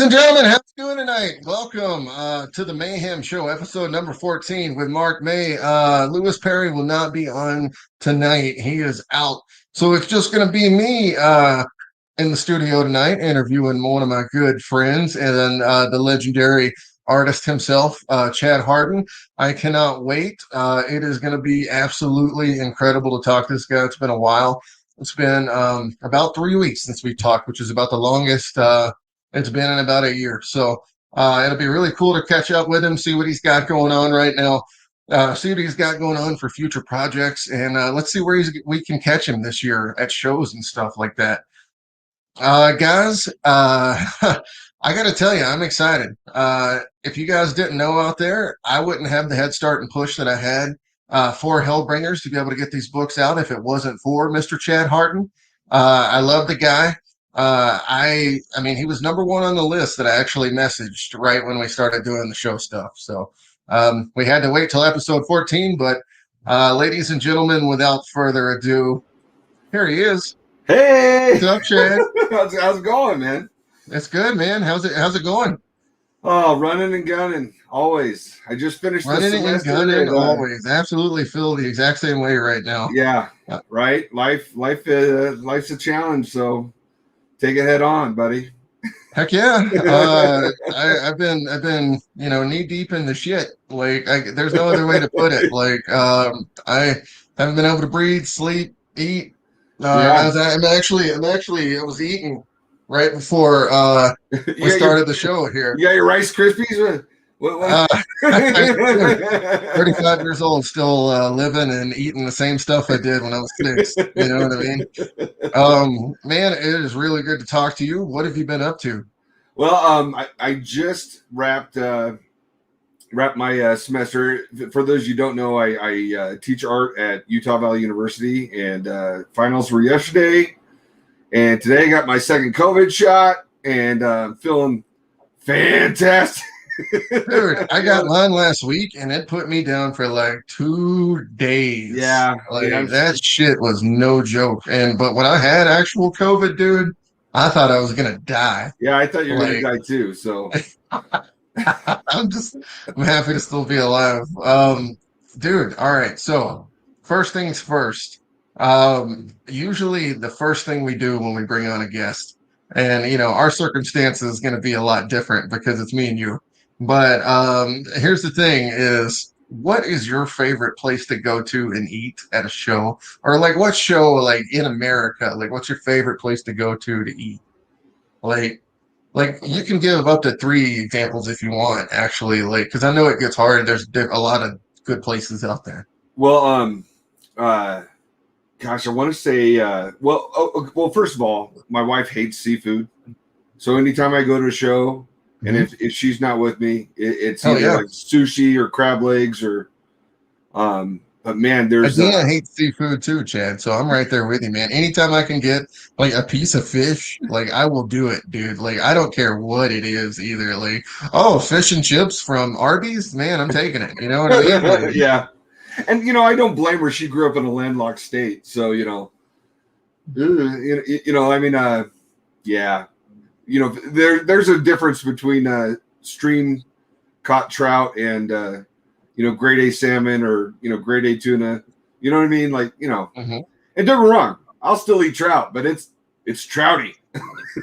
and gentlemen, how you doing tonight? Welcome to the Mayhem Show, episode number 14 with Mark May. Lewis Perry will not be on tonight. He is out. So it's just going to be me in the studio tonight interviewing one of my good friends and then the legendary artist himself, Chad Hardin. I cannot wait. It is going to be absolutely incredible to talk to this guy. It's been a while. It's been about 3 weeks since we talked, which is about the longest it's been in about a year. So it'll be really cool to catch up with him, see what he's got going on right now, see what he's got going on for future projects, and let's see where we can catch him this year at shows and stuff like that. Guys, I got to tell you, I'm excited. If you guys didn't know out there, I wouldn't have the head start and push that I had for Hellbringers to be able to get these books out if it wasn't for Mr. Chad Hardin. I love the guy. I mean, he was number one on the list that I actually messaged right when we started doing the show stuff. So we had to wait till episode 14, but ladies and gentlemen, without further ado, here he is. Hey, what's up, Chad? how's it going, man? It's good, man. How's it going? Oh, running and gunning always. I just finished running the semester. And gunning always. Absolutely feel the exact same way right now. Yeah, right. Life's a challenge, so take it head on, buddy. Heck yeah. I've been knee deep in the shit. Like there's no other way to put it. Like I haven't been able to breathe, sleep, eat. I was eating right before we started the show here. You got your Rice Krispies? What? 35 years old, still living and eating the same stuff I did when I was 6. You know what I mean? Man, it is really good to talk to you. What have you been up to? Well, I just wrapped my semester. For those you don't know, I teach art at Utah Valley University, and finals were yesterday. And today I got my second COVID shot, and I'm feeling fantastic. Dude, I got mine last week, and it put me down for like 2 days. Yeah, that shit was no joke. But when I had actual COVID, dude, I thought I was gonna die. Yeah, I thought you were gonna die too. So I'm happy to still be alive. Dude, all right. So first things first. Usually the first thing we do when we bring on a guest, and our circumstance is going to be a lot different because it's me and you. But here's the thing: is what is your favorite place to go to and eat at a show, or like what show like in America? Like, what's your favorite place to go to eat? Like you can give up to 3 examples if you want, actually, like, because I know it gets hard. There's a lot of good places out there. Well, gosh, I want to say, well, first of all, my wife hates seafood. So anytime I go to a show, and if she's not with me, it's either like sushi or crab legs or, but man, I hate seafood too, Chad. So I'm right there with you, man. Anytime I can get like a piece of fish, like I will do it, dude. Like I don't care what it is either. Like, fish and chips from Arby's, man, I'm taking it. You know what I mean? Like, yeah. And I don't blame her. She grew up in a landlocked state, so I mean, yeah, there's a difference between stream caught trout and grade A salmon or grade A tuna. You know what I mean? Like And don't get me wrong, I'll still eat trout, but it's trouty.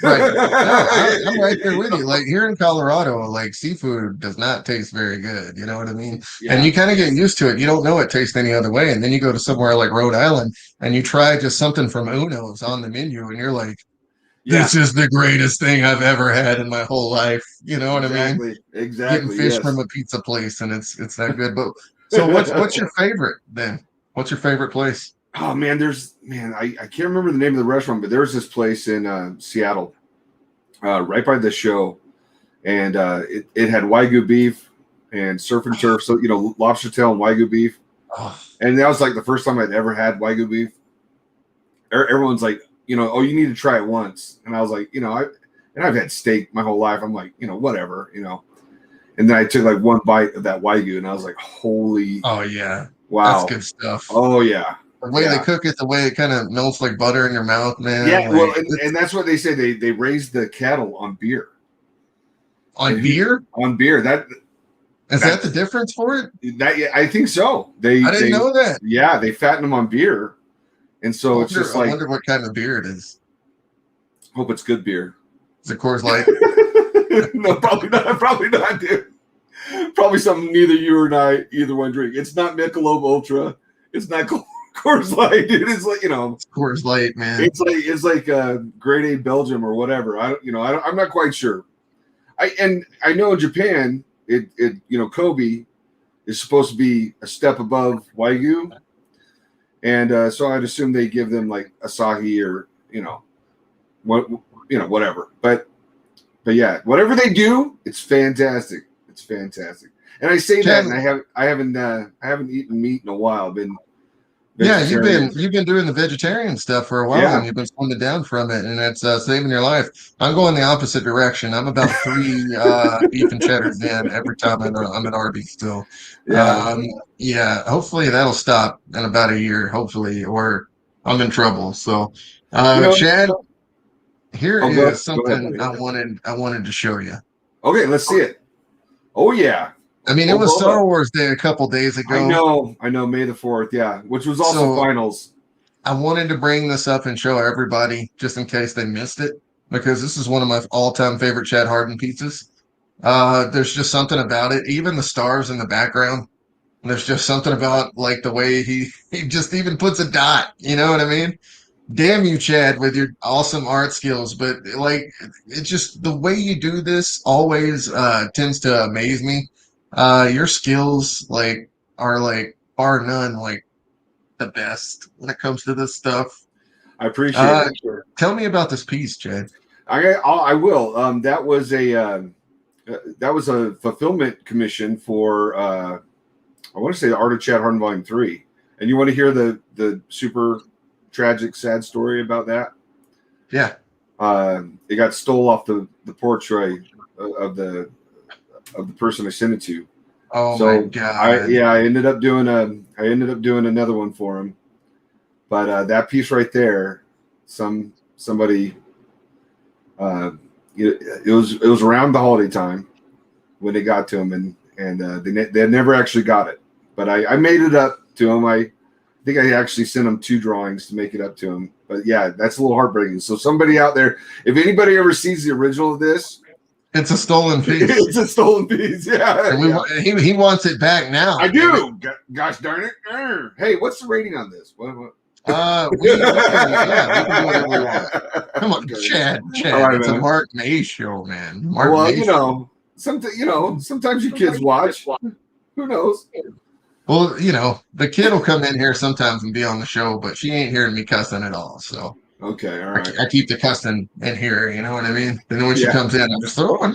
Right. No, I'm right there with you. Like here in Colorado, like seafood does not taste very good. You know what I mean? Yeah. And you kind of get used to it. You don't know it tastes any other way. And then you go to somewhere like Rhode Island and you try just something from Uno's on the menu and you're like, this is the greatest thing I've ever had in my whole life. You know what I mean? Exactly. Getting fish from a pizza place and it's that good. But so what's your favorite then? What's your favorite place? Oh man, I can't remember the name of the restaurant, but there was this place in Seattle, right by the show, and it had Wagyu beef and surf and turf, so lobster tail and Wagyu beef, and that was like the first time I'd ever had Wagyu beef. Everyone's like, you need to try it once, and I was like, I've had steak my whole life. I'm like, whatever, and then I took like one bite of that Wagyu, and I was like, holy, oh yeah, wow, that's good stuff. Oh yeah. The way they cook it, the way it kind of melts like butter in your mouth, man. Yeah, well, and that's what they say. They raise the cattle on beer. On beer? On beer. Is that the difference for it? I think so. I didn't know that. Yeah, they fatten them on beer, and so it's just like, I wonder what kind of beer it is. Hope it's good beer. Is it Coors Light? No, probably not. Probably not, dude. Probably something neither you or I either one drink. It's not Michelob Ultra. It's not Coors Light, dude. It's like, it's Coors Light, man. It's like grade A Belgium or whatever. I'm not quite sure. I know in Japan, Kobe is supposed to be a step above Wagyu, and so I'd assume they give them like Asahi or whatever. But yeah, whatever they do, it's fantastic. It's fantastic. And I say that, and I haven't eaten meat in a while. You've been doing the vegetarian stuff for a while, and you've been slimming down from it, and it's saving your life. I'm going the opposite direction. I'm about 3 beef and cheddars in every time I'm at Arby's still. Hopefully that'll stop in about a year, hopefully, or I'm in trouble. So, Chad, here is something I wanted to show you. Okay, let's see it. Oh yeah. I mean, it was Star Wars Day a couple days ago. I know, May the 4th, yeah, which was also finals. I wanted to bring this up and show everybody, just in case they missed it, because this is one of my all-time favorite Chad Hardin pizzas. There's just something about it. Even the stars in the background, there's just something about like the way he just even puts a dot. You know what I mean? Damn you, Chad, with your awesome art skills. But like, it's just the way you do this always tends to amaze me. Your skills are bar none the best when it comes to this stuff. I appreciate it. Tell me about this piece, Chad. I will. That was a fulfillment commission for I want to say the Art of Chad Hardin Volume 3. And you want to hear the super tragic, sad story about that? Yeah. It got stole off the portrait of the person I sent it to. Oh my God! I ended up doing another one for him, but that piece right there, somebody, it was around the holiday time when they got to him, and they never actually got it, but I made it up to him. I think I actually sent him 2 drawings to make it up to him, but yeah, that's a little heartbreaking. So somebody out there, if anybody ever sees the original of this. It's a stolen piece. It's a stolen piece, yeah. And he wants it back now. I do. Gosh darn it. Hey, what's the rating on this? What? We can do whatever we want. Come on, Chad. Right, it's man. A Mark May show, man. Sometimes you kids watch. Who knows? Well, the kid will come in here sometimes and be on the show, but she ain't hearing me cussing at all, so. Okay, all right. I keep the cussing in here, you know what I mean? Then when she comes in, I'm just throwing.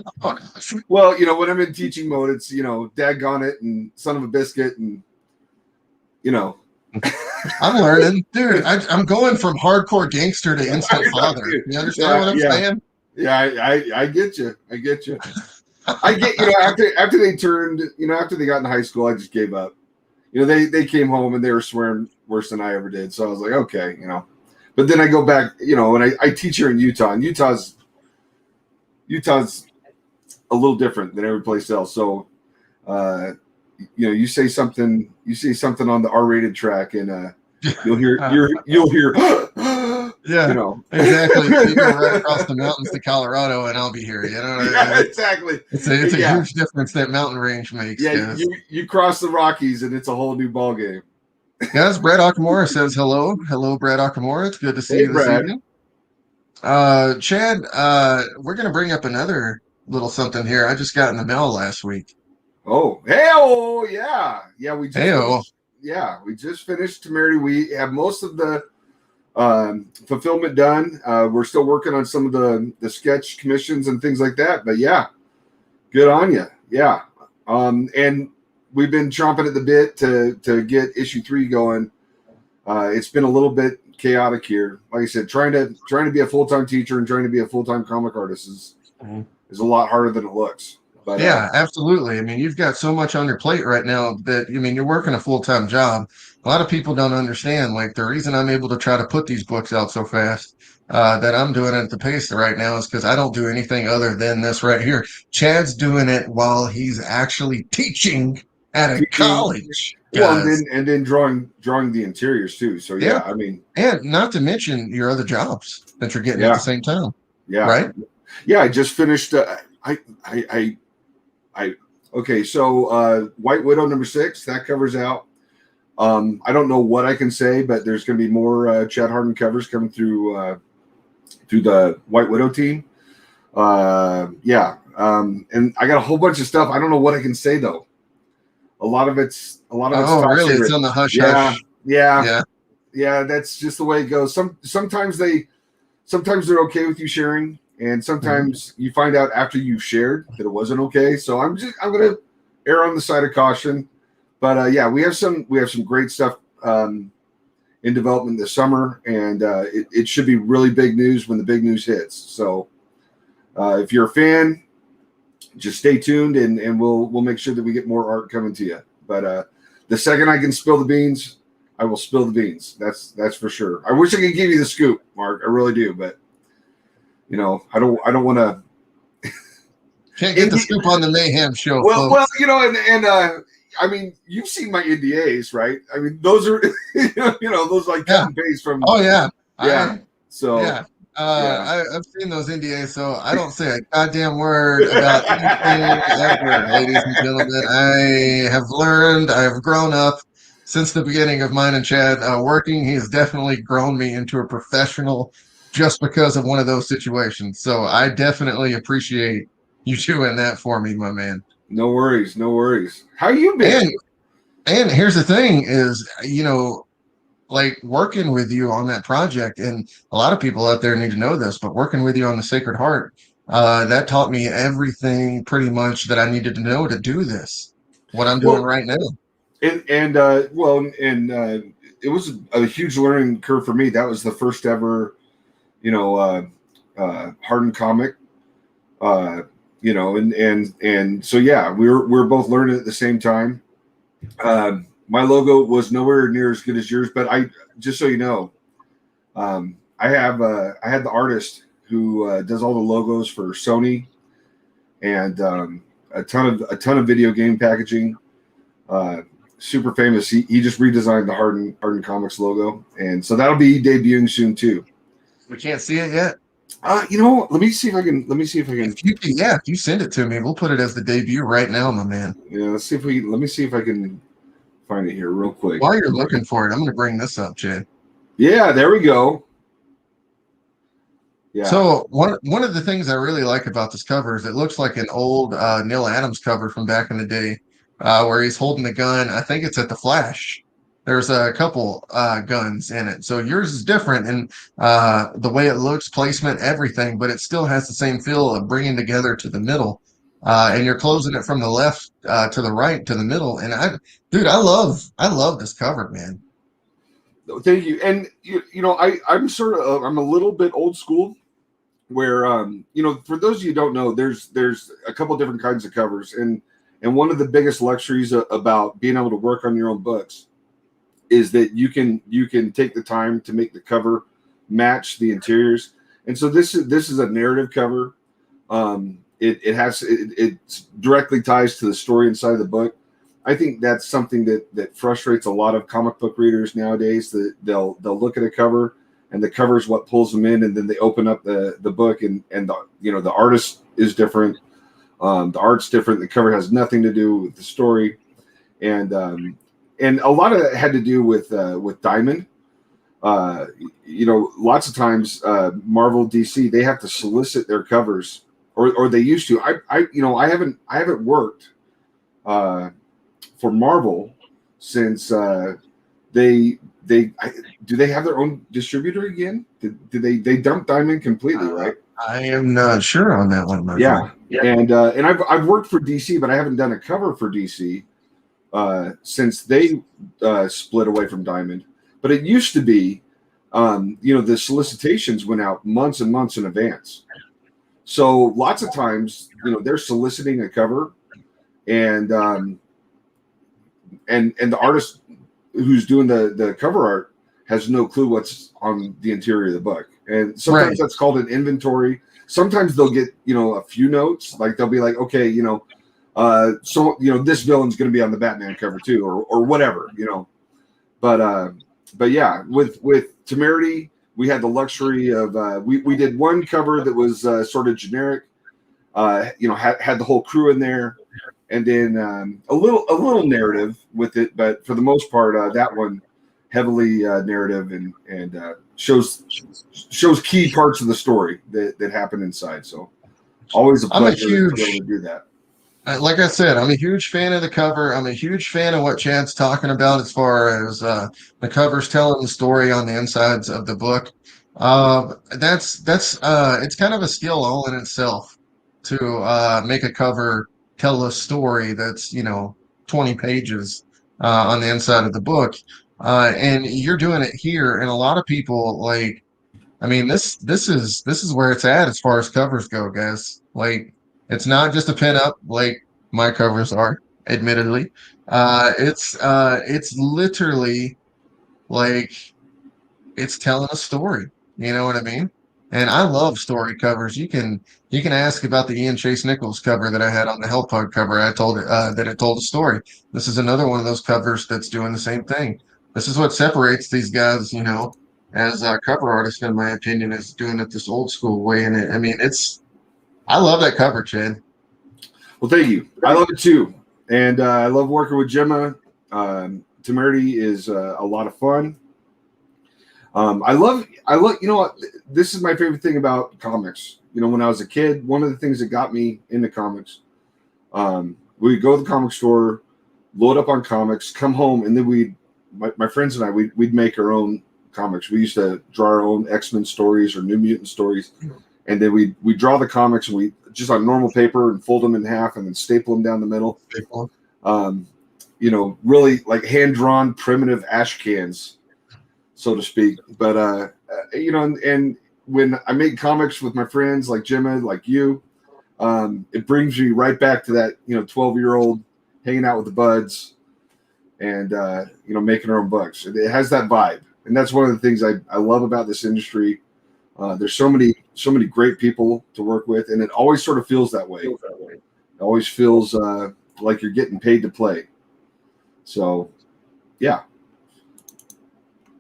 Well, when I'm in teaching mode, it's daggone it and son of a biscuit and I'm learning, dude. I'm going from hardcore gangster to instant father. You understand what I'm saying? Yeah, I get you. I get after they turned, after they got in high school, I just gave up. They came home and they were swearing worse than I ever did. So I was like, okay, But then I go back, and I teach here in Utah, and Utah's a little different than every place else. So, you say something on the R-rated track, and you'll hear, yeah, exactly. You go right across the mountains to Colorado, and I'll be here. Exactly. It's a huge difference that mountain range makes. Yeah, you cross the Rockies, and it's a whole new ball game. Guys, Brad Okamura says hello. Hello, Brad Okamura. It's good to see you this evening. Chad, we're going to bring up another little something here. I just got in the mail last week. Oh, hey-oh, yeah. Yeah, we just finished Temerity. We have most of the fulfillment done. We're still working on some of the sketch commissions and things like that. But, yeah, good on you. Yeah. And we've been chomping at the bit to get issue 3 going. It's been a little bit chaotic here. Like I said, trying to be a full-time teacher and trying to be a full-time comic artist is a lot harder than it looks. But yeah, absolutely. I mean, you've got so much on your plate right now that you're working a full-time job. A lot of people don't understand. Like, the reason I'm able to try to put these books out so fast that I'm doing it at the pace right now is because I don't do anything other than this right here. Chad's doing it while he's actually teaching at a Teaching. college, Well, guys. and then drawing the interiors too. So Yeah. yeah, I mean, And not to mention your other jobs that you're getting at the yeah, same time, yeah, right? yeah. I just finished. I okay. So White Widow #6 that covers out. I don't know what I can say, but there's going to be more Chad Hardin covers coming through the White Widow team. Yeah, and I got a whole bunch of stuff. I don't know what I can say though. A lot of it's Oh, top really? It's secret. on the hush Yeah, hush. yeah, Yeah. yeah. That's just the way it goes. Sometimes they're okay with you sharing, and sometimes you find out after you've shared that it wasn't okay. So I'm gonna err on the side of caution. But yeah, we have some great stuff in development this summer, and it should be really big news when the big news hits. So if you're a fan, just stay tuned, and we'll make sure that we get more art coming to you. But the second I can spill the beans, I will spill the beans. That's for sure. I wish I could give you the scoop, Mark. I really do, but you know, I don't want to. Can't get the scoop on the Mayhem show, Well, folks. you know, and I mean, you've seen my NDAs, right? I mean, those are you know those like cut and paste from. Oh yeah. Yeah. Yeah. Yeah. I've seen those NDAs, so I don't say a goddamn word about anything ever, ladies and gentlemen. I have learned, I have grown up since the beginning of mine and Chad working. He has definitely grown me into a professional just because of one of those situations. So I definitely appreciate you doing that for me, my man. No worries, no worries. How you been? And here's the thing is, like working with you on that project, and a lot of people out there need to know this, but working with you on the Sacred Heart, that taught me everything pretty much that I needed to know to do this, what I'm doing Well, right now. and it was a huge learning curve for me. That was the first ever, you know, Harden comic. You know, and so yeah, we're both learning at the same time. My logo was nowhere near as good as yours, but I just so you know, I had the artist who does all the logos for Sony and a ton of video game packaging. Super famous. He just redesigned the Harden Comics logo, and so that'll be debuting soon too. We can't see it yet. You know, let me see if I can. If you send it to me, we'll put it as the debut right now, my man. Yeah, let me see if I can find it here real quick. While you're looking for it, I'm going to bring this up, Chad. Yeah, there we go. Yeah. So one of the things I really like about this cover is it looks like an old Neil Adams cover from back in the day, where he's holding the gun. I think it's at the Flash. There's a couple guns in it. So yours is different in the way it looks, placement, everything, but it still has the same feel of bringing together to the middle. And you're closing it from the left to the right to the middle. And I love this cover, man. Thank you. And you know, I'm sort of I'm a little bit old school, where you know, for those of you who don't know, there's a couple different kinds of covers, and one of the biggest luxuries about being able to work on your own books is that you can take the time to make the cover match the interiors. And so this is a narrative cover. It directly ties to the story inside the book. I think that's something that frustrates a lot of comic book readers nowadays. That they'll look at a cover, and the cover is what pulls them in, and then they open up the book, and the artist is different, the art's different, the cover has nothing to do with the story, and a lot of that had to do with Diamond. You know, lots of times Marvel, DC, they have to solicit their covers, or they used to. I haven't worked for Marvel since do they have their own distributor again? Did they dump Diamond completely, right? I am not sure on that one, my friend. Yeah. And I've worked for DC, but I haven't done a cover for DC since they split away from Diamond. But it used to be, the solicitations went out months and months in advance. So lots of times, they're soliciting a cover, and the artist who's doing the cover art has no clue what's on the interior of the book. And sometimes that's called an inventory. Sometimes they'll get, a few notes. Like they'll be like, okay, this villain's going to be on the Batman cover too, or whatever, But yeah, with Temerity, we had the luxury of we did one cover that was sort of generic, had the whole crew in there, and then a little narrative with it, but for the most part, that one heavily narrative and shows key parts of the story that happen inside. So always a pleasure to be able to do that. Like I said, I'm a huge fan of the cover. I'm a huge fan of what Chad's talking about as far as the cover's telling the story on the insides of the book. That's it's kind of a skill all in itself to make a cover tell a story that's 20 pages on the inside of the book, and you're doing it here. And a lot of people this is where it's at as far as covers go, guys. It's not just a pin-up like my covers are, admittedly. It's literally it's telling a story. You know what I mean? And I love story covers. You can ask about the Ian Chase Nichols cover that I had on the Hellpug cover. I told it that it told a story. This is another one of those covers that's doing the same thing. This is what separates these guys, as cover artists, in my opinion, is doing it this old school way. And I love that cover, Chad. Well, thank you. I love it too, and I love working with Gemma. Temerity is a lot of fun. I love. This is my favorite thing about comics. When I was a kid, one of the things that got me into comics, we'd go to the comic store, load up on comics, come home, and then my friends and I, we'd make our own comics. We used to draw our own X-Men stories or New Mutant stories. And then we draw the comics and we just on normal paper and fold them in half and then staple them down the middle. Really like hand-drawn primitive ash cans, so to speak. But, and when I make comics with my friends like Gemma, like you, it brings me right back to that, 12-year-old hanging out with the buds and, making our own books. It has that vibe. And that's one of the things I love about this industry. There's so many great people to work with, and it always sort of feels that way. It always feels like you're getting paid to play. So, yeah.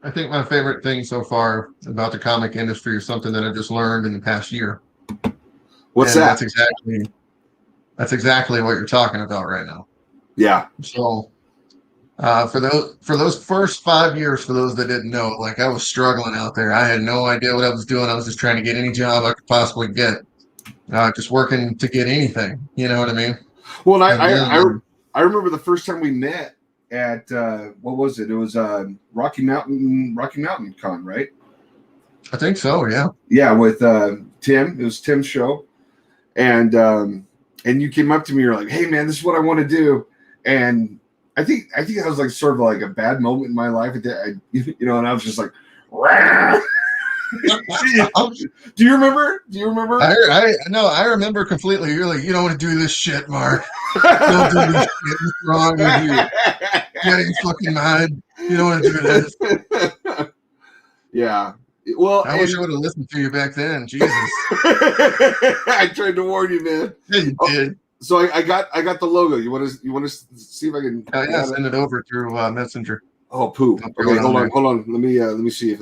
I think my favorite thing so far about the comic industry is something that I just learned in the past year. What's that? That's exactly what you're talking about right now. Yeah. So, for those first 5 years, for those that didn't know, I was struggling out there. I had no idea what I was doing. I was just trying to get any job I could possibly get, just working to get anything. You know what I mean? Well, I remember the first time we met at what was it? It was Rocky Mountain Con, right? I think so. Yeah. Yeah, with Tim. It was Tim's show, and you came up to me. You're like, "Hey, man, this is what I want to do," and I think that was like sort of like a bad moment in my life. And I was just like, do you remember? I remember completely. You're like, you don't want to do this shit, Mark. Don't do this shit. What's wrong with you? Get in fucking mind. You don't want to do this. Yeah. Well, I wish I would have listened to you back then. Jesus. I tried to warn you, man. Yeah, you did. So I got the logo. You want to see if I can? Send it over through Messenger. Oh, poo. Okay, hold on. Let me see.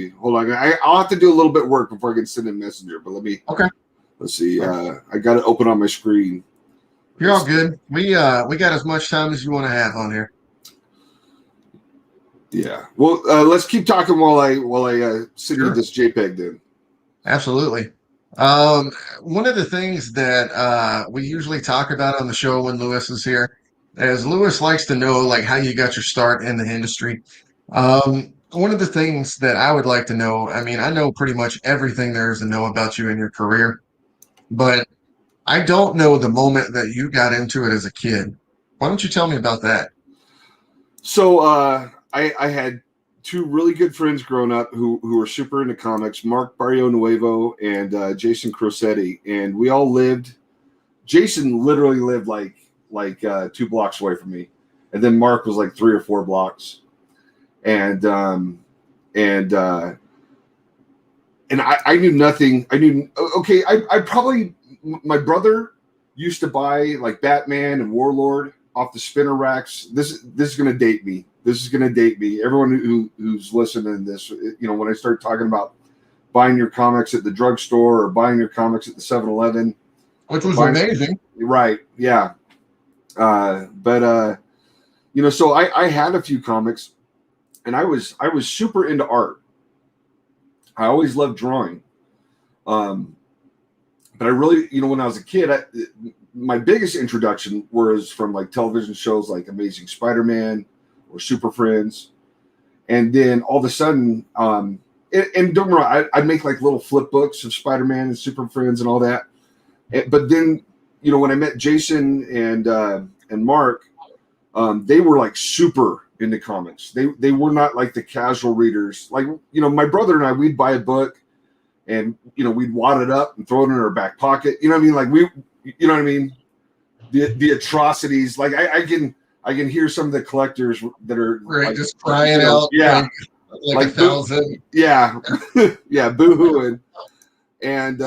Hold on. I'll have to do a little bit of work before I can send in Messenger. But let me. Okay. Let's see. I got it open on my screen. You're all good. We got as much time as you want to have on here. Yeah. Well, let's keep talking while I send you this JPEG then. Absolutely. One of the things that we usually talk about on the show when Lewis is here is Lewis likes to know how you got your start in the industry. One of the things that I would like to know, I know pretty much everything there is to know about you and your career, but I don't know the moment that you got into it as a kid. Why don't you tell me about that? So I had two really good friends growing up who were super into comics, Mark Barrio Nuevo and Jason Crosetti. And we all Jason literally lived like 2 blocks away from me. And then Mark was like 3 or 4 blocks. And and I knew nothing. I probably, my brother used to buy like Batman and Warlord off the spinner racks. This is going to date me. Everyone who's listening to this, when I start talking about buying your comics at the drugstore or buying your comics at the 7-Eleven, which was amazing. Right. Yeah. So I had a few comics, and I was super into art. I always loved drawing. But I really, when I was a kid, my biggest introduction was from like television shows like Amazing Spider-Man or Super Friends. And then all of a sudden, and don't get me wrong, I'd make like little flip books of Spider-Man and Super Friends and all that. But then, when I met Jason and Mark, they were like super into comics. They were not like the casual readers. Like, my brother and I, we'd buy a book and, we'd wad it up and throw it in our back pocket. You know what I mean? Like you know what I mean? The atrocities. Like I can hear some of the collectors that are right, like, just crying out. Yeah. Like 1,000. Yeah. Yeah. Boo-hooing. And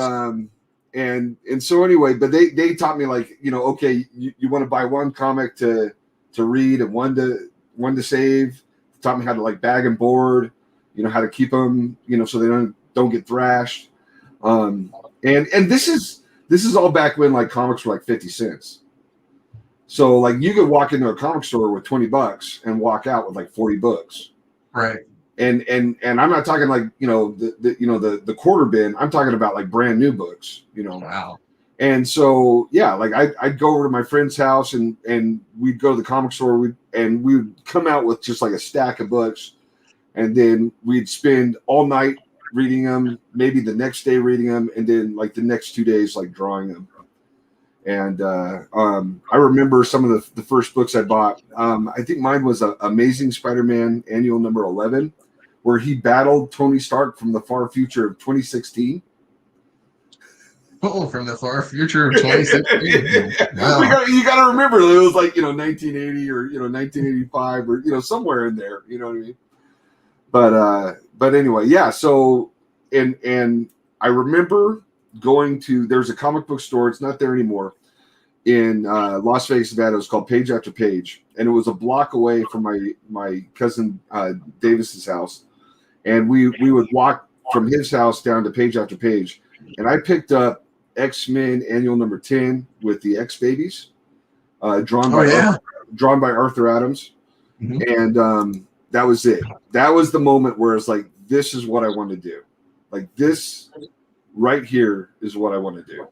so anyway, but they taught me like, okay, you want to buy one comic to read and one to save. Taught me how to like bag and board, how to keep them, so they don't get thrashed. And this is all back when like comics were like 50 cents. So like you could walk into a comic store with $20 and walk out with like 40 books. Right. And I'm not talking like, the quarter bin. I'm talking about like brand new books, Wow. And so, yeah, like I'd go over to my friend's house and we'd go to the comic store we would come out with just like a stack of books, and then we'd spend all night reading them, maybe the next day reading them, and then like the next 2 days like drawing them. And I remember some of the first books I bought. I think mine was Amazing Spider-Man Annual number 11, where he battled Tony Stark from the far future of 2016. Oh, from the far future of 2016. Wow. You got to remember, it was like 1980 or 1985 or somewhere in there. You know what I mean? But anyway, yeah. So and I remember going to, there's a comic book store. It's not there anymore, in Las Vegas, Nevada. It was called Page After Page, and it was a block away from my cousin Davis's house, and we would walk from his house down to Page After Page, and I picked up X-Men Annual number 10 with the X-Babies, drawn by Arthur Adams. Mm-hmm. And that was it. That was the moment where it's like, this is what I want to do. Like, this right here is what I want to do.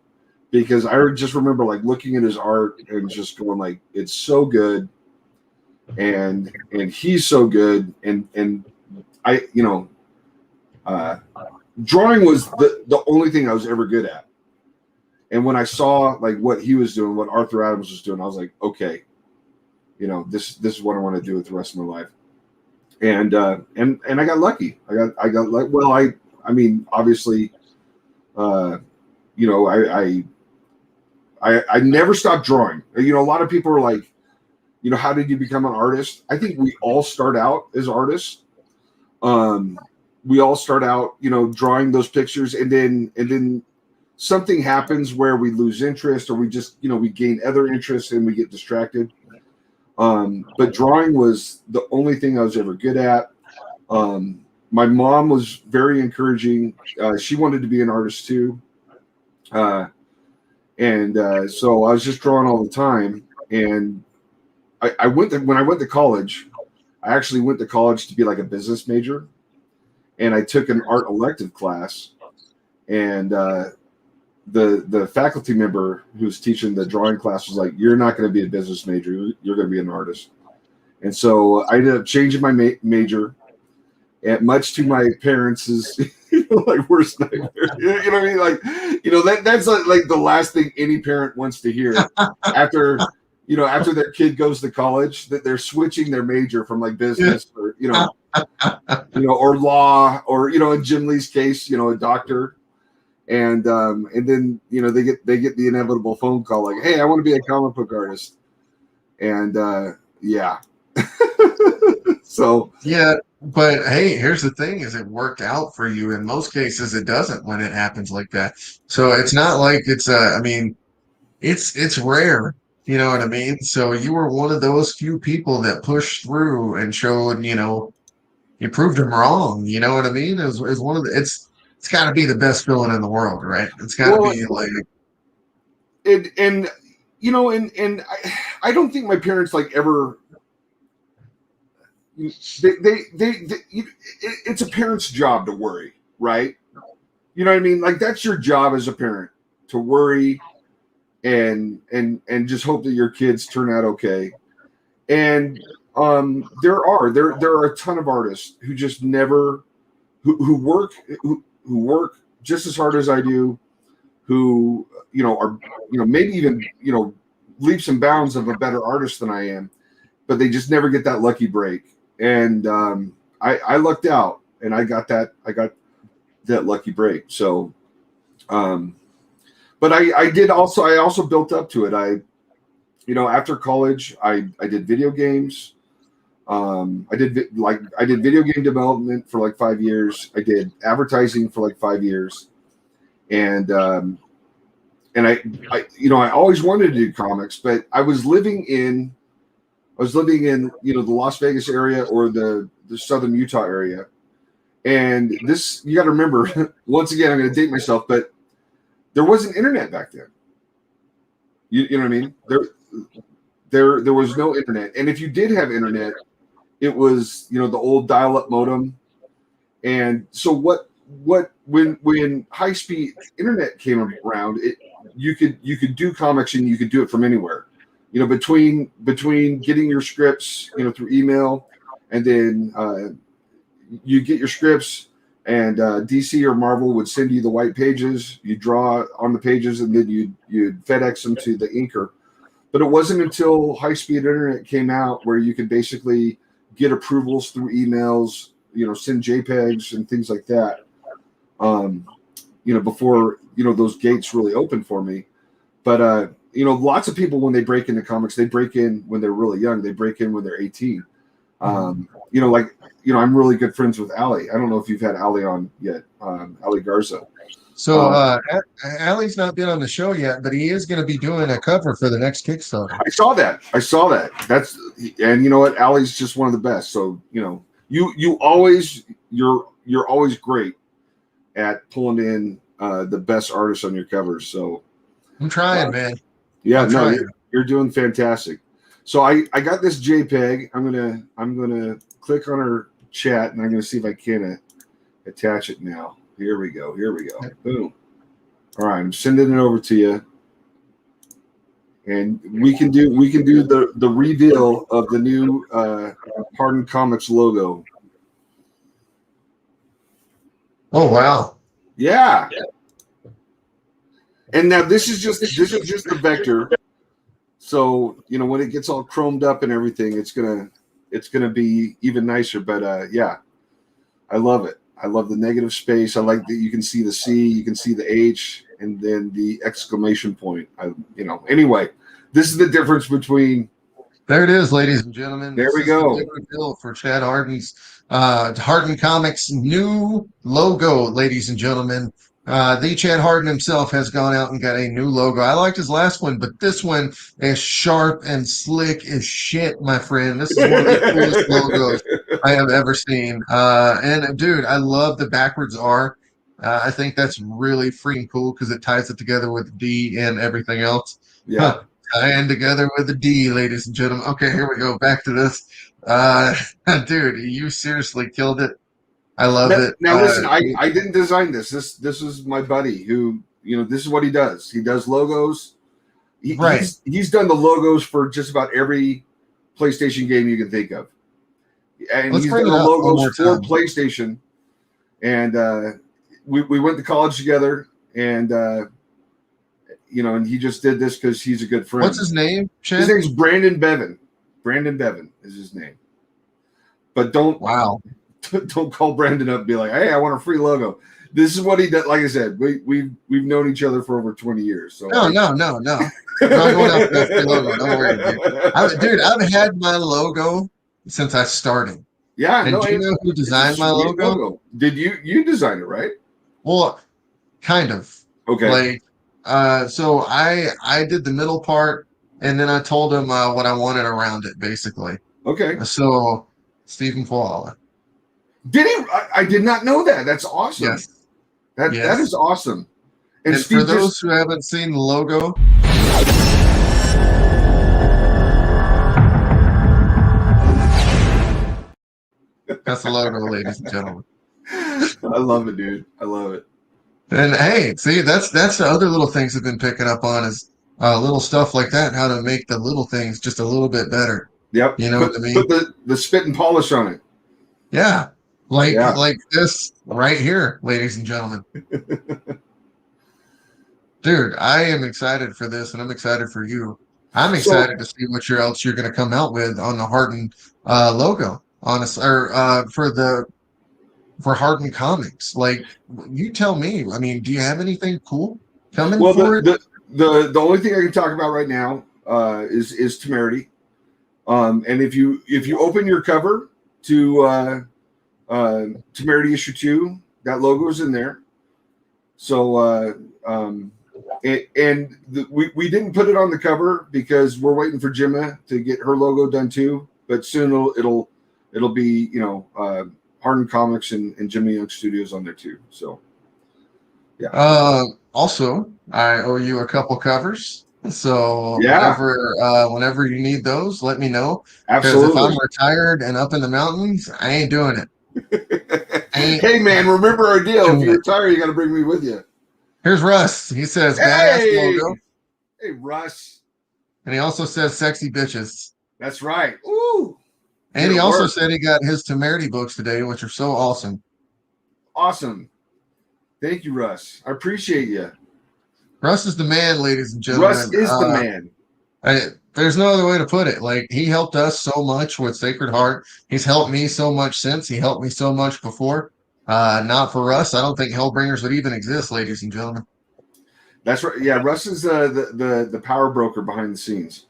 Because I just remember like looking at his art and just going like, it's so good, and he's so good, and I drawing was the only thing I was ever good at. And when I saw like what he was doing, what Arthur Adams was doing, I was like, okay, this is what I want to do with the rest of my life. And I got lucky. I got like, well, I mean, obviously, I never stopped drawing. A lot of people are like, how did you become an artist? I think we all start out as artists. We all start out, drawing those pictures, and then something happens where we lose interest, or we just, we gain other interests and we get distracted. But drawing was the only thing I was ever good at. My mom was very encouraging. She wanted to be an artist too. So I was just drawing all the time. And when I went to college, I actually went to college to be like a business major. And I took an art elective class, and the faculty member who's teaching the drawing class was like, you're not going to be a business major. You're going to be an artist. And so I ended up changing my major, and much to my parents' like worst nightmare. You know what I mean? Like, that's like the last thing any parent wants to hear after their kid goes to college, that they're switching their major from like business or, or law, or, in Jim Lee's case, a doctor. And then, they get the inevitable phone call like, hey, I want to be a comic book artist. And yeah. So Yeah, but hey, here's the thing: is it worked out for you? In most cases, it doesn't when it happens like that. So it's not like it's I mean, it's rare. You know what I mean? So you were one of those few people that pushed through and showed, you proved them wrong. You know what I mean? It's one of the it's got to be the best feeling in the world, right? It's got to well, be like, and I don't think my parents like ever. It's a parent's job to worry, right? You know what I mean? Like that's your job as a parent to worry and just hope that your kids turn out okay. And there are a ton of artists who just never who work who work just as hard as I do, who are maybe even leaps and bounds of a better artist than I am, but they just never get that lucky break. And I lucked out, and I got that lucky break. So, but I also built up to it. After college, I did video games. I did video game development for like 5 years. I did advertising for like 5 years, and I always wanted to do comics, but I was living in the Las Vegas area or the southern Utah area. And this, you got to remember, once again, I'm going to date myself, but there wasn't internet back then. You know what I mean? There was no internet. And if you did have internet, it was, the old dial-up modem. And so when high-speed internet came around, you could do comics and you could do it from anywhere. Between getting your scripts, through email, and then you get your scripts, and DC or Marvel would send you the white pages. You draw on the pages, and then you'd FedEx them to the inker. But it wasn't until high-speed internet came out where you could basically get approvals through emails, send JPEGs and things like that. Before those gates really opened for me. But lots of people, when they break into comics, they break in when they're really young. They break in when they're 18. I'm really good friends with Ali. I don't know if you've had Ali on yet, Ali Garza. so Ali's not been on the show yet, but he is going to be doing a cover for the next Kickstarter. I saw that. And you know what? Ali's just one of the best. So, you're always great at pulling in the best artists on your covers. So I'm trying, man. Yeah, no, you're doing fantastic. So I got this JPEG. I'm gonna click on her chat, and I'm gonna see if I can attach it now. Here we go. Boom. All right, I'm sending it over to you, and we can do the reveal of the new Hardin Comics logo. Oh wow! Yeah. And now this is just the vector. So when it gets all chromed up and everything, it's gonna be even nicer. But yeah, I love it. I love the negative space. I like that you can see the C, you can see the H, and then the exclamation point. Anyway, this is the difference between. There it is, ladies and gentlemen. There we go. For Chad Hardin's Hardin Comics new logo, ladies and gentlemen. The Chad Hardin himself has gone out and got a new logo. I liked his last one, but this one is sharp and slick as shit, my friend. This is one of the coolest logos I have ever seen. And dude, I love the backwards R. I think that's really freaking cool because it ties it together with D and everything else. Yeah. Tying together with a D, ladies and gentlemen. Okay, here we go. Back to this. Dude, you seriously killed it. I love it. Now listen, I didn't design this. This is my buddy who, this is what he does. He does logos. He's done the logos for just about every PlayStation game you can think of. And he's done the logos for PlayStation. And we went to college together, and and he just did this because he's a good friend. What's his name, Chad? His name's Brandon Bevan. Brandon Bevan is his name. But don't call Brandon up and be like, hey, I want a free logo. This is what he does. Like I said, we've known each other for over 20 years. So no. I'm not going out for that free logo. Don't worry, dude. I've had my logo since I started. Yeah, And no, do you know who it's a designed my sweet logo? Did you design it, right? Well, kind of. Okay. Like, so I did the middle part, and then I told him what I wanted around it, basically. Okay. So Stephen Koala. Did he? I did not know that. That's awesome. Yes. That is Yes. awesome. And And for Steve those just who haven't seen the logo, that's the logo, ladies and gentlemen. I love it, dude. I love it. And hey, see, that's the other little things I've been picking up on is little stuff like that, how to make the little things just a little bit better. Yep. You know what I mean? Put the spit and polish on it. Yeah. Like Yeah. like this right here, ladies and gentlemen. Dude, I am excited for this, and I'm excited for you. I'm So excited to see what else you're going to come out with on the Hardin logo, honestly, or for Hardin Comics. Like, you tell me. I mean, do you have anything cool coming well for it? the only thing I can talk about right now is Temerity. And if you open your cover to Temerity issue 2, that logo is in there. So we didn't put it on the cover because we're waiting for Gemma to get her logo done too. But soon it'll be Hardin Comics and Jimmy Young Studios on there too. So yeah. Also, I owe you a couple covers. So Yeah, whenever you need those, let me know. Because if I'm absolutely. retired and up in the mountains, I ain't doing it. I ain't Hey man, remember our deal. If doing you it. retire, you got to bring me with you. Here's Russ. He says badass Hey, logo. hey Russ. And he also says sexy bitches. That's right. Ooh, And get he to also work. said he got his Temerity books today, which are so awesome. Awesome. Thank you, Russ. I appreciate you. Russ is the man, ladies and Russ gentlemen. is the man. There's no other way to put it. Like, he helped us so much with Sacred Heart. He's helped me so much since. He helped me so much before. Not for Russ, I don't think Hellbringers would even exist, ladies and gentlemen. That's right. Yeah, Russ is the power broker behind the scenes.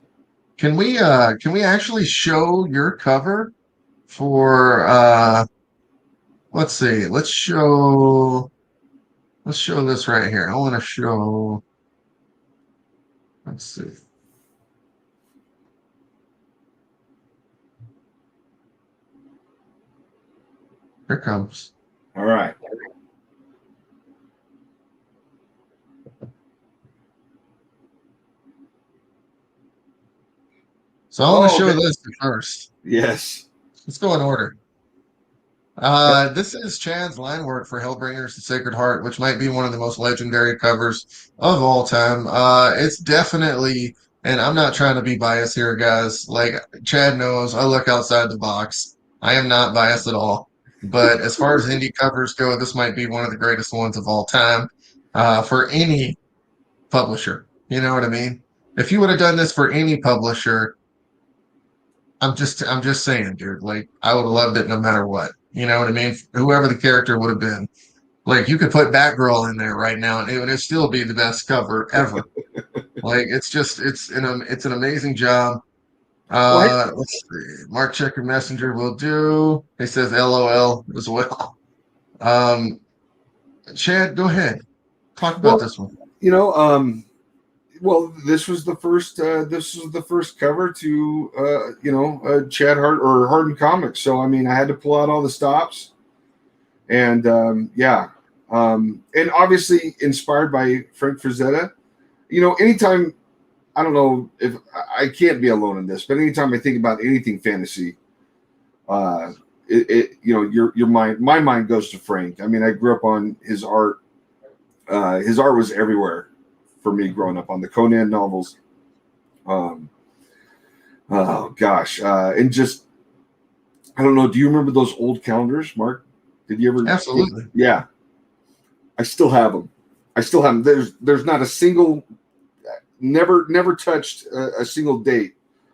Can we actually show your cover for let's see. Let's show this right here. I want to show, let's see. Here comes. All right. So I want to show this first. Yes. Let's go in order. This is Chad's line work for Hellbringers: The Sacred Heart, which might be one of the most legendary covers of all time. It's definitely, and I'm not trying to be biased here, guys. Like Chad knows, I look outside the box. I am not biased at all. But as far as indie covers go, this might be one of the greatest ones of all time for any publisher. You know what I mean? If you would have done this for any publisher, I'm just saying, dude. Like, I would have loved it no matter what. You know what I mean? Whoever the character would have been. Like, you could put Batgirl in there right now, and it would still be the best cover ever. Like, it's an amazing job. Well, Let's see. Mark Checker Messenger will do. He says LOL as well. Um, Chad, go ahead. Talk about this one. you know, well, this was the first. This was the first cover to Chad Hart or Hardin Comics. So I mean, I had to pull out all the stops, and and obviously inspired by Frank Frazetta. You know, anytime I don't know if I can't be alone in this, but anytime I think about anything fantasy, your mind, my mind goes to Frank. I mean, I grew up on his art. His art was everywhere for me growing up on the Conan novels. Oh gosh, and just I don't know. Do you remember those old calendars, Mark? Did you ever? Absolutely. Yeah, I still have them. I still have them. There's not a single, never touched a single date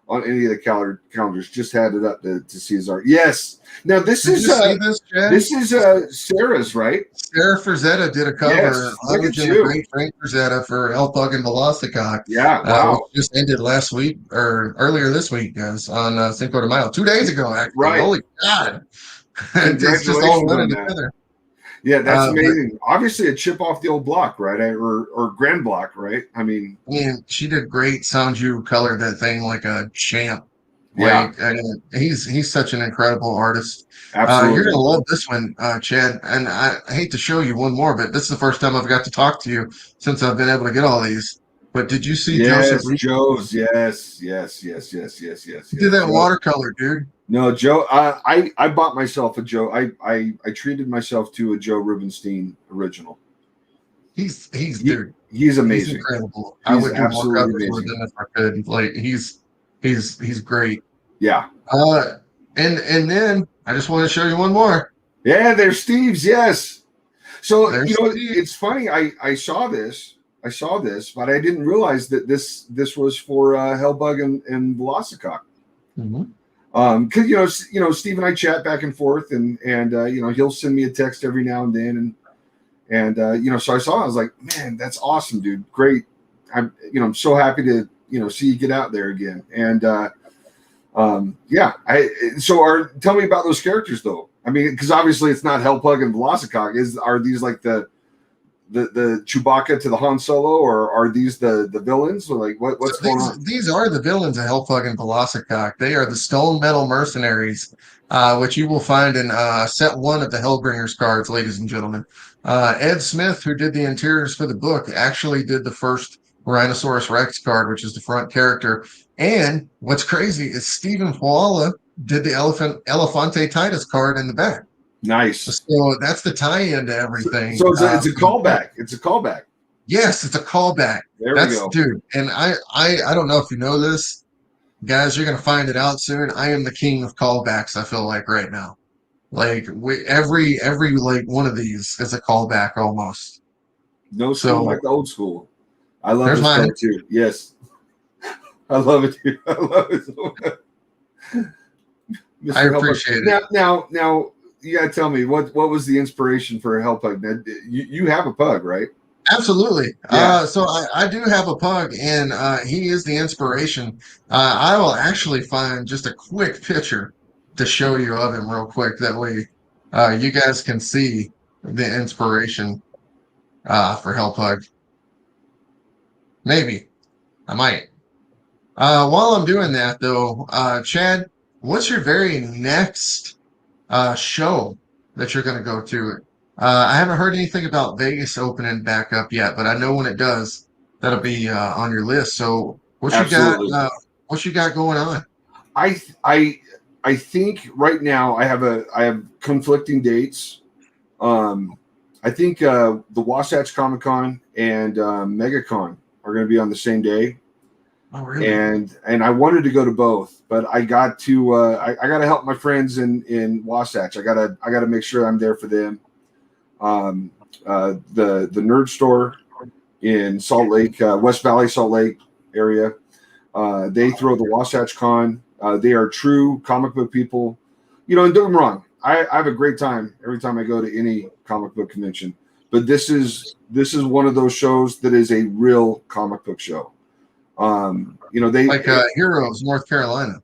on any of the calendars. Just had it up to see his art. Yes. Now this Did is you see this, Chad? this is Sarah's, right? Sarah Frazetta did a cover. Yes, look at Homage and you. the great Frank Frazetta for Hellbug and Velocicock. Yeah, wow. Which just ended last week or earlier this week, guys, on Cinco de Mayo. 2 days ago, actually. Right. Holy God. Congratulations It's just all on running that. together. Yeah, that's amazing. Obviously, a chip off the old block, right? Or grand block, right? I mean, she did great. Sanju colored that thing like a champ. Yeah. Like, he's such an incredible artist. Absolutely. You're gonna love this one, Chad. And I hate to show you one more, but this is the first time I've got to talk to you since I've been able to get all these. But did you see Joseph? Joe's. Yes. He did that watercolor, dude. No, Joe. I bought myself a Joe. I treated myself to a Joe Rubenstein original. He's amazing. He's incredible. I would do more covers with him if I could. Like he's great. Yeah. And then I just want to show you one more. Yeah, there's Steve's. Yes. So There's Steve. It's funny. I saw this, but I didn't realize that this was for Hellbug and Velocicock. Mm-hmm. Because Steve and I chat back and forth, and he'll send me a text every now and then, and so I saw it, I was like, man, that's awesome, dude, great. I'm so happy to see you get out there again, and tell me about those characters though. I mean, because obviously it's not Hellpug and Velocicock. Are these like the Chewbacca to the Han Solo, or are these the villains? Or like what's going on? These are the villains of Hellpug and Velocicock. They are the Stone Metal Mercenaries, which you will find in set 1 of the Hellbringers cards, ladies and gentlemen. Ed Smith, who did the interiors for the book, actually did the first Rhinoceros Rex card, which is the front character. And what's crazy is Stephen Huala did the Elefante Titus card in the back. Nice. So that's the tie-in to everything. So it's a callback. It's a callback. Yes, it's a callback. There we go. Dude, and I don't know if you know this, guys, you're gonna find it out soon. I am the king of callbacks, I feel like right now. Like every like one of these is a callback almost. No school like the old school. I love this card too. Yes. I love it too. I love it so much. I appreciate it. Now you gotta tell me what was the inspiration for a Hellpug? Now, you have a pug, right? Absolutely. Yeah. So I do have a pug, and he is the inspiration. I will actually find just a quick picture to show you of him real quick. That way you guys can see the inspiration for Hellpug. Maybe. I might. While I'm doing that, though, Chad, what's your very next show that you're going to go to? I haven't heard anything about Vegas opening back up yet, but I know when it does, that'll be on your list. So what you got? What you got going on? I think right now I have conflicting dates. I think the Wasatch Comic Con and MegaCon are going to be on the same day. Oh, really? And I wanted to go to both, but I got to I got to help my friends in Wasatch. I gotta make sure I'm there for them. The Nerd Store in Salt Lake, West Valley, Salt Lake area. They throw the Wasatch Con. They are true comic book people. And don't get me wrong, I have a great time every time I go to any comic book convention. But this is one of those shows that is a real comic book show. They like Heroes, North Carolina.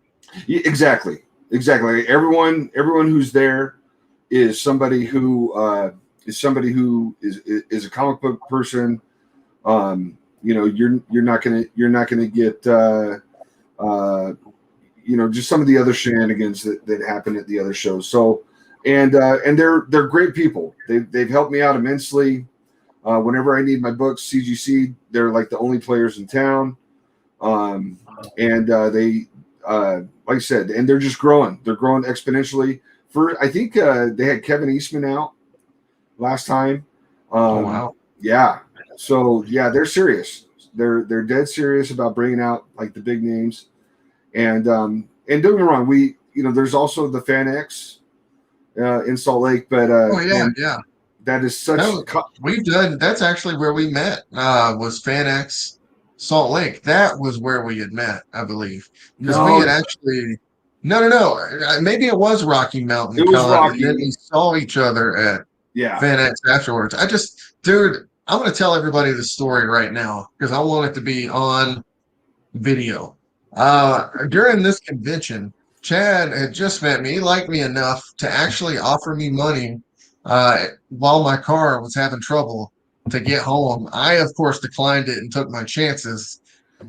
Exactly. Everyone who's there is somebody who is a comic book person. You're not gonna get just some of the other shenanigans that happen at the other shows. So and they're great people. They've helped me out immensely. Whenever I need my books, CGC, they're like the only players in town. They like I said, and they're just growing. They're growing exponentially. I think they had Kevin Eastman out last time. Oh, wow. Yeah. So yeah, they're serious. They're dead serious about bringing out like the big names. And don't get me wrong, there's also the Fan X in Salt Lake, but yeah. That is such we've done. That's actually where we met. Was Fan X Salt Lake. That was where we had met, I believe, because we No, had actually. No. Maybe it was Rocky Mountain it was Con, and then Rocky. we saw each other at Yeah. Fan X afterwards. Dude, I'm gonna tell everybody the story right now because I want it to be on video. During this convention, Chad had just met me. He liked me enough to actually offer me money while my car was having trouble to get home. I, of course, declined it and took my chances,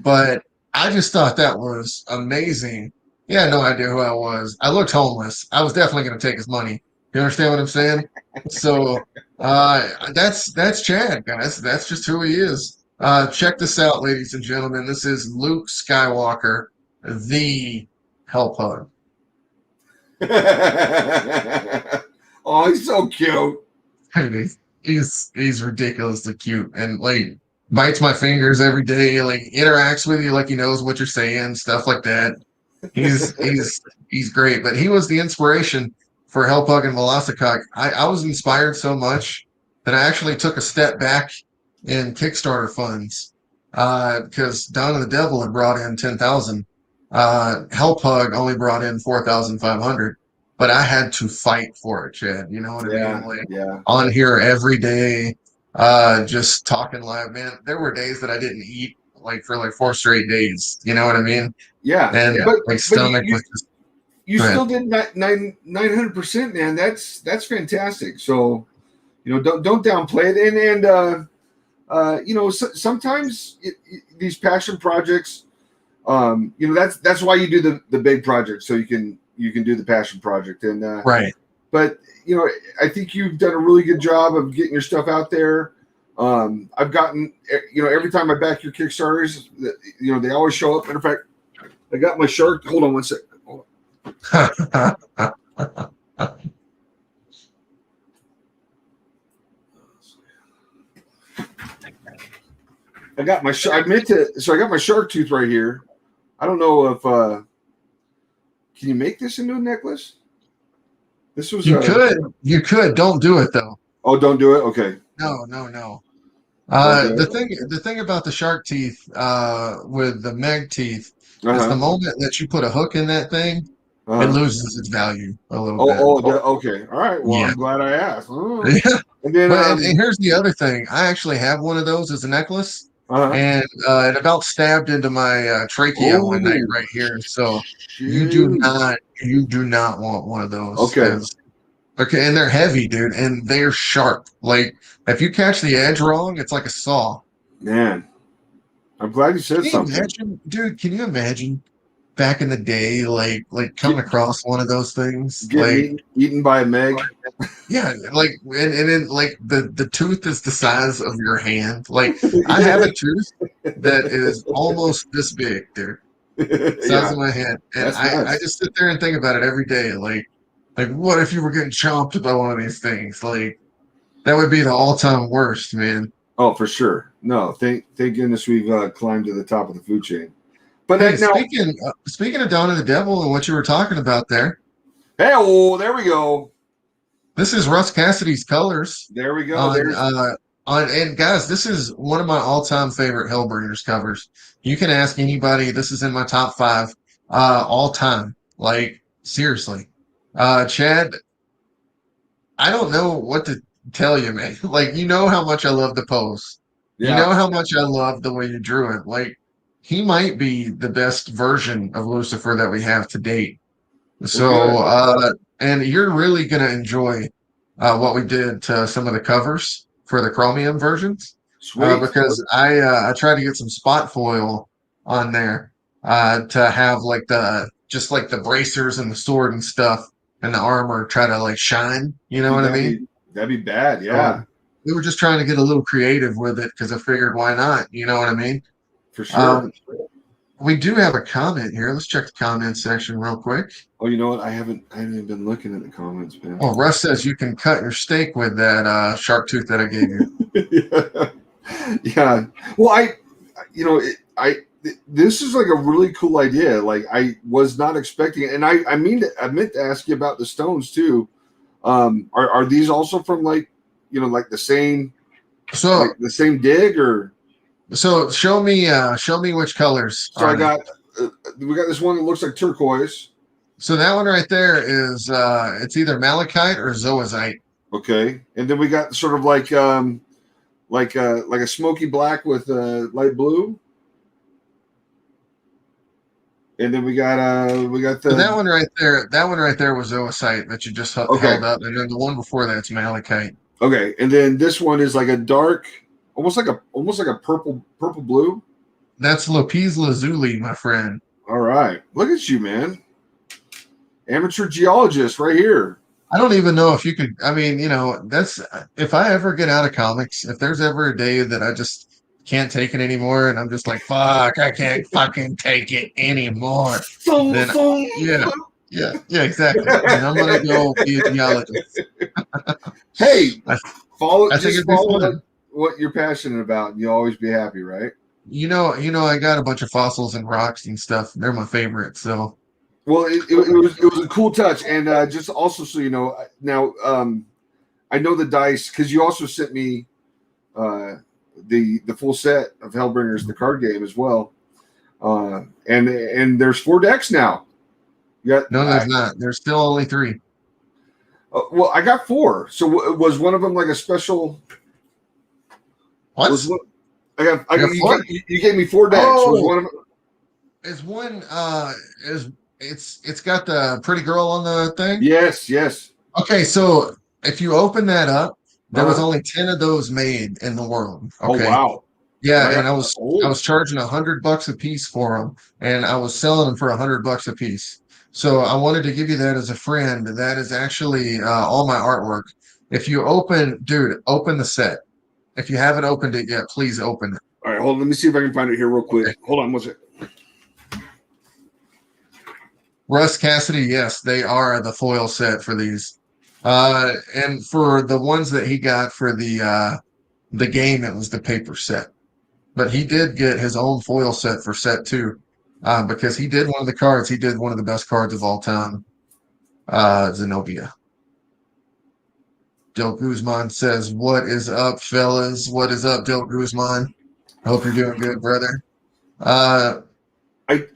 but I just thought that was amazing. He had no idea who I was. I looked homeless. I was definitely going to take his money. You understand what I'm saying? So that's Chad, guys. That's just who he is. Check this out, ladies and gentlemen. This is Luke Skywalker, the Help Hug. Oh, he's so cute. Dude, he's ridiculously cute and like bites my fingers every day, like interacts with you like he knows what you're saying, stuff like that. He's great, but he was the inspiration for Help Hug and Velocicock. I was inspired so much that I actually took a step back in Kickstarter funds because Dawn of the Devil had brought in 10,000. Help Hug only brought in 4,500, but I had to fight for it, Chad. You know what I mean? Like Yeah. on here every day, just talking live, man. There were days that I didn't eat like for like 4 straight days. You know what I mean? Yeah. And But my stomach was just. you Go ahead. still did 900%, man. That's fantastic. So, don't downplay it. And sometimes these passion projects, that's why you do the big project, so you can do the passion project. And Right. but I think you've done a really good job of getting your stuff out there. I've gotten, every time I back your Kickstarters, they always show up. Matter of fact, I got my shark. Hold on one second. Hold on. I got my I got my shark tooth right here. I don't know if can you make this into a necklace? This was You could. Don't do it though. Oh, don't do it. Okay. No. Don't do The thing about the shark teeth with the Meg teeth it. is the Uh-huh. moment that you put a hook in that thing, it Uh-huh. loses its value a little bit. Okay. All right. Well, Yeah. I'm glad I asked. Oh. Yeah. And then But and here's the other thing. I actually have one of those as a necklace, uh-huh. and it about stabbed into my trachea one night right here. So you do not want one of those. Okay. Okay, and they're heavy, dude, and they're sharp. Like if you catch the edge wrong, it's like a saw. Man, I'm glad you said Can you something. imagine, dude? Can you imagine back in the day, like coming across one of those things, Getting eaten by a Meg. yeah, like and then like the tooth is the size of your hand. Like I have a tooth that is almost this big, dude, size of my hand, and I just sit there and think about it every day. Like what if you were getting chomped by one of these things? Like that would be the all-time worst, man. Oh, for sure. No, thank goodness we've climbed to the top of the food chain. But Hey, now, speaking of Dawn of the Devil and what you were talking about there, hey, oh, there we go. this is Russ Cassidy's colors. There we go. And guys, this is one of my all-time favorite Hellbringers covers. You can ask anybody. This is in my top 5 all time. Like seriously, Chad. I don't know what to tell you, man. Like you know how much I love the pose. You know how much I love the way you drew it. Like he might be the best version of Lucifer that we have to date. So, and you're really gonna enjoy what we did to some of the covers for the chromium versions. Sweet. Because I tried to get some spot foil on there to have like the bracers and the sword and stuff and the armor try to like shine. You know what I mean? That'd be bad. Yeah. We were just trying to get a little creative with it because I figured why not? You know what I mean? For sure. We do have a comment here. Let's check the comment section real quick. Oh, you know what? I haven't even been looking at the comments, man. Oh, Russ says you can cut your steak with that shark tooth that I gave you. Yeah. Well, this is like a really cool idea. Like I was not expecting it, and I meant to ask you about the stones too. Are these also from like the same So the same dig or? So show me which colors So are they. we got this one that looks like turquoise. So that one right there is it's either malachite or zoazite. Okay, and then we got sort of like a smoky black with light blue, and then we got So the that one right there was zoisite that you just okay held up, and then the one before that's malachite. okay, and then this one is like a dark, almost like a purple blue. That's lapis lazuli, my friend. All right, look at you, man, amateur geologist right here. I don't even know if you could. I mean, that's if I ever get out of comics, if there's ever a day that I just can't take it anymore, and I'm just like, fuck, I can't fucking take it anymore. Then, yeah, yeah, exactly. Then I'm gonna go be a geologist. Hey, I, follow I think just it'd be follow fun. what you're passionate about, and you'll always be happy, right? I got a bunch of fossils and rocks and stuff. They're my favorite. So, Well, it was a cool touch, and just also so you know, now I know the dice because you also sent me the full set of Hellbringers, the card game as well, and there's 4 decks now. You got no, there's not. There's still only 3. well, I got 4. So was one of them like a special? What? You gave me 4 decks. Was one of them? Is one it's got the pretty girl on the thing? Yes. Okay, so if you open that up, there was Uh-huh. only 10 of those made in the world. Oh Okay. wow! Yeah, Right. and I was charging $100 a piece for them, and I was selling them for $100 a piece. So I wanted to give you that as a friend. That is actually all my artwork. If you open the set. If you haven't opened it yet, please open it. All right, hold on. Let me see if I can find it here real quick. Okay. Hold on, what's it? Russ Cassidy, yes, they are the foil set for these. And for the ones that he got for the game, it was the paper set. But he did get his own foil set for set 2. Because he did one of the cards. He did one of the best cards of all time. Zenobia. Del Guzman says, "What is up, fellas? What is up, Del Guzman? I hope you're doing good, brother." I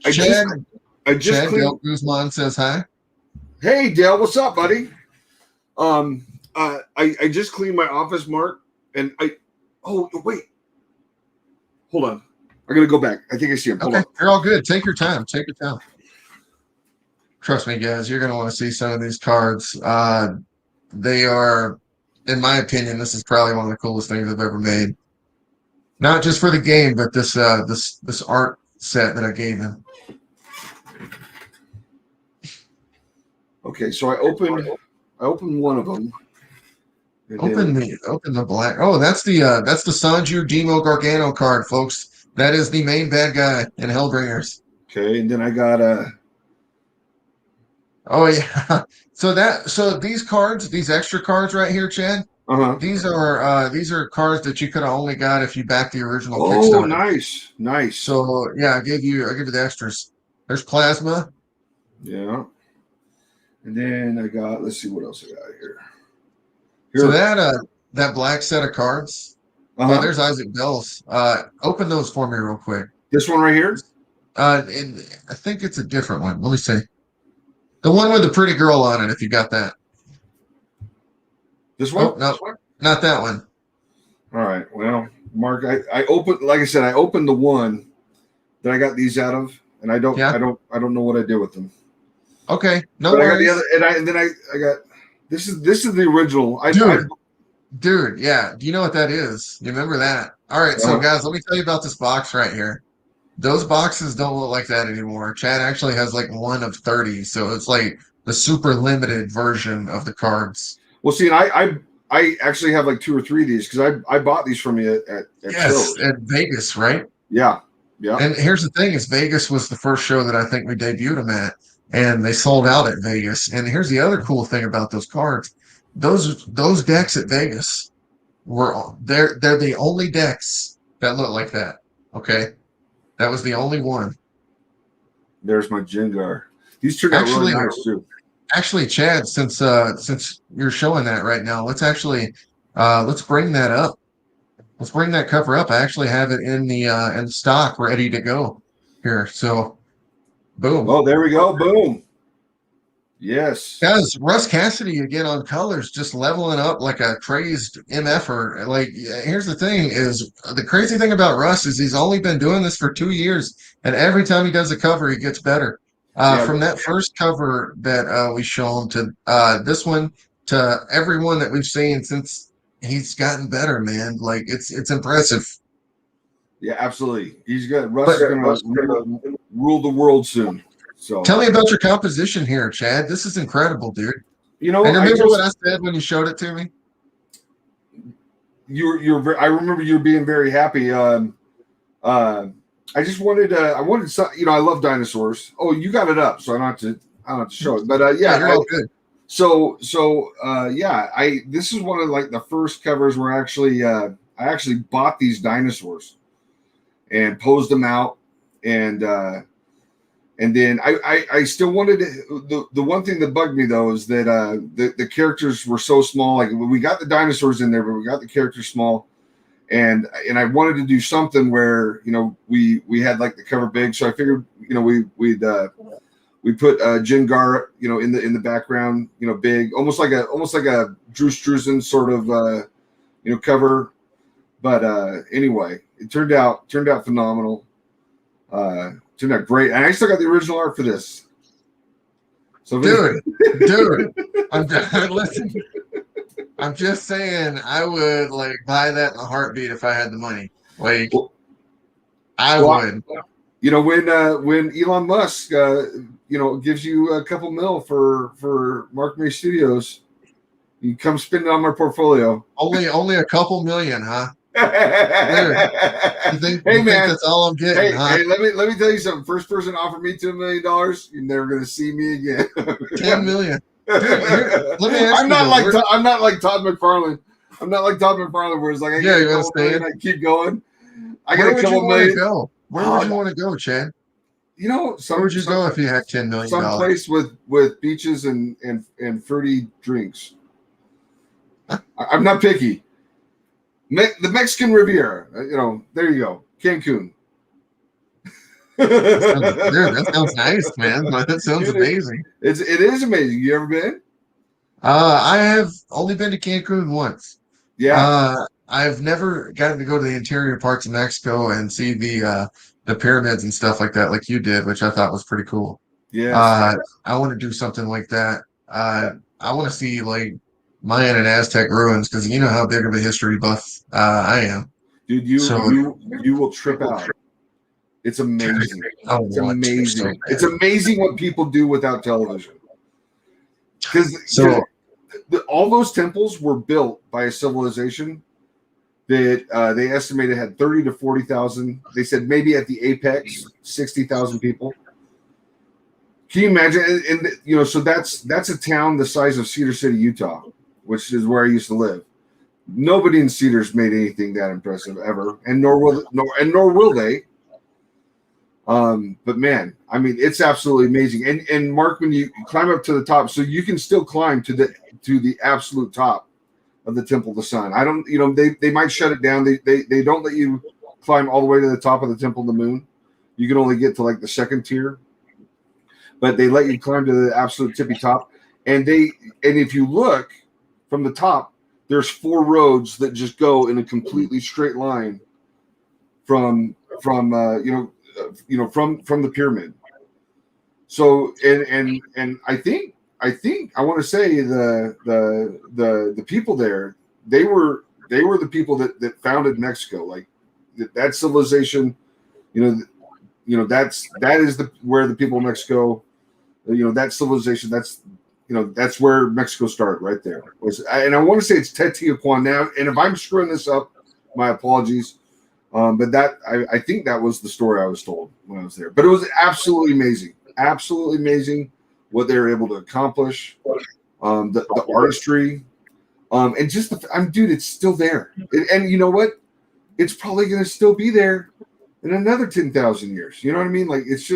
Chad, just Chad cleaned. Del Guzman says hi. Hey, Dale, what's up, buddy? I just cleaned my office, Mark, and oh wait, hold on. I'm gonna go back. I think I see him. Hold Okay, on. you're all good. Take your time. Take your time. Trust me, guys, you're gonna want to see some of these cards. They are, in my opinion, this is probably one of the coolest things I've ever made. Not just for the game, but this art set that I gave him. Okay, so I opened one of them. Open the black. Oh, that's the Sanju Demo Gargano card, folks. That is the main bad guy in Hellbringers. Okay, and then I got Oh yeah. So these cards, these extra cards right here, Chad. uh-huh. These are cards that you could have only got if you backed the original Oh, Kickstarter. nice. So yeah, I give you the extras. There's plasma. Yeah. And then I got, let's see what else I got here. So that black set of cards. Uh-huh. Oh, there's Isaac Bells. Open those for me real quick. This one right here? And I think it's a different one. Let me see. The one with the pretty girl on it, if you got that. This one? Oh, no, not that one. All right. Well, Mark, I opened, like I said, I opened the one that I got these out of, and I don't know what I did with them. Okay, no but worries. I got the other, and then I got this is the original. Dude, yeah. Do you know what that is? You remember that? All right, so guys, let me tell you about this box right here. Those boxes don't look like that anymore. Chad actually has like 1 of 30, so it's like the super limited version of the cards. Well, see, and I actually have like 2 or 3 of these because I bought these from you at shows. At Vegas, right? Yeah. And here's the thing: is Vegas was the first show that I think we debuted them at, and they sold out at Vegas. And here's the other cool thing about those cards: those decks at Vegas they're the only decks that look like that. Okay. That was the only one. There's my Jengar. These turned out really nice too. Actually, Chad, since you're showing that right now, let's bring that up. let's bring that cover up. I actually have it in the stock ready to go here. So boom. Oh, there we go. Boom. Yes. Guys, Russ Cassidy again on colors, just leveling up like a crazed MFer. Like, here's the thing: is the crazy thing about Russ is he's only been doing this for 2 years, and every time he does a cover, he gets better. Yeah. From that first cover that we shown to this one to everyone that we've seen since, he's gotten better, man. Like it's impressive. Yeah, absolutely. He's got Russ But is going to rule the world soon. So tell me about your composition here, Chad. This is incredible, dude. you know, And remember what I said when you showed it to me? I remember you being very happy. I just wanted some, I love dinosaurs. Oh, you got it up, so I don't have to show it. But yeah, you're all good. So this is one of like the first covers where I actually bought these dinosaurs and posed them out, and then I still wanted to, the one thing that bugged me though is that the characters were so small. Like we got the dinosaurs in there, but we got the characters small, and I wanted to do something where we had like the cover big. So I figured we put Jingar in the background, big, almost like a Drew Struzan sort of cover. But anyway, it turned out phenomenal. Turned out great, and I still got the original art for this. So, dude, listen. I'm just saying, I would like buy that in a heartbeat if I had the money. Like, I would. When Elon Musk, gives you a couple mil for Mark May Studios, you come spend it on my portfolio. Only a couple million, huh? You think that's all I'm getting? Hey, let me tell you something. First person offered me $2 million, you're never gonna see me again. 10 million. Dude, let me ask I'm not like Todd McFarlane. I'm not like Todd McFarlane, where it's like I keep going. I got a couple million. Where would you want to go, Chad? Where would you go if you had $10 million? Some place with beaches and fruity drinks. I'm not picky. The Mexican Riviera, there you go, Cancun. That sounds nice, man. That sounds amazing. It is amazing. You ever been? I have only been to Cancun once. Yeah. I've never gotten to go to the interior parts of Mexico and see the pyramids and stuff like that, like you did, which I thought was pretty cool. Yeah. I want to do something like that. I want to see like Mayan and Aztec ruins, because you know how big of a history buff I am. Dude, you will trip out. It's amazing. It's amazing. It's amazing what people do without television. Because all those temples were built by a civilization that they estimated had 30 to 40,000. They said maybe at the apex, 60,000 people. Can you imagine? And so that's a town the size of Cedar City, Utah, which is where I used to live. Nobody in Cedars made anything that impressive ever, and nor will they. But man, I mean, it's absolutely amazing. And Mark, when you climb up to the top, so you can still climb to the absolute top of the Temple of the Sun. I don't, they might shut it down. They don't let you climb all the way to the top of the Temple of the Moon. You can only get to like the second tier, but they let you climb to the absolute tippy top. And if you look from the top, there's 4 roads that just go in a completely straight line from the pyramid. So and I think I want to say the people there, they were the people that founded Mexico. Like that civilization, that is where the people of Mexico, that civilization, that's where Mexico started right there. And I want to say it's Teotihuacan now. And if I'm screwing this up, my apologies. But I think that was the story I was told when I was there. But it was absolutely amazing what they were able to accomplish, the artistry, and just dude, it's still there. And you know what? It's probably going to still be there in another 10,000 years. You know what I mean? Like it's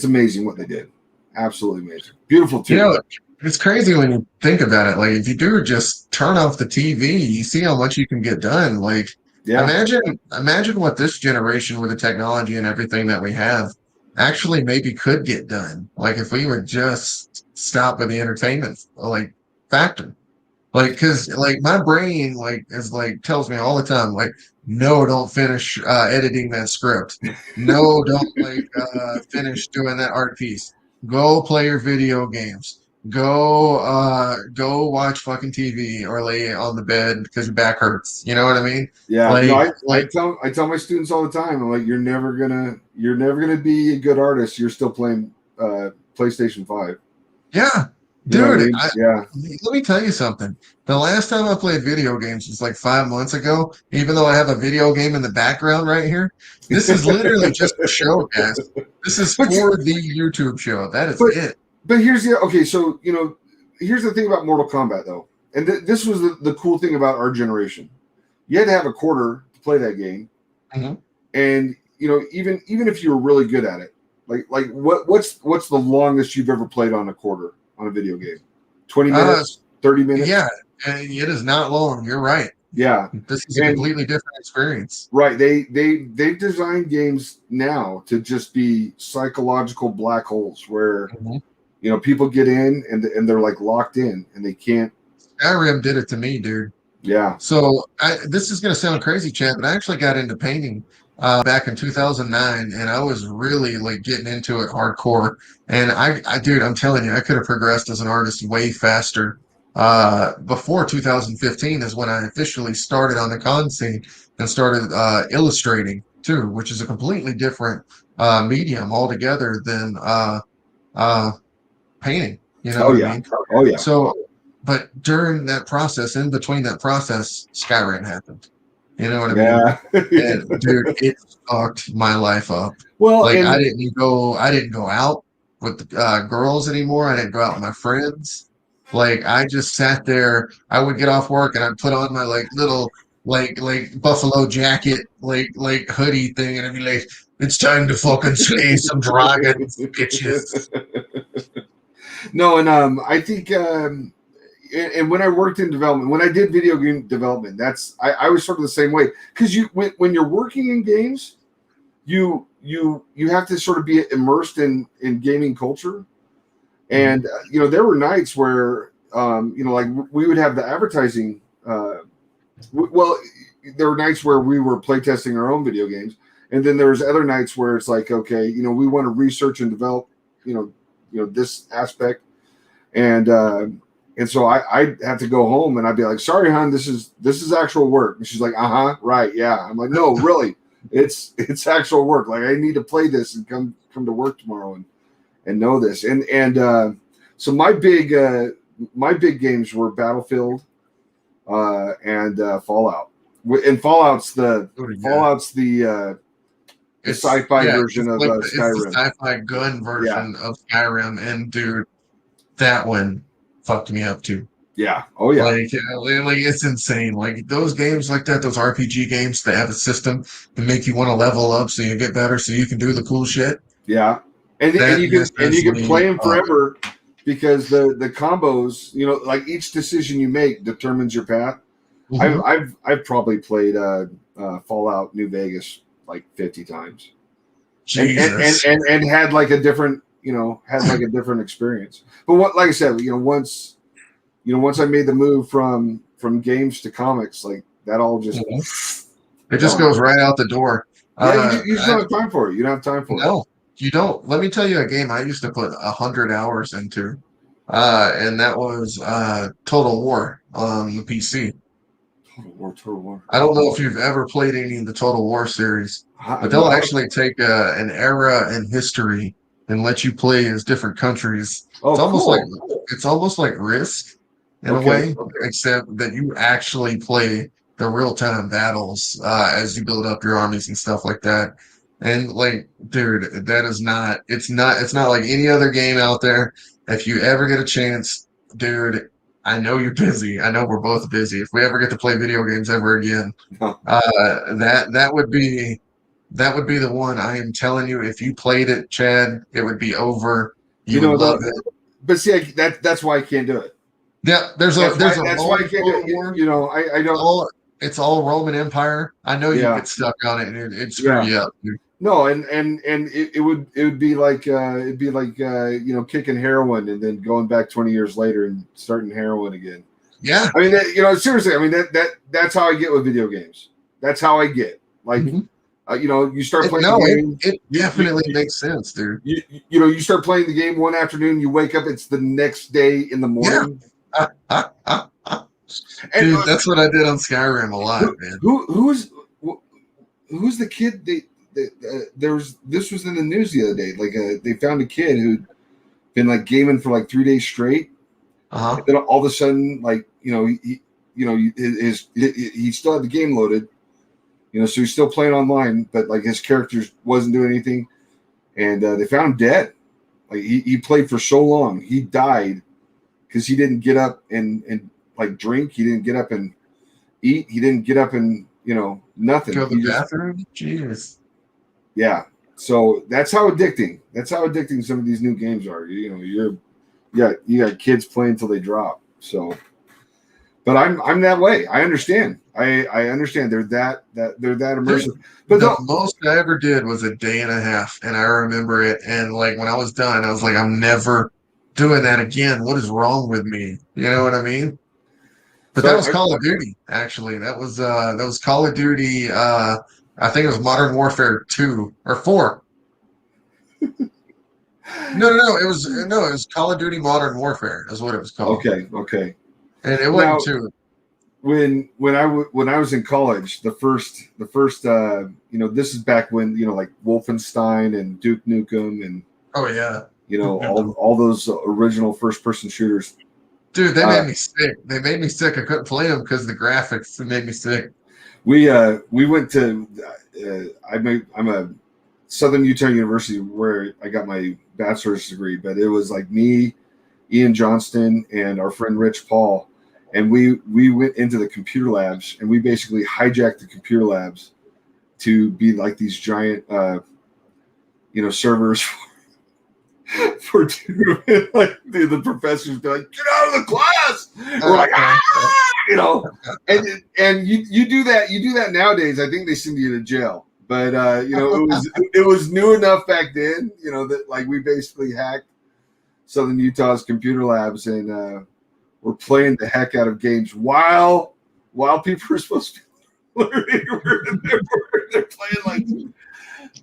amazing what they did. Absolutely amazing. Beautiful too. It's crazy when you think about it. Like, if you do just turn off the TV, you see how much you can get done. Like, Yeah. imagine what this generation with the technology and everything that we have actually maybe could get done. Like, if we would just stop with the entertainment like factor. Like, cause like my brain like is like tells me all the time, like, no, don't finish editing that script. No, don't like finish doing that art piece. Go play your video games. Go watch fucking TV or lay on the bed because your back hurts. You know what I mean? Yeah, no, Like I tell my students all the time. I'm like, you're never gonna be a good artist. You're still playing PlayStation 5. yeah, You know what I dude. mean? Yeah. Let me tell you something. The last time I played video games was like 5 months ago. Even though I have a video game in the background right here, this is literally just a show, guys. This is but for the YouTube show. That is but it. but here's the okay. So here's the thing about Mortal Kombat though, and this was the cool thing about our generation. You had to have a quarter to play that game, Mhm. and even if you were really good at it, like what's the longest you've ever played on a quarter on a video game? 20 Uh, minutes, 30 minutes? yeah, and it is not long. You're right. Yeah. This is a And completely different experience. right, they've designed games now to just be psychological black holes where Mhm. people get in and they're like locked in and they can't. Skyrim did it to me, dude. Yeah. So this is going to sound crazy, Chad, but I actually got into painting back in 2009, and I was really like getting into it hardcore. And dude, I'm telling you, I could have progressed as an artist way faster. Before 2015 is when I officially started on the con scene and started illustrating too, which is a completely different medium altogether than uh, painting. You know Oh what I yeah. mean? Oh yeah. So, but during that process, in between that process, Skyrim happened. You know what I mean? Yeah. And dude, it fucked my life up. Well, Like and I didn't go out with the girls anymore. I didn't go out with my friends. Like I just sat there. I would get off work and I'd put on my like little like buffalo jacket, like hoodie thing, and I'd be like, "It's time to fucking slay some dragons, bitches." no, and I think and when I worked in development, when I did video game development, I was sort of the same way because when you're working in games, you have to sort of be immersed in gaming culture, and there were nights where like we would have the advertising. Well, there were nights where we were playtesting our own video games, and then there was other nights where it's like, okay, we want to research and develop, this aspect, and so I had to go home and I'd be like, sorry, hon, this is actual work. And she's like, right, yeah. I'm like, no, really, it's actual work. Like I need to play this and come to work tomorrow and know this. And so my big games were Battlefield and Fallout. And Fallout's the Oh, yeah. Fallout's the sci-fi version of It's the Skyrim. sci-fi gun version of Skyrim, and dude, that one fucked me up too. Yeah. Oh yeah. Like it's insane. Like those games like that, those RPG games that have a system to make you want to level up so you get better, so you can do the cool shit. Yeah. And you can play them forever because the combos, like each decision you make determines your path. Mhm. I've probably played Fallout New Vegas like 50 times. Jesus. And had like a different experience. But like I said, once I made the move from games to comics, like that all just Mhm. It just goes right out the door. yeah, you just don't have time for it. You don't have time for it. No, you don't. Let me tell you a game I used to put 100 hours into, and that was Total War on the PC. Total War. I don't know if you've ever played any of the Total War series, but they'll No. actually take an era in history and let you play as different countries. Oh, It's almost like Risk in a Okay. way, except that you actually play the real time battles as you build up your armies and stuff like that. And like, dude, that is not. It's not like any other game out there. If you ever get a chance, dude, I know you're busy. I know we're both busy. If we ever get to play video games ever again, No. that would be the one. I am telling you, if you played it, Chad, it would be over. You would love it. but see, that's why I can't do it. Yeah, there's a that's why I can't do it. You know, I don't. It's all Roman Empire. I know you Yeah. get stuck on it, and it'd screw you up, dude. No, and it would be like you know, kicking heroin and then going back 20 years later and starting heroin again. Yeah, I mean, you know, seriously, I mean that's how I get with video games. That's how I get. Like, you know, you start playing the game. It definitely makes sense, dude. You know, you start playing the game one afternoon, you wake up, it's the next day in the morning. Dude, that's what I did on Skyrim a lot, man. Who's the kid? This was in the news the other day. Like, they found a kid who'd been like gaming for like 3 days straight. And then all of a sudden, like, you know, he still had the game loaded, you know, so he's still playing online, but like his character wasn't doing anything, and they found him dead. Like, he played for so long, he died because he didn't get up and like drink. He didn't get up and eat. He didn't get up and, you know, nothing. Go to the bathroom. Jeez. Yeah. So that's how addicting. That's how addicting some of these new games are. You know, you got kids playing till they drop. So, but I'm that way. I understand. I understand. They're that immersive. But the most I ever did was a day and a half, and I remember it. And like when I was done, I was like, I'm never doing that again. What is wrong with me? You know what I mean? But that was Call of Duty, actually. That was Call of Duty. I think it was Modern Warfare 2 or 4. No. It was Call of Duty Modern Warfare is what it was called. Okay. And it wasn't 2. When I was in college, the first you know, this is back when, you know, like Wolfenstein and Duke Nukem and you know, all those original first person shooters. Dude, they made me sick. They made me sick. I couldn't play them because the graphics made me sick. We went to I'm a Southern Utah University where I got my bachelor's degree, but it was like me, Ian Johnston, and our friend Rich Paul, and we went into the computer labs, and we basically hijacked the computer labs to be like these giant you know, servers for like the professors be like, get out of the class. We're like, you know, and you do that nowadays. I think they send you to jail. But you know, it was new enough back then, you know, that like we basically hacked Southern Utah's computer labs, and we're playing the heck out of games while people are supposed to be learning. They're playing like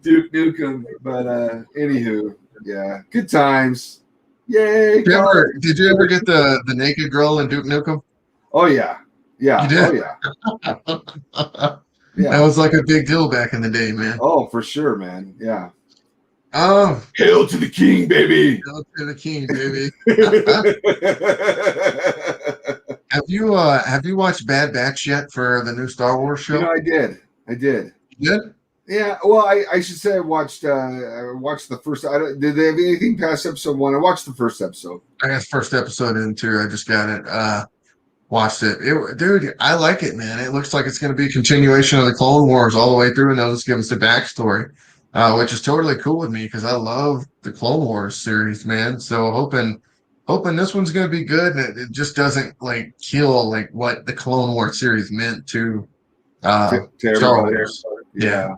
Duke Nukem. But anywho, yeah, good times. Yay! Did you ever get the naked girl in Duke Nukem? Oh yeah. You did? Oh yeah. Yeah. That was like a big deal back in the day, man. Oh, for sure, man. Yeah. Hail to the king, baby. Hail to the king, baby. Have you watched Bad Batch yet for the new Star Wars show? You know, I did. You did? Yeah. Well, I should say I watched the first. Did they have anything past episode 1? I watched the first episode. I got the first episode in too. I just got it. Watched it. Dude, I like it, man. It looks like it's going to be a continuation of the Clone Wars all the way through, and they'll just give us the backstory, which is totally cool with me because I love the Clone Wars series, man. So hoping this one's going to be good, and it just doesn't like kill like what the Clone Wars series meant to Star Wars. Yeah.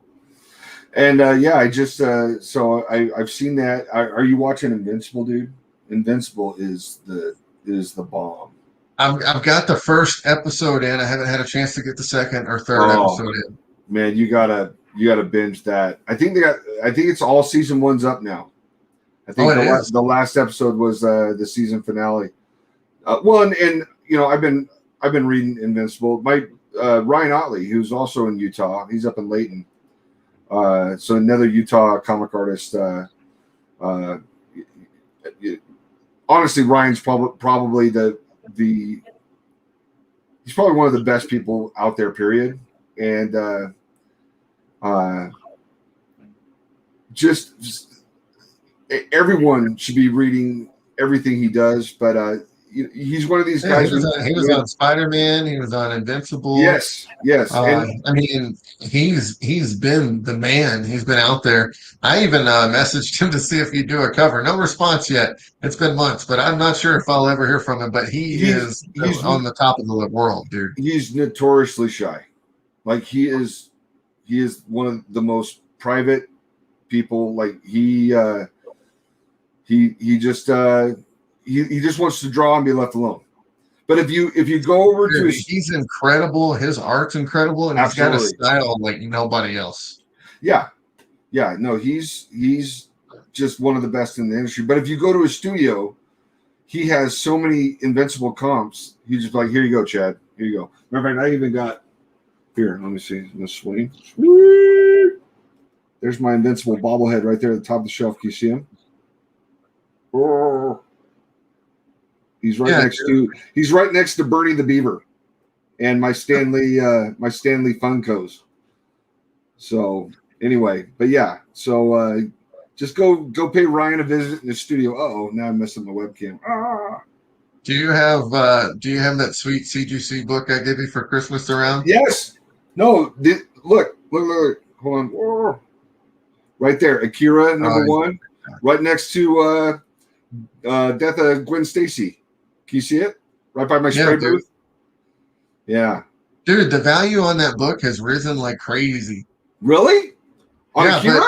And I just so I've seen that. Are you watching Invincible, dude? Invincible is the bomb. I've got the first episode in. I haven't had a chance to get the second or third episode in. Man, you gotta binge that. I think it's all season 1's up now. I think the last episode was the season finale. And you know, I've been reading Invincible. My Ryan Otley, who's also in Utah, he's up in Layton. So another Utah comic artist. Honestly, Ryan's probably he's probably one of the best people out there, period. And just everyone should be reading everything he does. But he's one of these Yeah, guys. he was on Spider-Man. He was on Invincible. Yes, and I mean, he's been the man. He's been out there. I even messaged him to see if he'd do a cover. No response yet. It's been months, but I'm not sure if I'll ever hear from him. But he is he's on the top of the world, dude. He's notoriously shy. Like he is one of the most private people. Like he just wants to draw and be left alone. But if you go over to he's incredible. His art's incredible, and absolutely. He's got a style like nobody else. Yeah. No, he's just one of the best in the industry. But if you go to his studio, he has so many invincible comps. He's just like, here you go, Chad. Here you go. Matter of fact, I even got here. Let me see. Let's swing. Sweet. There's my invincible bobblehead right there at the top of the shelf. Can you see him? Oh. He's right next to Bernie the Beaver and my Stanley Funkos. So anyway, but yeah, so just go pay Ryan a visit in the studio. Oh, now I'm messing my webcam. Do you have that sweet CGC book I gave you for Christmas around? Yes. No, look. Hold on. Oh. Right there, Akira number 1, right next to Death of Gwen Stacy. Can you see it? Right by my spray booth? Yeah. Dude, the value on that book has risen like crazy. Really? Yeah, but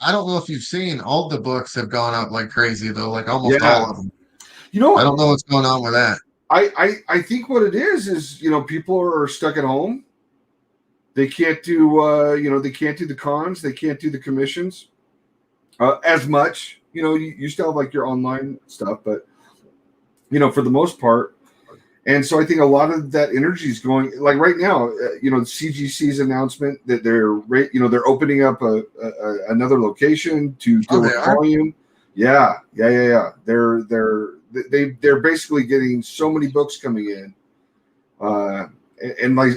I don't know if you've seen, all the books have gone up like crazy though, like almost all of them. You know, I don't know what's going on with that. I think what it is people are stuck at home. They can't do they can't do the cons, they can't do the commissions as much. You still have like your online stuff, but for the most part. And so I think a lot of that energy is going, like right now, CGC's announcement that they're opening up another location to deal with volume. Yeah. They're basically getting so many books coming in, and like,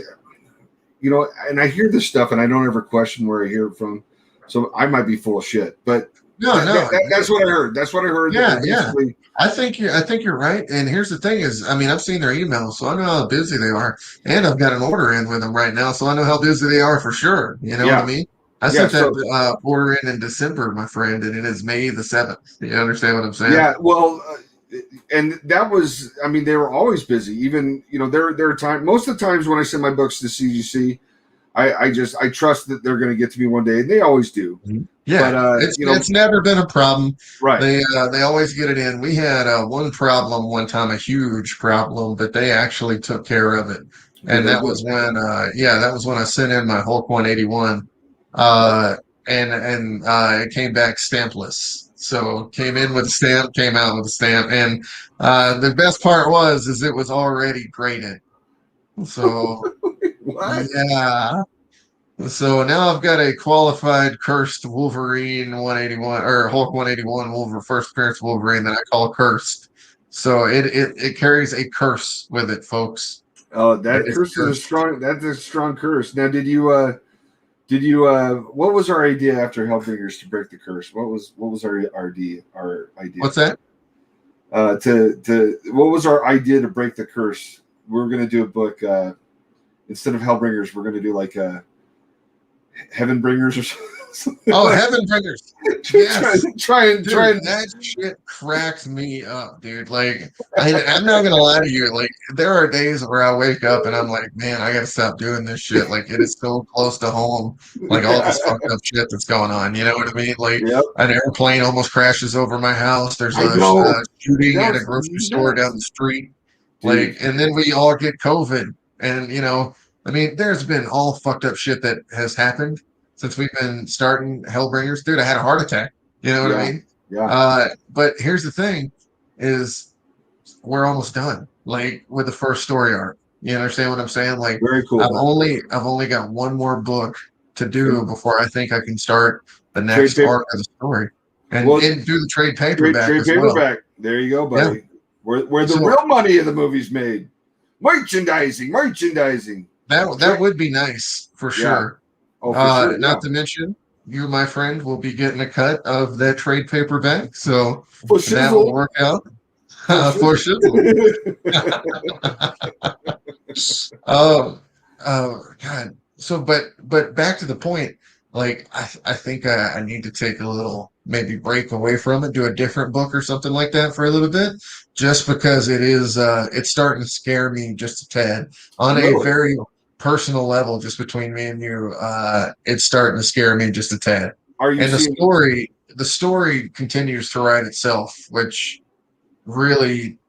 and I hear this stuff and I don't ever question where I hear it from. So I might be full of shit, but no, that's what I heard. That's what I heard. Yeah. I think you're right. And here's the thing is, I mean, I've seen their emails, so I know how busy they are, and I've got an order in with them right now, so I know how busy they are for sure. You know what I mean? I sent that order in December, my friend, and it is May the 7th. You understand what I'm saying? Yeah. Well, and that was, I mean, they were always busy. Even their time. Most of the times when I send my books to CGC, I trust that they're going to get to me one day, and they always do. Yeah, but, it's never been a problem. Right. They always get it in. We had one problem one time, a huge problem, but they actually took care of it. And that was when I sent in my Hulk 181, and it came back stampless. So came in with a stamp, came out with a stamp, and the best part was it was already graded. So what? Yeah. So now I've got a qualified cursed Wolverine 181 or Hulk 181 first appearance Wolverine that I call cursed. So it carries a curse with it, folks. Oh, that curse is that's a strong curse. Now, did you what was our idea after Hellbringers to break the curse? What was our idea? What's that? What was our idea to break the curse? We're gonna do a book instead of Hellbringers, we're gonna do like Heaven Bringers or something. Oh, Heaven Bringers. Yes. Try and that shit cracks me up, dude. Like I'm not gonna lie to you. Like there are days where I wake up and I'm like, man, I gotta stop doing this shit. Like it is so close to home. Like all this fucked up shit that's going on. You know what I mean? Like an airplane almost crashes over my house. There's a shooting at a grocery store down the street. Like, and then we all get COVID, and I mean, there's been all fucked up shit that has happened since we've been starting Hellbringers. Dude, I had a heart attack. You know what I mean? Yeah. But here's the thing is we're almost done, like with the first story arc. You understand what I'm saying? Like very cool. I've only got one more book to do before I think I can start the next arc of the story. And do the trade paperback. Trade paperback. There you go, buddy. Yeah. Where the real money of the movie's made. Merchandising. That would be nice for sure. Oh, for sure. Not to mention, you, my friend, will be getting a cut of that trade paperback, so that will work out. For sure. God. So, but back to the point. Like, I think I need to take a little maybe break away from it, do a different book or something like that for a little bit, just because it's starting to scare me just a tad on a Really? very personal level, just between me and you. It's starting to scare me just a tad, Are you and seeing? the story continues to write itself, which really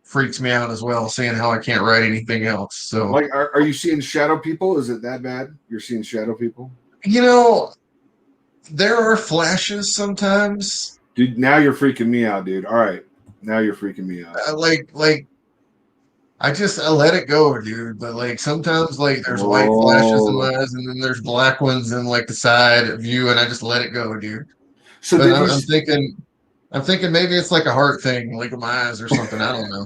freaks me out as well, seeing how I can't write anything else. So, Like, are you seeing shadow people? Is it that bad? You're seeing shadow people? you know, there are flashes sometimes. Dude, now you're freaking me out, dude. All right. Now you're freaking me out. Like I let it go, dude. But like sometimes like there's white flashes in Oh. my eyes, and then there's black ones in like the side view, and I just let it go, dude. So But did you I'm thinking maybe it's like a heart thing, like in my eyes or something. I don't know.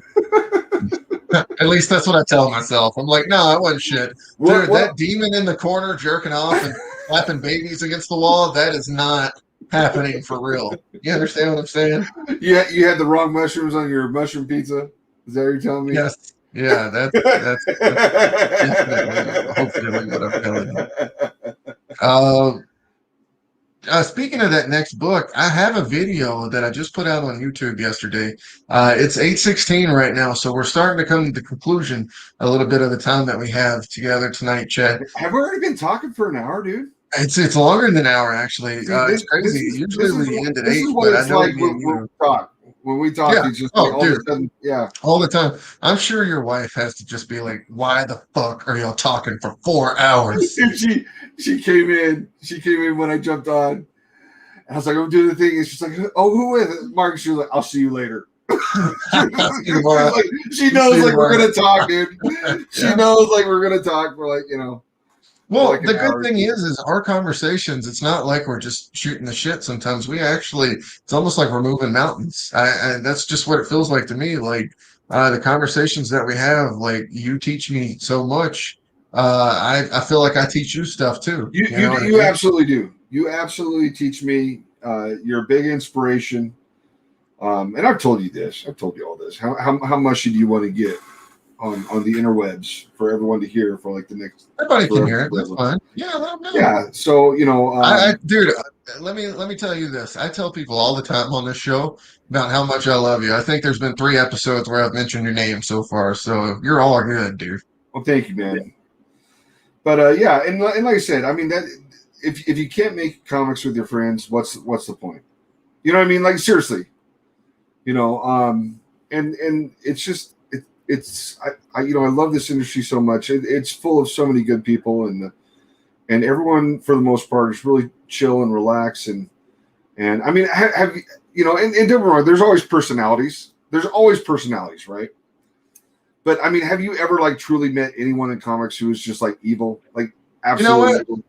At least that's what I tell myself. I'm like, no, I wasn't shit. what Dude, what that demon in the corner jerking off and slapping babies against the wall, that is not happening for real. You understand what I'm saying? you had the wrong mushrooms on your mushroom pizza? Is that what you're telling me? Yes. Yeah, that's definitely, hopefully what I'm telling you. Uh, Speaking of that next book, I have a video that I just put out on YouTube yesterday. It's 8:16 right now, so we're starting to come to the conclusion a little bit of the time that we have together tonight, Chad. Have we already been talking for an hour, dude? It's longer than an hour actually. See, It's crazy. Usually we end at this is 8, what but I it's know like me and when you. we talk. When we talk, Yeah. it's just like Oh, all of a dude, sudden, yeah. all the time. I'm sure your wife has to just be like, "Why the fuck are y'all talking for 4 hours?" And she came in when I jumped on. And I was like, I'm doing the thing. And she's like, oh, who is it? Mark, she was like, I'll see you later. See you tomorrow. She See knows you like we're tomorrow. gonna talk, dude. She Yeah. knows like we're gonna talk for like, for Well, like the an good hour. thing is our conversations, it's not like we're just shooting the shit sometimes. It's almost like we're moving mountains. That's just what it feels like to me. Like, the conversations that we have, like you teach me so much. I feel like I teach you stuff too. You You you know what I you mean? absolutely do. You absolutely teach me. You're a big inspiration. And I've told you this. I've told you all this. How mushy do you want to get on the interwebs for everyone to hear for like the next Everybody can forever? hear it. That's fine. Yeah, let them know. Yeah. So Dude, let me tell you this. I tell people all the time on this show about how much I love you. I think there's been 3 episodes where I've mentioned your name so far, so you're all good, dude. well, thank you, man. But yeah, and like I said, I mean that if you can't make comics with your friends, what's the point? You know what I mean? Like seriously, and it's just it's I love this industry so much. It's full of so many good people, and everyone for the most part is really chill and relaxed, and I mean have and don't get me wrong, there's always personalities. There's always personalities, right? But I mean, have you ever like truly met anyone in comics who is just like evil, like You know absolutely what? evil?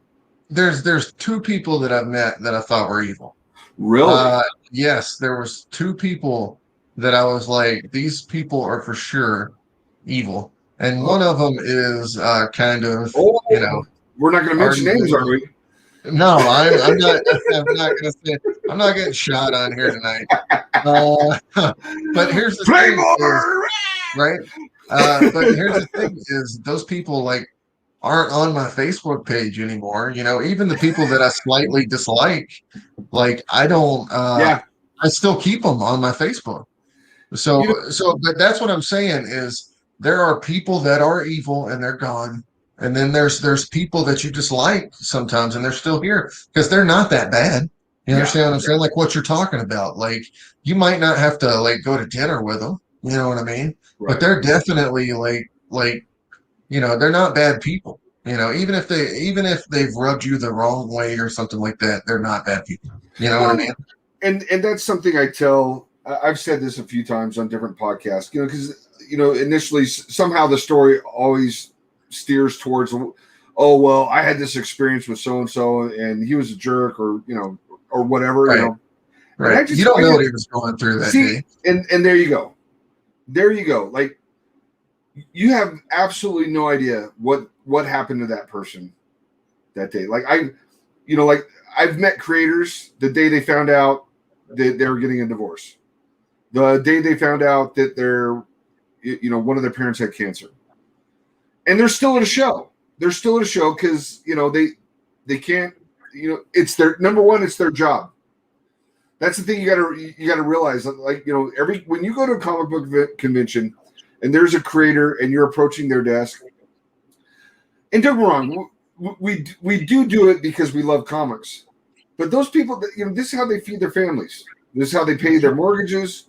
There's 2 people that I've met that I thought were evil. Really? Uh, yes, there was 2 people that I was like, these people are for sure evil, and Oh, one of them is kind of, you oh, know, we're not going to mention names, are arguably. we? No, I'm not. I'm not gonna say. I'm not getting shot on here tonight. Uh, but here's the thing: is Claymore. right. But here's the thing: is those people like aren't on my Facebook page anymore. You know, even the people that I slightly dislike, like I don't. Yeah, I still keep them on my Facebook. So, you know, but that's what I'm saying is there are people that are evil and they're gone. And then there's people that you just like sometimes and they're still here because they're not that bad. You yeah, understand what I'm saying? Like what you're talking about. Like you might not have to like go to dinner with them. You know what I mean? But right. they're definitely like they're not bad people. You know, even if they've rubbed you the wrong way or something like that, they're not bad people. You know what I Well, mean? and that's something I tell. I've said this a few times on different podcasts. Because initially somehow the story always steers towards, oh well, I had this experience with so and so, and he was a jerk, or whatever, Right. And Right. You don't know what he was going through that see, day. and there you go, Like you have absolutely no idea what happened to that person that day. Like like I've met creators the day they found out that they were getting a divorce. the day they found out that one of their parents had cancer, and they're still at a show. They're still at a show because they can't. It's their number one. It's their job. That's the thing you gotta realize. Like when you go to a comic book convention, and there's a creator, and you're approaching their desk, and don't get me wrong, we do it because we love comics, but those people, this is how they feed their families. This is how they pay their mortgages.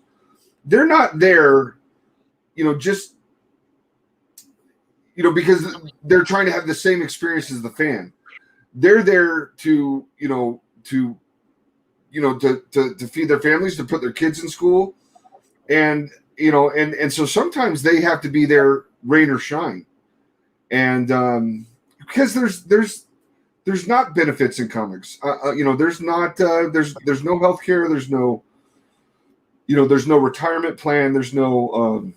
They're not there, just because they're trying to have the same experience as the fan. They're there to feed their families, to put their kids in school, and so sometimes they have to be there, rain or shine, and because there's not benefits in comics. There's not there's no healthcare. There's no retirement plan. There's no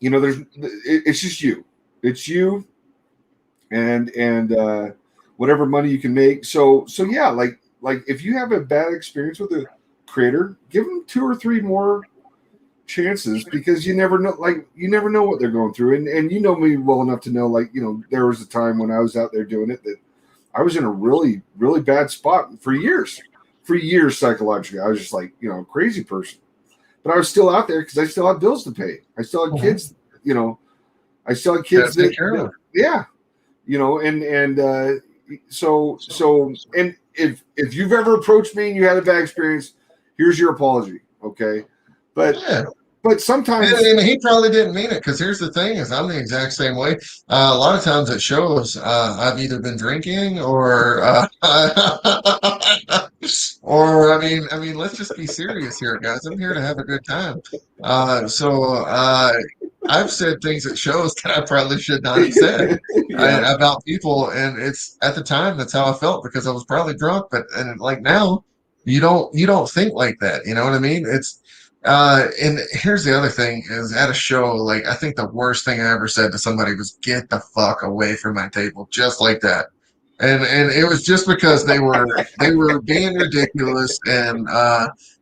it's just you. It's you, and whatever money you can make. So yeah, like if you have a bad experience with a creator, give them 2 or 3 more chances, because you never know what they're going through. And you know me well enough to know, there was a time when I was out there doing it that I was in a really, really bad spot for years psychologically. I was just like, a crazy person, but I was still out there because I still had bills to pay. I still had kids, I still had kids yeah, and if you've ever approached me and you had a bad experience, here's your apology. Okay. But sometimes, and he probably didn't mean it, because here's the thing: is I'm the exact same way. A lot of times at shows, I've either been drinking or, or I mean, let's just be serious here, guys. I'm here to have a good time. I've said things at shows that I probably should not have said about people, and it's at the time that's how I felt, because I was probably drunk. But now, you don't think like that. You know what I mean? And here's the other thing: is at a show, I think the worst thing I ever said to somebody was "Get the fuck away from my table," just like that. And it was just because they were being ridiculous, and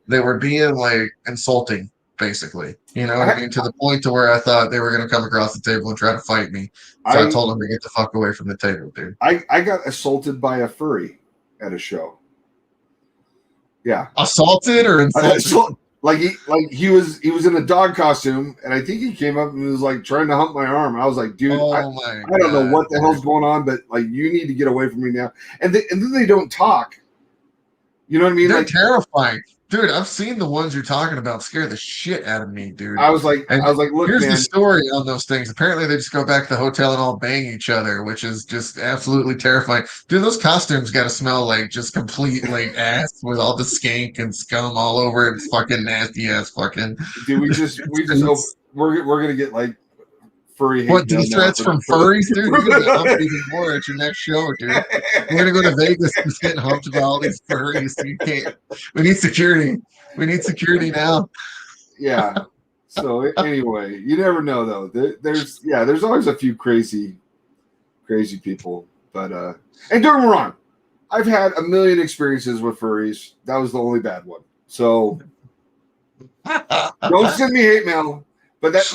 they were being insulting, basically. You know what I mean? To the point to where I thought they were going to come across the table and try to fight me. So I told them to get the fuck away from the table, dude. I got assaulted by a furry at a show. Yeah. Assaulted or insulted? He was in a dog costume, and I think he came up and was trying to hump my arm. I was like, dude, I don't know what the hell's going on, but you need to get away from me now. And then they don't talk. You know what I mean? They're terrifying. Dude, I've seen the ones you're talking about scare the shit out of me, dude. I was like, look, here's man. the story on those things. Apparently, they just go back to the hotel and all bang each other, which is just absolutely terrifying. Dude, those costumes got to smell like just complete ass with all the skank and scum all over it. It's fucking nasty ass fucking. Dude, we're gonna get furry hate. What, death threats from furries, dude? You're gonna get humped even more at your next show, dude. We're gonna go to Vegas and getting humped by all these furries. You can't. We need security. We need security now. Yeah. So anyway, you never know though. There's always a few crazy people. But and don't get me wrong, I've had a million experiences with furries. That was the only bad one. So don't send me hate mail. But that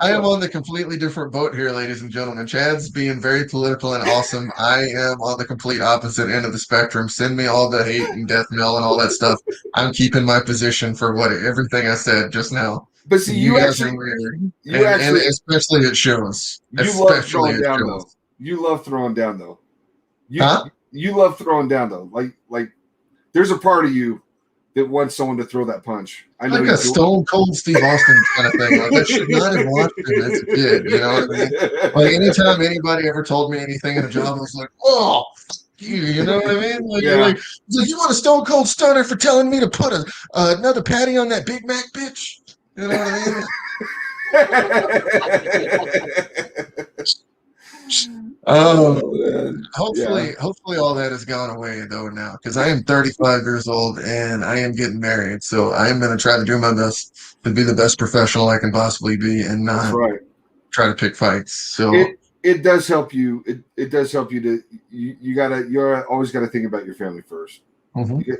I am on the completely different boat here, ladies and gentlemen. Chad's being very political and awesome. I am on the complete opposite end of the spectrum. Send me all the hate and death mail and all that stuff. I'm keeping my position for everything I said just now. But see, you guys are weird, and especially at shows. You love throwing down though. You love throwing down though. You love throwing down though. Like there's a part of you that wants someone to throw that punch. I know, like a Stone Cold Steve Austin kind of thing. I should not have watched him as a kid. You know what I mean? Anytime anybody ever told me anything in a job, I was like, "Oh, you know what I mean?" You want a Stone Cold Stunner for telling me to put another patty on that Big Mac, bitch? You know what I mean? Hopefully all that has gone away though now, because I am 35 years old and I am getting married, so I am going to try to do my best to be the best professional I can possibly be and not try to pick fights. So it does help you. It does help you to you always got to think about your family first. Mhm. You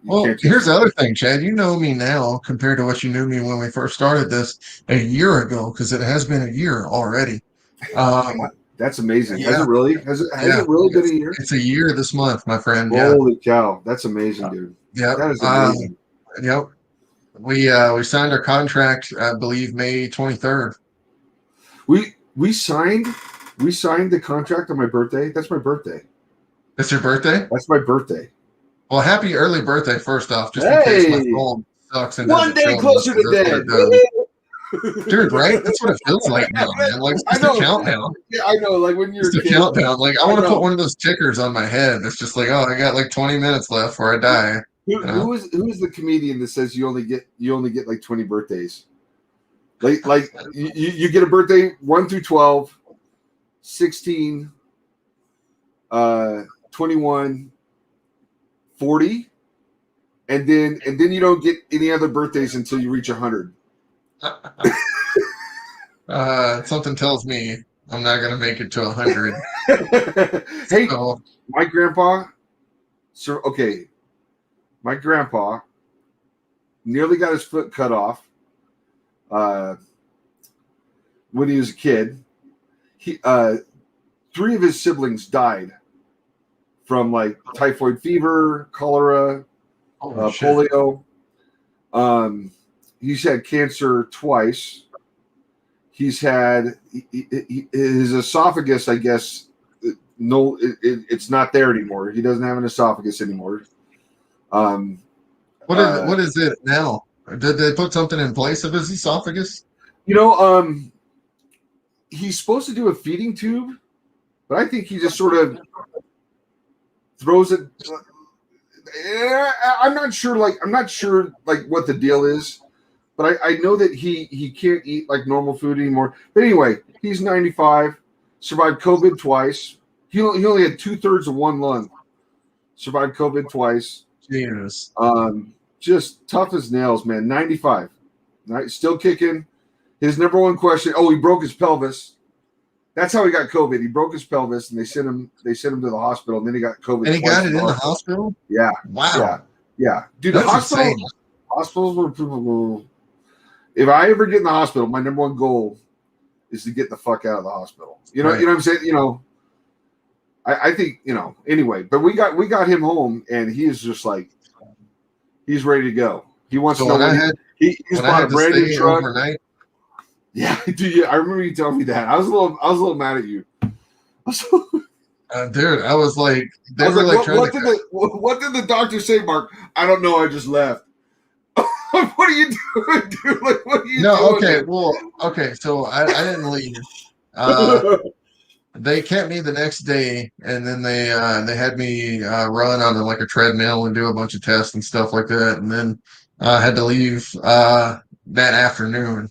Well, can't just. here's the other thing, Chad. You know me now compared to what you knew me when we first started this a year ago, because it has been a year already. Um, That's amazing. Has it yeah, really? Has yeah. it really been a year? It's a year this month, my friend. Yeah. Holy cow, that's amazing, dude. Yep. That is amazing. Yep. We signed our contract, I believe, May 23rd. We signed the contract on my birthday. That's my birthday. It's your birthday? That's my birthday. Well, happy early birthday, first off, just in case my Hey, phone sucks and one doesn't day show me, closer 'cause to that's what dead. it does. Dude, right? That's what it feels like now, man. Like, it's I just a know. countdown. Yeah, I know. Like when you're Just a a kid. countdown. Like, I I want to put know. one of those tickers on my head that's just like, oh, I got like 20 minutes left before I die. You know? Who is the comedian that says you only get like 20 birthdays? Like you get a birthday 1 through 12, 16, 21, 40, and then you don't get any other birthdays until you reach 100. Something tells me I'm not gonna make it to 100. Hey, So, my grandpa. So okay, my grandpa nearly got his foot cut off when he was a kid. He 3 of his siblings died from like typhoid fever, cholera, holy shit. polio. He's had cancer twice. He's had his esophagus, I guess. No, it's not there anymore. He doesn't have an esophagus anymore. What is it now? Did they put something in place of his esophagus? You know, he's supposed to do a feeding tube, but I think he just sort of throws it. I'm not sure like what the deal is, but I know that he can't eat like normal food anymore. But anyway, he's 95, survived COVID twice. He only had 2/3 of one lung. Survived COVID twice. Jesus. Just tough as nails, man. 95, right? Still kicking. His number one question. Oh, he broke his pelvis. That's how he got COVID. He broke his pelvis, and they sent him to the hospital, and then he got COVID. And he got it in the hospital? Yeah. Wow. Yeah. Dude, That's the hospitals were. If I ever get in the hospital, my number one goal is to get the fuck out of the hospital. You know, Right. you know what I'm saying? You know, I think, you know, anyway, but we got him home, and he is just like, he's ready to go. He wants to know when he's bought a brand new truck. Overnight. Yeah, dude. Yeah, I remember you telling me that. I was a little mad at you. Dude, I was like, what did the doctor say, Mark? I don't know. I just left. What are you doing, dude? Like, what are you doing? Okay. Well, okay. So I didn't leave. They kept me the next day, and then they had me run on like a treadmill and do a bunch of tests and stuff like that, and then I had to leave that afternoon.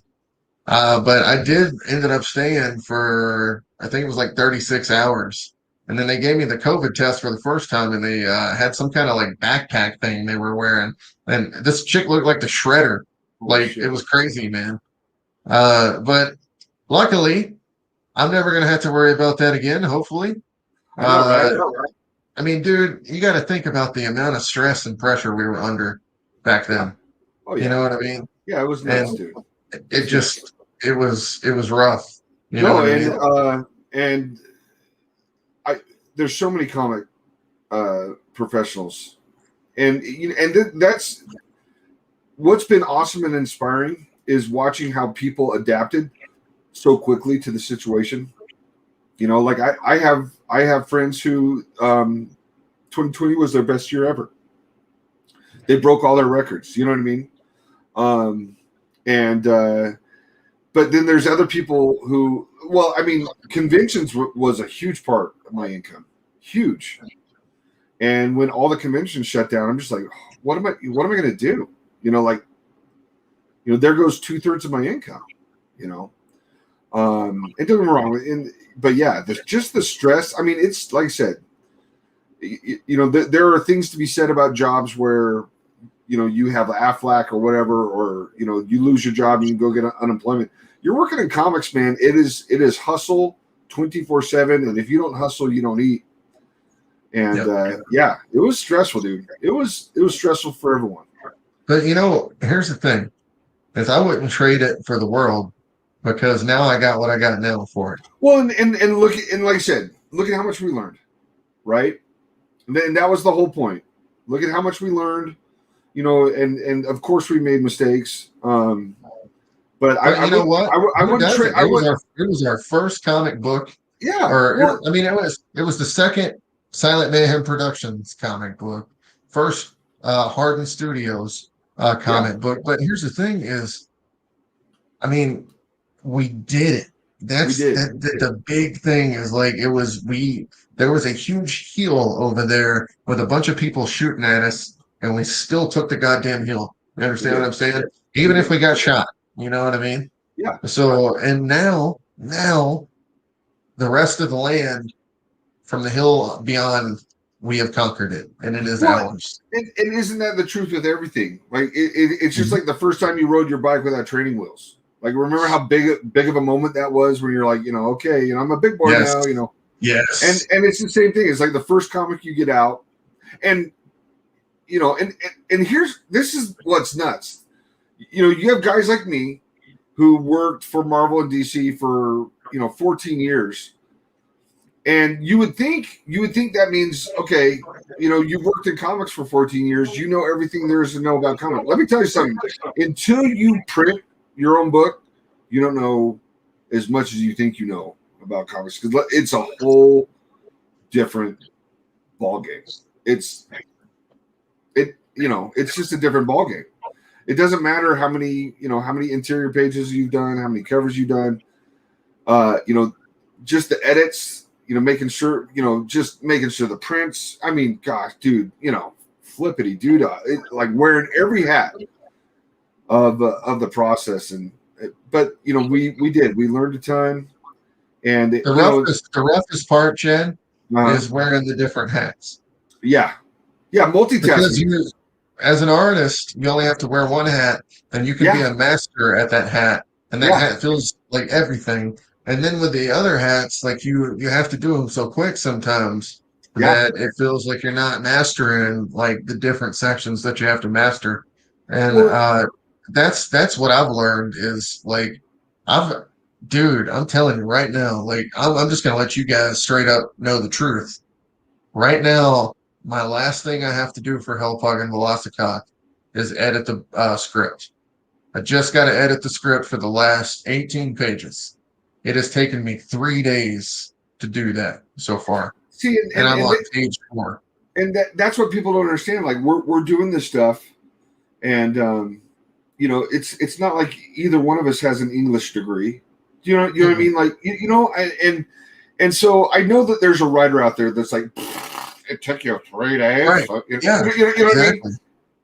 But I did ended up staying for, I think it was like 36 hours. And then they gave me the COVID test for the first time, and they had some kind of like backpack thing they were wearing. And this chick looked like the shredder. Like, it was crazy, man. But luckily, I'm never going to have to worry about that again, hopefully. I know, right? I mean, dude, you got to think about the amount of stress and pressure we were under back then. Oh, yeah. You know what I mean? Yeah, it was nuts, dude. It was rough. You know what I mean? And there's so many comic professionals, and that's what's been awesome and inspiring is watching how people adapted so quickly to the situation. You know, like I have friends who 2020 was their best year ever. They broke all their records. You know what I mean? But then there's other people who, well, I mean, conventions was a huge part of my income, huge. And when all the conventions shut down, I'm just like, what am I going to do? You know, like, you know, there goes 2/3 of my income. You know, and don't get me wrong, but yeah, just the stress. I mean, it's like I said, you know, there are things to be said about jobs where, you know, you have Aflac or whatever, or, you know, you lose your job and you go get unemployment. You're working in comics, man. It is hustle 24/7. And if you don't hustle, you don't eat. And yeah, it was stressful, dude. It was stressful for everyone. But here's the thing: is I wouldn't trade it for the world, because now I got what I got now for it. Well, and look, and like I said, look at how much we learned, right? And that was the whole point. Look at how much we learned, and of course we made mistakes. But I wouldn't trade. It was our first comic book. Yeah. It was the second Silent Mayhem Productions comic book, first Hardin Studios comic book. But here's the thing: is, we did it. The big thing is, like, there was a huge hill over there with a bunch of people shooting at us, and we still took the goddamn hill. You understand what I'm saying? Even if we got shot, you know what I mean? Yeah. So, and now the rest of the land from the hill beyond, we have conquered it, and it is ours. And isn't that the truth with everything? Like it's just like the first time you rode your bike without training wheels. Like, remember how big of a moment that was when you're like, okay, I'm a big boy now, Yes. And it's the same thing. It's like the first comic you get out, and and this is what's nuts. You have guys like me who worked for Marvel and DC for 14 years. And you would think that means, okay, you've worked in comics for 14 years, you know everything there is to know about comics. Let me tell you something. Until you print your own book, you don't know as much as you think you know about comics, because it's a whole different ballgame. It's just a different ballgame. It doesn't matter how many interior pages you've done, how many covers you've done, just the edits, making sure the prints. I mean, gosh, dude, flippity dude, like wearing every hat of the process. But we learned a ton. And the roughest part, Chad, is wearing the different hats. Yeah, multitasking. Because as an artist, you only have to wear one hat, and you can be a master at that hat, and that hat feels like everything. And then with the other hats, like you have to do them so quick sometimes that it feels like you're not mastering like the different sections that you have to master. And that's what I've learned is, like, I'm telling you right now, like, I'm just gonna let you guys straight up know the truth. Right now, my last thing I have to do for Hellpug and Velocicock is edit the script. I just got to edit the script for the last 18 pages. It has taken me 3 days to do that so far. See, and I'm on page 4. And that's what people don't understand. Like, we're doing this stuff, and it's not like either one of us has an English degree. You know what I mean? Like, and so I know that there's a writer out there that's like, it took you 3 days. Right. So, yeah. What I mean?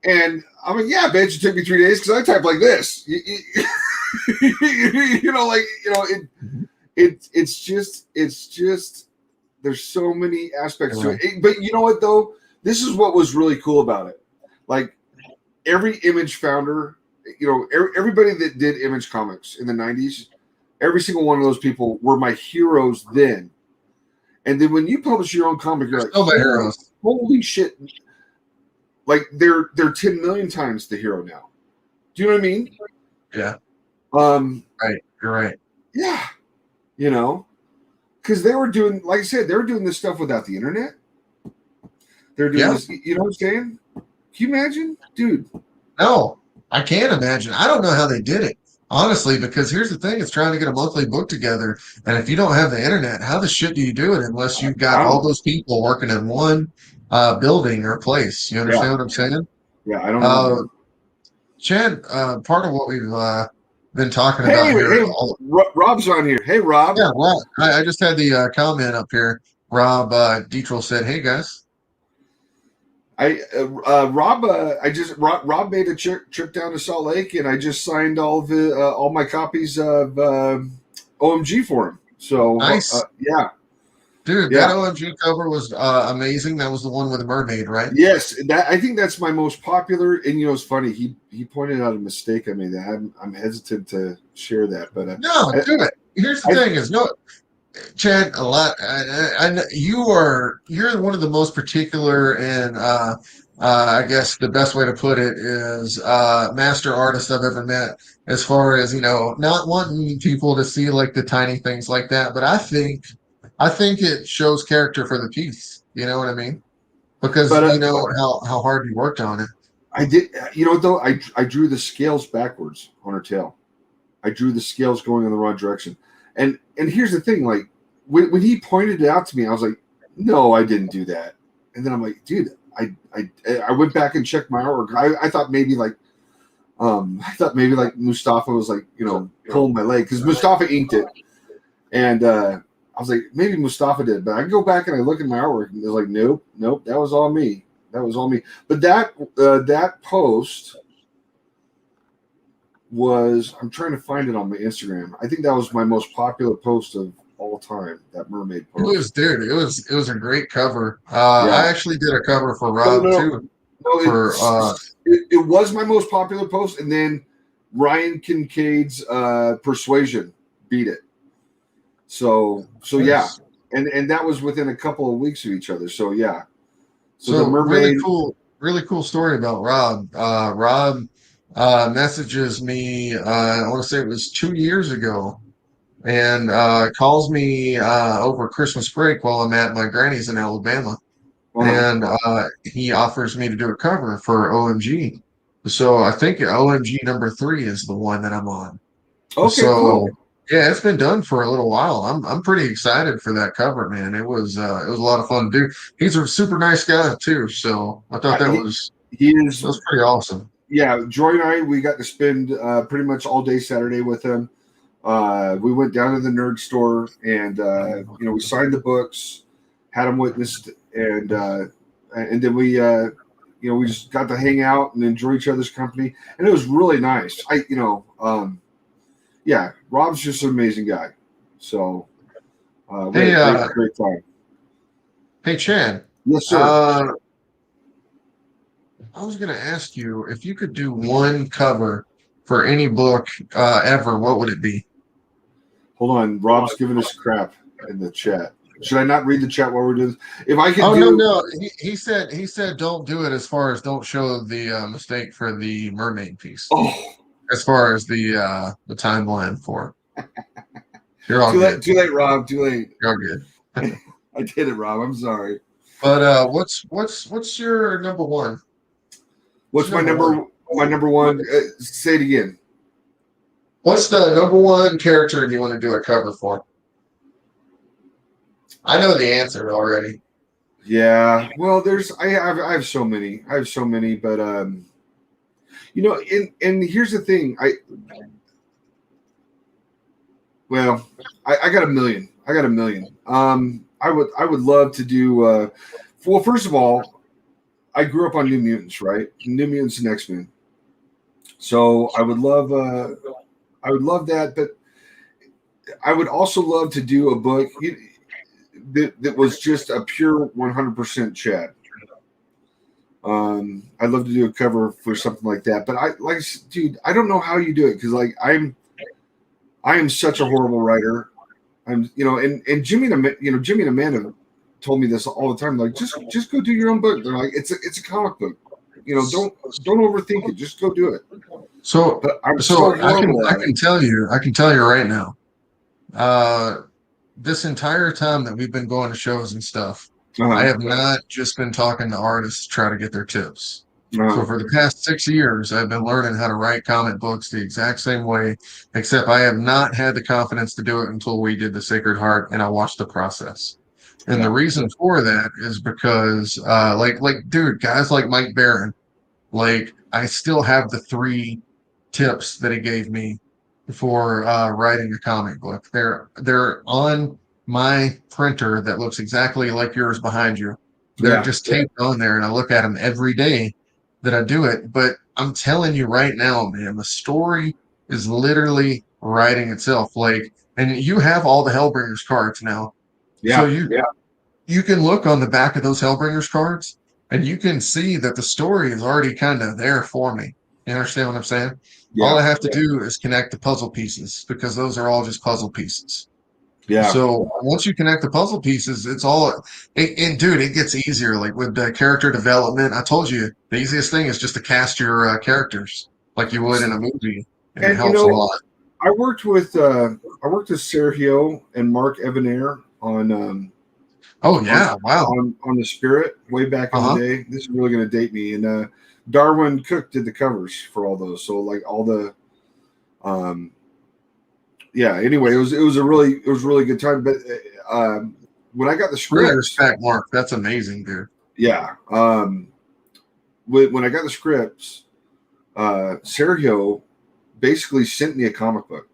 And I'm like, yeah, bitch, it took me 3 days because I type like this. It's just there's so many aspects to it. But you know what, though? This is what was really cool about it. Like, every Image founder, everybody that did Image Comics in the 90s, every single one of those people were my heroes then. And then when you publish your own comic, you're like, my heroes. Holy shit. Like, they're 10 million times the hero now. Do you know what I mean? Yeah. Right. You're right. Yeah. Because they were doing, like I said, they were doing this stuff without the internet. They're doing this, you know what I'm saying? Can you imagine? Dude. No, I can't imagine. I don't know how they did it. Honestly, because here's the thing, it's trying to get a monthly book together. And if you don't have the internet, how the shit do you do it unless you've got all those people working in one building or place? You understand what I'm saying? Yeah, I don't know. Chad, part of what we've been talking about here. Hey, Rob's on here. Hey, Rob. Yeah, Rob. I just had the comment up here. Rob Dietrich said, "Hey, guys." Rob made a trip down to Salt Lake, and I just signed all my copies of OMG for him. So nice. Yeah, dude, that OMG cover was amazing. That was the one with the mermaid, right? Yes, I think that's my most popular. And it's funny. He pointed out a mistake I made. I'm hesitant to share that, but no, do it. Here's the thing: is Chad, a lot. You're one of the most particular, and I guess the best way to put it is master artist I've ever met. As far as not wanting people to see like the tiny things like that, but I think it shows character for the piece. You know what I mean? Because But you know how hard you worked on it. I did, though I drew the scales backwards on her tail. I drew the scales going in the wrong direction. And here's the thing, like when he pointed it out to me, I was like, no, I didn't do that. And then I'm like, dude, I went back and checked my artwork. I thought maybe like Mustafa was like, pulling my leg because Mustafa inked it. And I was like, maybe Mustafa did, but I go back and I look at my artwork and it's like, nope, that was all me. That was all me. But that post was, I'm trying to find it on my Instagram. I think that was my most popular post of all time. That mermaid It post. was, dude. It was a great cover. Yeah. I actually did a cover for No, Rob no, too. no. For It was my most popular post, and then Ryan Kincaid's Persuasion beat it. So yeah, nice. and that was within a couple of weeks of each other. So yeah. So the So mermaid. really cool story about Rob. Rob messages me. I want to say it was 2 years ago, and calls me over Christmas break while I'm at my granny's in Alabama, and he offers me to do a cover for OMG. So I think OMG #3 is the one that I'm on. Okay, cool. So yeah, it's been done for a little while. I'm pretty excited for that cover, man. It was a lot of fun to do. He's a super nice guy too, so I thought He, he that is. was pretty awesome. Yeah, Joy and I, we got to spend pretty much all day Saturday with him. We went down to the nerd store and we signed the books, had them witnessed, and then we just got to hang out and enjoy each other's company, and it was really nice. Yeah, Rob's just an amazing guy. So we Hey, had a great time. hey, Chan. Yes, sir. Uh, I was gonna ask you if you could do one cover for any book ever, what would it be? Hold on, Rob's giving us crap in the chat. Should I not read the chat while we're doing this? If I could Oh no, do, no. He said don't do it as far as don't show the mistake for the mermaid piece. oh, As far as the timeline for it. You're all good. too late, Rob, too late. You're all good. I did it, Rob. I'm sorry. But what's your number one? What's my Number number? one. My number one. Say it again. What's the number one character you want to do a cover for? I know the answer already. Yeah. Well, I have so many. I have so many, but and here's the thing. I got a million. I got a million. I would love to do. Well, first of all, I grew up on New Mutants, right? New Mutants and X-Men. So I would love that, but I would also love to do a book that was just a pure 100% Chad. I'd love to do a cover for something like that, but dude, I don't know how you do it because I am such a horrible writer. And Jimmy and Amanda told me this all the time. Like, just go do your own book. They're like, it's a comic book. Don't overthink it. Just go do it. So But I'm so horrible I at it. can tell you right now. This entire time that we've been going to shows and stuff, I have not just been talking to artists to try to get their tips. So for the past 6 years, I've been learning how to write comic books the exact same way, except I have not had the confidence to do it until we did the Sacred Heart and I watched the process. And the reason for that is because, dude, guys like Mike Barron, like I still have the 3 tips that he gave me for writing a comic book. They're on my printer that looks exactly like yours behind you. They're just taped on there, and I look at them every day that I do it. But I'm telling you right now, man, the story is literally writing itself. Like, and you have all the Hellbringers cards now, so you can look on the back of those Hellbringers cards, and you can see that the story is already kind of there for me. You understand what I'm saying? All I have to do is connect the puzzle pieces because those are all just puzzle pieces. Yeah. So once you connect the puzzle pieces, it's all, and dude, it gets easier. Like with the character development, I told you the easiest thing is just to cast your characters like you would in a movie, and it And helps a lot. I worked with Sergio and Mark Evanair Oh on yeah, wow. on the Spirit way back in the Uh-huh. day. This is really going to date me. And Darwin Cook did the covers for all those. So like all the um, yeah. Anyway, it was a really good time. But when I got the Really scripts, respect Mark. That's amazing, dude. yeah. When I got the scripts, Sergio basically sent me a comic book.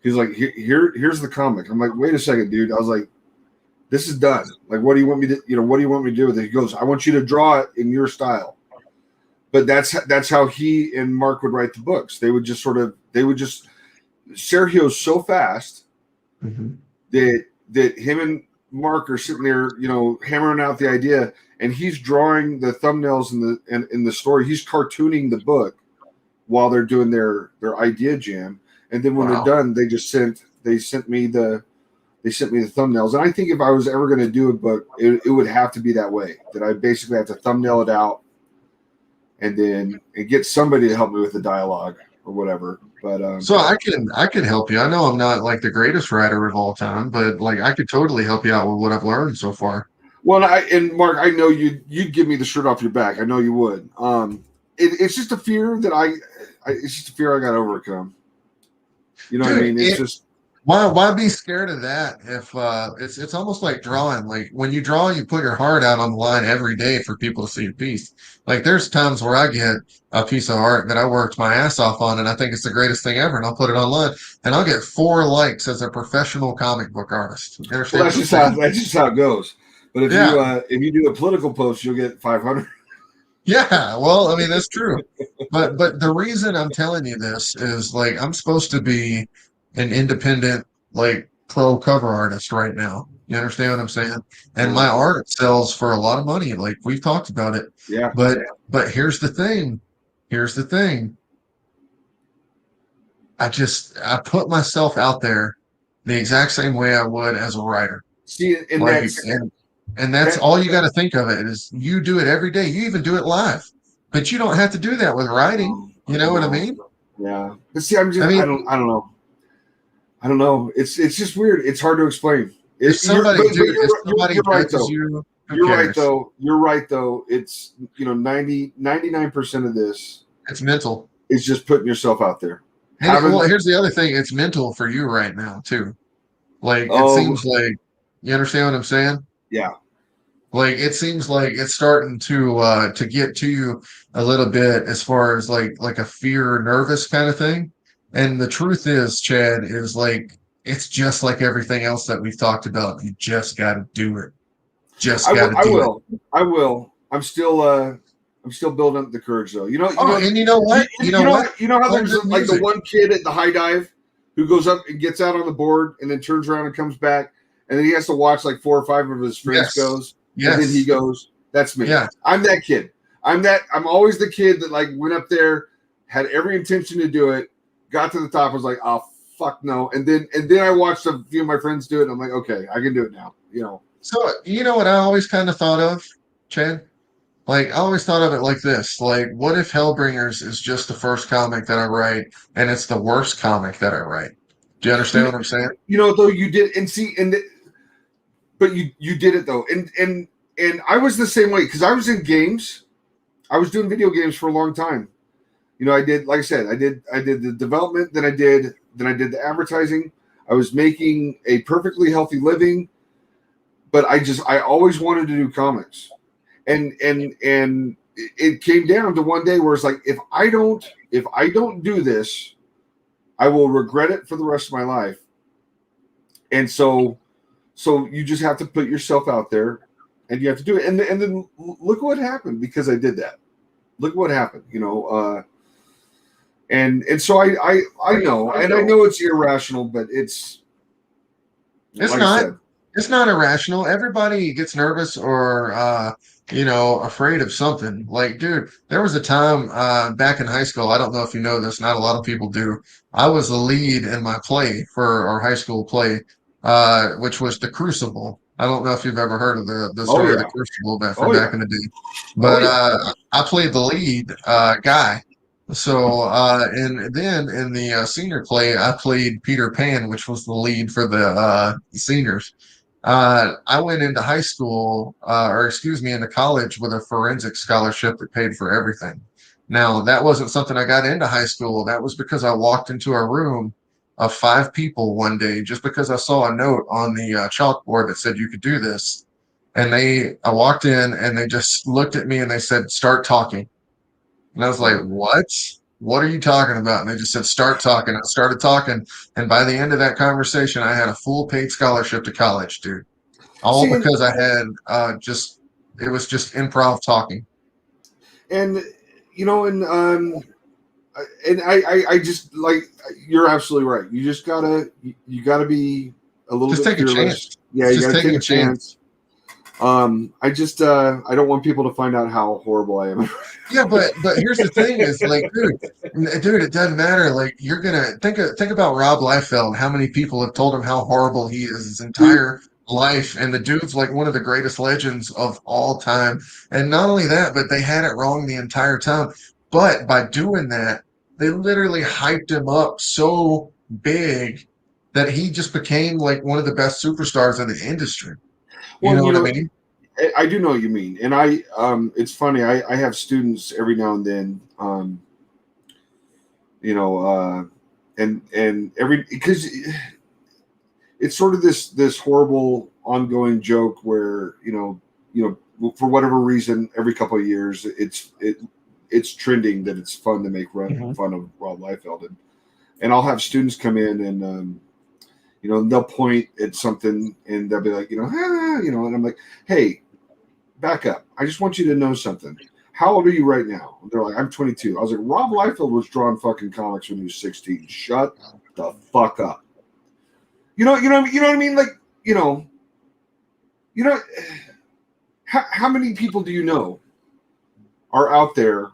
He's like, here's the comic. I'm like, wait a second, dude. I was like, this is done. Like, what do you want me to, what do you want me to do with it? He goes, I want you to draw it in your style. But that's how he and Mark would write the books. They would just Sergio's so fast Mm-hmm. that him and Mark are sitting there, hammering out the idea, and he's drawing the thumbnails in the story. He's cartooning the book while they're doing their idea jam. And then when they're done, they sent me the thumbnails. And I think if I was ever going to do a book, it would have to be that way. That I basically have to thumbnail it out, and then get somebody to help me with the dialogue or whatever. But So I can help you. I know I'm not like the greatest writer of all time, but like I could totally help you out with what I've learned so far. well, and Mark, I know you'd give me the shirt off your back. I know you would. It's just a fear that it's just a fear I got to overcome. You know what I Dude, mean? It's just why be scared of that if it's almost like drawing. Like when you draw, you put your heart out on the line every day for people to see your piece. Like there's times where I get a piece of art that I worked my ass off on and I think it's the greatest thing ever, and I'll put it online and I'll get 4 likes as a professional comic book artist. You well, understand what I'm saying? that's just how it goes. But Yeah. if you do a political post, you'll get 500. Yeah, well, I mean that's true. But the reason I'm telling you this is like I'm supposed to be an independent like pro cover artist right now. You understand what I'm saying? And my art sells for a lot of money, like we've talked about it. Yeah. But here's the thing. Here's the thing. I put myself out there the exact same way I would as a writer. See, and Like that's and that's all you got to think of it is you do it every day. You even do it live. But you don't have to do that with writing. You know what I mean? Yeah. But see, I'm just I mean, I don't know. I don't know. It's just weird. It's hard to explain. if somebody, dude, if somebody You're right judges though. you, who You're right cares? though. You're right though. It's 99% of this It's mental. is just putting yourself out there. Well, here's the other thing. It's mental for you right now too. Like it Oh seems like you understand what I'm saying? yeah. Like it seems like it's starting to get to you a little bit as far as like a fear, nervous kind of thing. And the truth is, Chad, is like it's just like everything else that we've talked about. You just got to do it. Just got to do it. I will. I'm still building up the courage though. And you know what? You know what? You know how there's Good like the music. one kid at the high dive who goes up and gets out on the board and then turns around and comes back, and then he has to watch like 4 or 5 of his friends goes. Yes. And then he goes, that's me. Yeah. I'm that kid. I'm always the kid that like went up there, had every intention to do it, got to the top, was like, oh fuck no. And then I watched a few of my friends do it, and I'm like, okay, I can do it now. So you know what I always kind of thought of, Chad? Like I always thought of it like this. Like, what if Hellbringers is just the first comic that I write and it's the worst comic that I write? Do you understand what I'm saying? Though you did but you did it though. And I was the same way because I was in games. I was doing video games for a long time. I did, like I said, I did the development, then I did the advertising. I was making a perfectly healthy living, but I always wanted to do comics. And it came down to one day where it's like, if I don't do this, I will regret it for the rest of my life. And so you just have to put yourself out there and you have to do it. And then look what happened because I did that. Look what happened, and so I know, and I know it's irrational, but it's like not. It's not irrational. Everybody gets nervous or afraid of something. Like, dude, there was a time back in high school. I don't know if you know this. Not a lot of people do. I was the lead in my play for our high school play. which was the Crucible. I don't know if you've ever heard of the Oh story of the yeah. Crucible back Oh from back yeah. in the day. Oh But yeah. I played the lead guy. So and then in the senior play, I played Peter Pan, which was the lead for the seniors. I went into high school, or excuse me, into college with a forensic scholarship that paid for everything. Now, that wasn't something I got into high school. That was because I walked into a room of 5 people one day just because I saw a note on the chalkboard that said you could do this. And I walked in and they just looked at me and they said, start talking. And I was like, what? What are you talking about? And they just said, start talking. I started talking. And by the end of that conversation, I had a full paid scholarship to college, dude. All See, because I had it was just improv talking. and you know, and I just like, you're absolutely right. You just you gotta be a little Just bit take a chance. fearless. Yeah, It's you just gotta taking take a a chance. I don't want people to find out how horrible I am. Yeah, but here's the thing is like, dude, it doesn't matter. Like you're gonna think about Rob Liefeld, how many people have told him how horrible he is his Dude, entire life, and the dude's like one of the greatest legends of all time. And not only that, but they had it wrong the entire time. But by doing that, they literally hyped him up so big that he just became like one of the best superstars in the industry. You well, know you what I know, mean? I do know what you mean, and it's funny. I have students every now and then, you know, and every because it's sort of this horrible ongoing joke where for whatever reason every couple of years it's trending that it's fun to make Mhm. fun of Rob Liefeld, and I'll have students come in and they'll point at something and they'll be like and I'm like, hey, back up. I just want you to know something. How old are you right now? They're like, I'm 22. I was like, Rob Liefeld was drawing fucking comics when he was 16. Shut the fuck up. You know what I mean? Like, you know, you know, how many people do you know are out there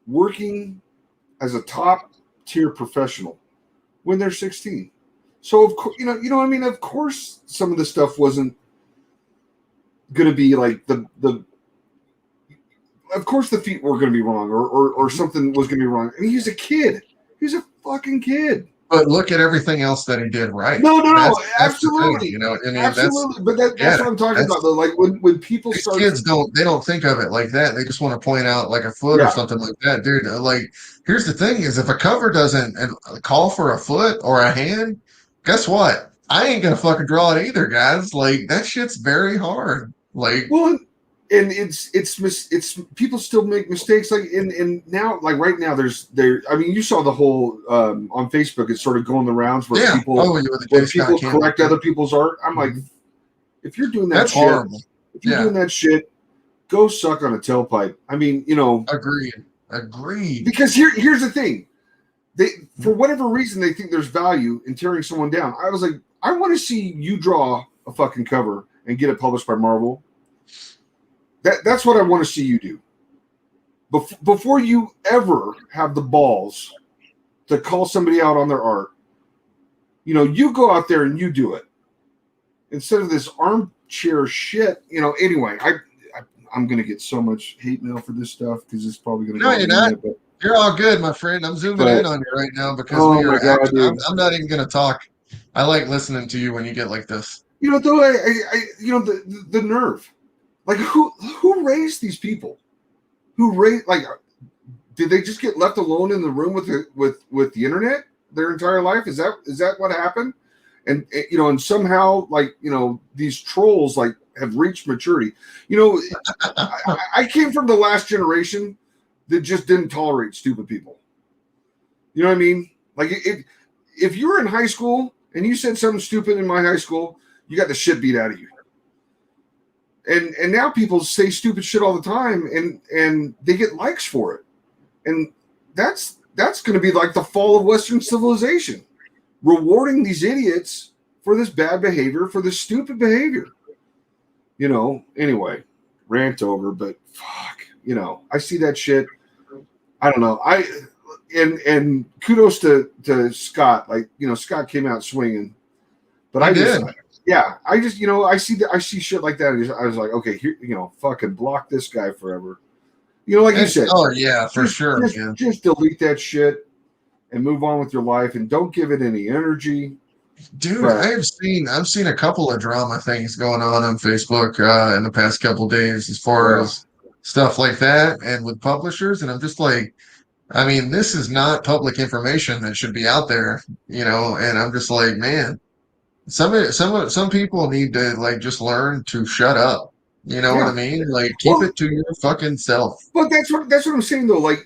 working as a top tier professional when they're 16? So of course, you know what I mean? Of course, some of the stuff wasn't going to be like the. Of course, the feet were going to be wrong, or something was going to be wrong. I mean, he's a kid. He's a fucking kid. But look at everything else that he did right. No, That's the thing, absolutely, you know. I mean, absolutely. But that's yeah, what I'm talking about, that's though. Like when people these start, kids don't think of it like that. They just want to point out like a foot or yeah, something like that, dude. Like, here's the thing: is if a cover doesn't call for a foot or a hand, guess what? I ain't gonna fucking draw it either, guys. Like that shit's very hard. Like, well, and it's people still make mistakes. Like and now, like right now, there. I mean, you saw the whole on Facebook. It's sort of going the rounds where yeah, people oh, you with the J. Scott Campbell correct thing. other people's art. I'm like, Mhm. if you're doing that That's shit, horrible. if you're Yeah, doing that shit, go suck on a tailpipe. I mean, agreed. because here's the thing. They, for whatever reason, they think there's value in tearing someone down. I was like, I want to see you draw a fucking cover and get it published by Marvel. That's what I want to see you do. Before you ever have the balls to call somebody out on their art, you go out there and you do it instead of this armchair shit. Anyway, I'm gonna get so much hate mail for this stuff because it's probably gonna go No, on you're the not. internet. You're all good, my friend. I'm zooming in But on you right now because oh we my are god, actually. dude. I'm not even gonna talk. I like listening to you when you get like this. Though the nerve. Like who raised these people? Who raised like did they just get left alone in the room with the internet their entire life? Is that what happened? And somehow like these trolls like have reached maturity. I came from the last generation that just didn't tolerate stupid people. You know what I mean? Like if you were in high school and you said something stupid in my high school, you got the shit beat out of you. And now people say stupid shit all the time and they get likes for it. And that's going to be like the fall of Western civilization, rewarding these idiots for this bad behavior, for this stupid behavior. Anyway, rant over, but fuck, I see that shit. I don't know. And kudos to Scott. Like, Scott came out swinging, But I just, yeah, I just, I see shit like that. And I was like, okay, here, fucking block this guy forever. Like you said. Oh yeah, for sure. Just delete that shit and move on with your life, and don't give it any energy. Dude, I've seen a couple of drama things going on Facebook in the past couple of days as far as stuff like that, and with publishers, and I'm just like, I mean, this is not public information that should be out there, and I'm just like, man, some people need to like just learn to shut up. You know what I mean? Like keep it to your fucking self. But that's what I'm saying though. Like,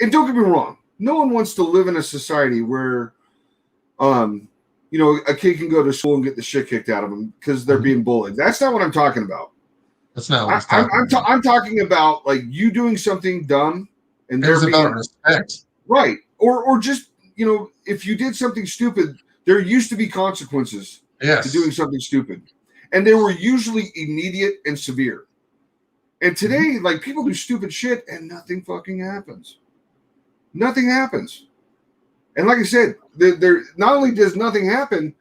and don't get me wrong, no one wants to live in a society where a kid can go to school and get the shit kicked out of them because they're being bullied. That's not what I'm talking about. That's not what I'm talking about. Like you doing something dumb, and there's about respect, right? Or just if you did something stupid, there used to be consequences to doing something stupid, and they were usually immediate and severe. And today, like people do stupid shit, and nothing fucking happens. Nothing happens. And like I said, there not only does nothing happen,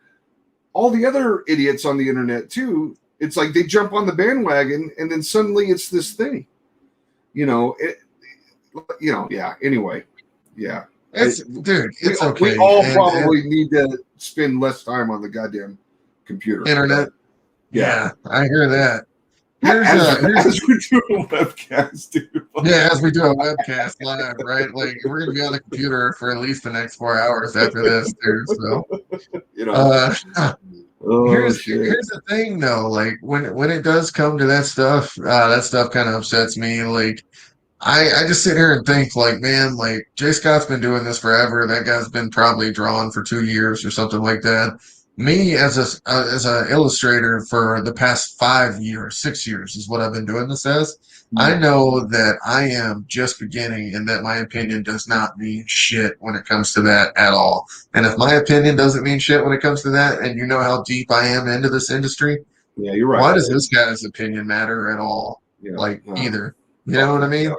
all the other idiots on the internet too. It's like they jump on the bandwagon, and then suddenly it's this thing. Yeah. Anyway, yeah. It's okay. We all probably need to spend less time on the goddamn computer. Internet. Yeah, I hear that. As we do a webcast, dude. Yeah, as we do a webcast live, right? Like we're gonna be on the computer for at least the next 4 hours after this, dude. So, here's the thing, though. Like when it does come to that stuff kind of upsets me. Like I just sit here and think, like, man, like Jay Scott's been doing this forever. That guy's been probably drawn for 2 years or something like that. Me as a illustrator for the past 5 years, 6 years is what I've been doing this as. I know that I am just beginning, and that my opinion does not mean shit when it comes to that at all. And if my opinion doesn't mean shit when it comes to that, and you know how deep I am into this industry, yeah, you're right. Why does this guy's opinion matter at all? Either. You know what I mean?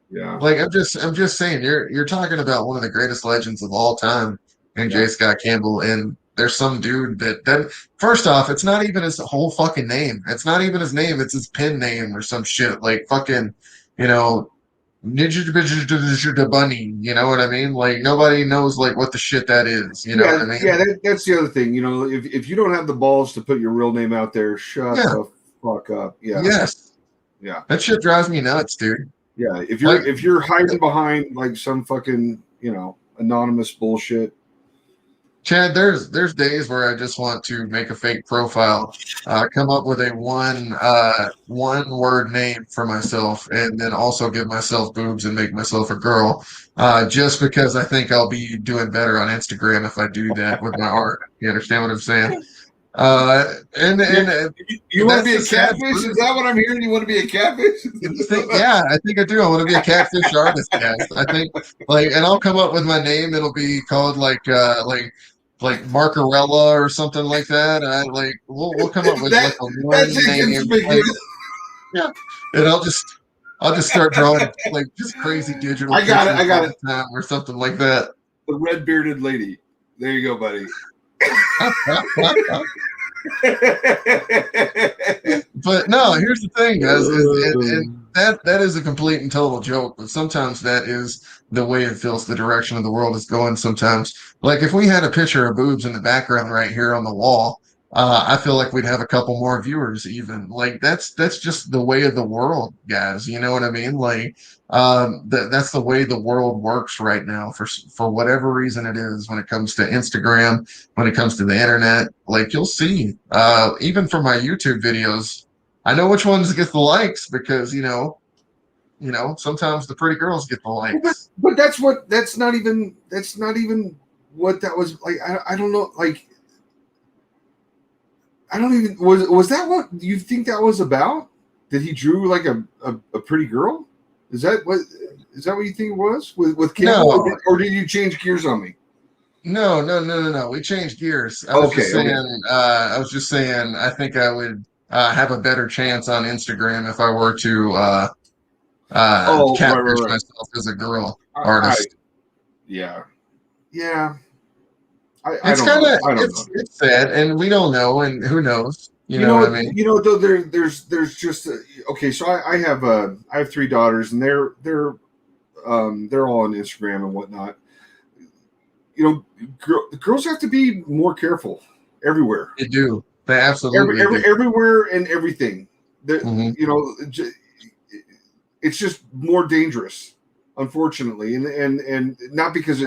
Yeah. Like I'm just saying, you're talking about one of the greatest legends of all time, and J. Scott Campbell, and there's some dude that first off, it's not even his whole fucking name. It's not even his name. It's his pen name or some shit like fucking, Ninja Bunny. You know what I mean? Like nobody knows like what the shit that is. You know what I mean? Yeah, that's the other thing. If you don't have the balls to put your real name out there, shut the fuck up. Yeah. Yes. Yeah. That shit drives me nuts, dude. Yeah. If you're hiding behind like some fucking anonymous bullshit. Chad, there's days where I just want to make a fake profile, come up with a one word name for myself, and then also give myself boobs and make myself a girl, just because I think I'll be doing better on Instagram if I do that with my art. You understand what I'm saying? You want to be a catfish? Is that what I'm hearing? You want to be a catfish? Yeah, I think I do. I want to be a catfish artist, guys. I think and I'll come up with my name. It'll be called like Marcarella or something like that. We'll come up with like a one name. Yeah, and I'll just start drawing like just crazy digital. I got it. Or something like that. The red bearded lady. There you go, buddy. But no, here's the thing, guys, and that is a complete and total joke, but sometimes that is the way it feels the direction of the world is going sometimes. Like if we had a picture of boobs in the background right here on the wall, I feel like we'd have a couple more viewers even. Like that's just the way of the world, guys. You know what I mean? Like that's the way the world works right now for whatever reason it is when it comes to Instagram, when it comes to the internet. Like you'll see, even for my YouTube videos, I know which ones get the likes because sometimes the pretty girls get the likes. But that's not even what that was like. I don't know. Like I don't even was that what you think that was about? That he drew like a pretty girl? Is that what you think it was with Campbell? No. Or did you change gears on me? No. We changed gears. I was just saying I think I would have a better chance on Instagram if I were to catfish myself as a girl artist. Yeah. I It's don't kind know. of I don't know. it's sad, and we don't know, and who knows? You know what I mean? Though there's just okay. So I have 3 daughters, and they're all on Instagram and whatnot. Girls have to be more careful everywhere. They do. They absolutely do. Everywhere and everything. Mhm. It's just more dangerous, unfortunately, and not because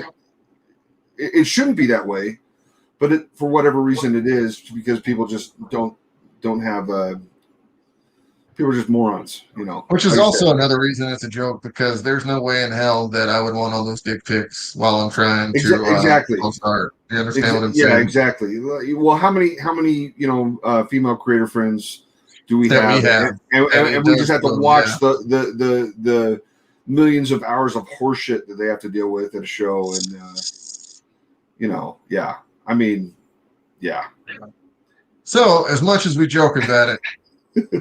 it shouldn't be that way, but for whatever reason it is, because people just don't have people are just morons, Which is like I also said. another reason it's a joke, because there's no way in hell that I would want all those dick pics while I'm trying to Exactly. start. You understand what I'm Yeah, saying? exactly. Well, how many female creator friends do we That have? we have. And we just have to watch Yeah. the millions of hours of horseshit that they have to deal with at a show, and yeah. I mean, yeah. So as much as we joke about it,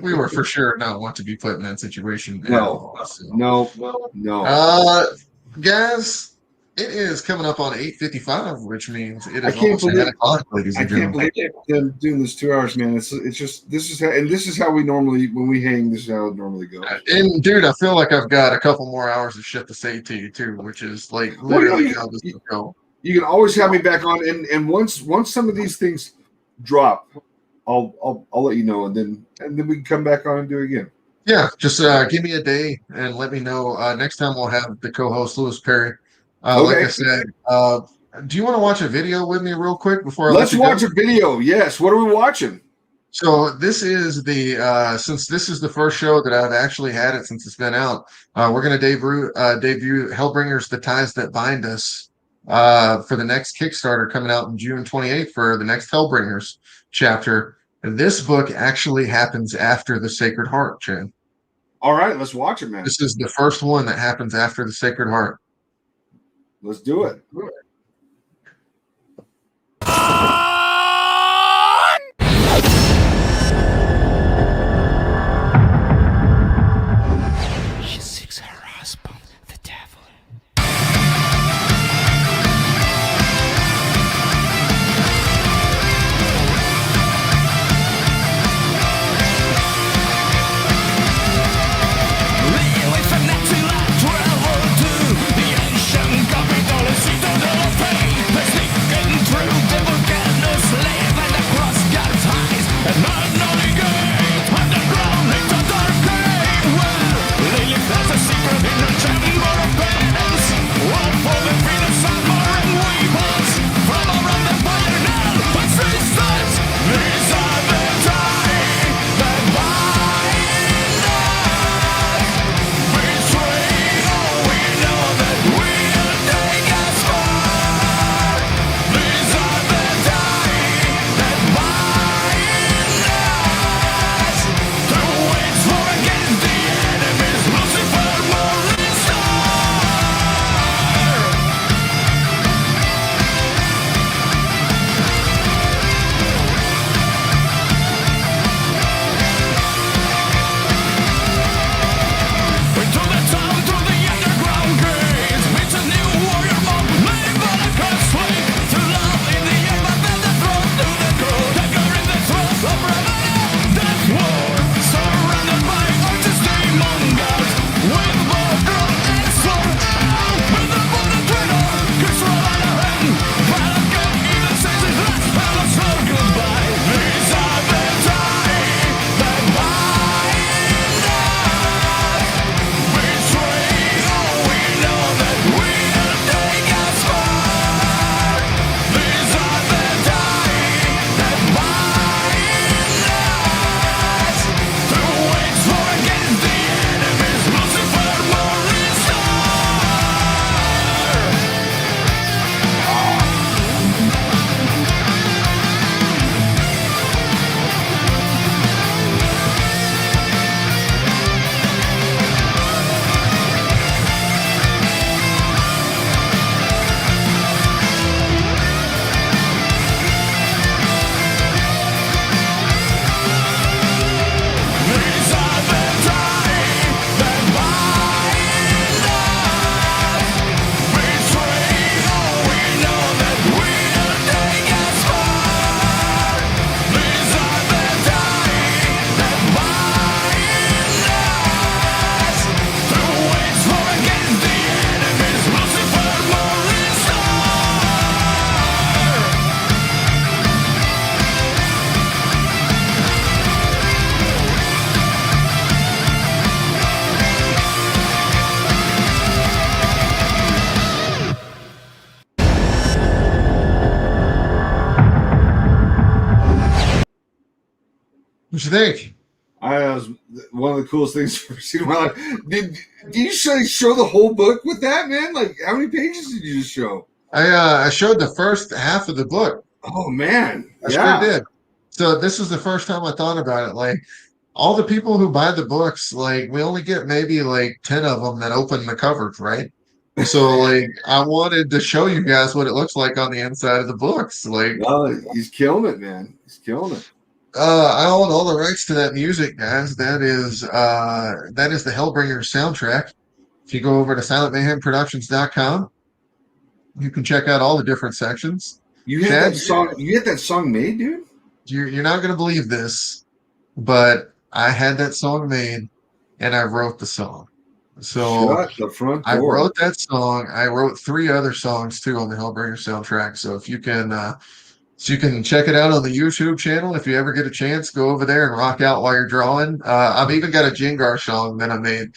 we were for sure not want to be put in that situation. No. Guys, it is coming up on 8:55, which means it I is can't almost believe 10 o'clock, ladies I and can't gentlemen. believe them doing this 2 hours, man. It's just this is how we normally, when we hang. This is how it normally goes. And dude, I feel like I've got a couple more hours of shit to say to you too, which is like literally how this will go. You can always have me back on, and once some of these things drop, I'll let you know, and then we can come back on and do it again. Yeah, just give me a day and let me know. Next time we'll have the co-host Lewis Perry. Like I said, do you want to watch a video with me real quick before I Let's let you watch go? a video. Yes. What are we watching? So this is the since this is the first show that I've actually had it since it's been out. We're gonna debut Hellbringers: The Ties That Bind Us for the next Kickstarter coming out in June 28th for the next Hellbringers chapter. This book actually happens after the Sacred Heart, Chad. All right, let's watch it, man. This is the first one that happens after the Sacred Heart. Let's do it. She seeks her husband, the devil. With a natural travel to the ancient capital of Citadel. What you think? I was one of the coolest things I've ever seen in my life. Did you show the whole book with that, man? Like, how many pages did you just show? I showed the first half of the book. Oh man, I sure yeah. did. So this was the first time I thought about it. Like all the people who buy the books, like we only get maybe like 10 of them that open the covers, right? So like I wanted to show you guys what it looks like on the inside of the books. Like No, he's killing it, man. He's killing it. I own all the rights to that music, guys. That is the Hellbringer soundtrack. If you go over to silentmayhemproductions.com, you can check out all the different sections. You had Chad, that song. You had that song made, dude. you're not going to believe this, but I had that song made and I wrote the song. So Shut the front I door. wrote that song. I wrote 3 other songs too on the Hellbringer soundtrack. So if you can, so you can check it out on the YouTube channel. If you ever get a chance, go over there and rock out while you're drawing. I've even got a Jengar song that I made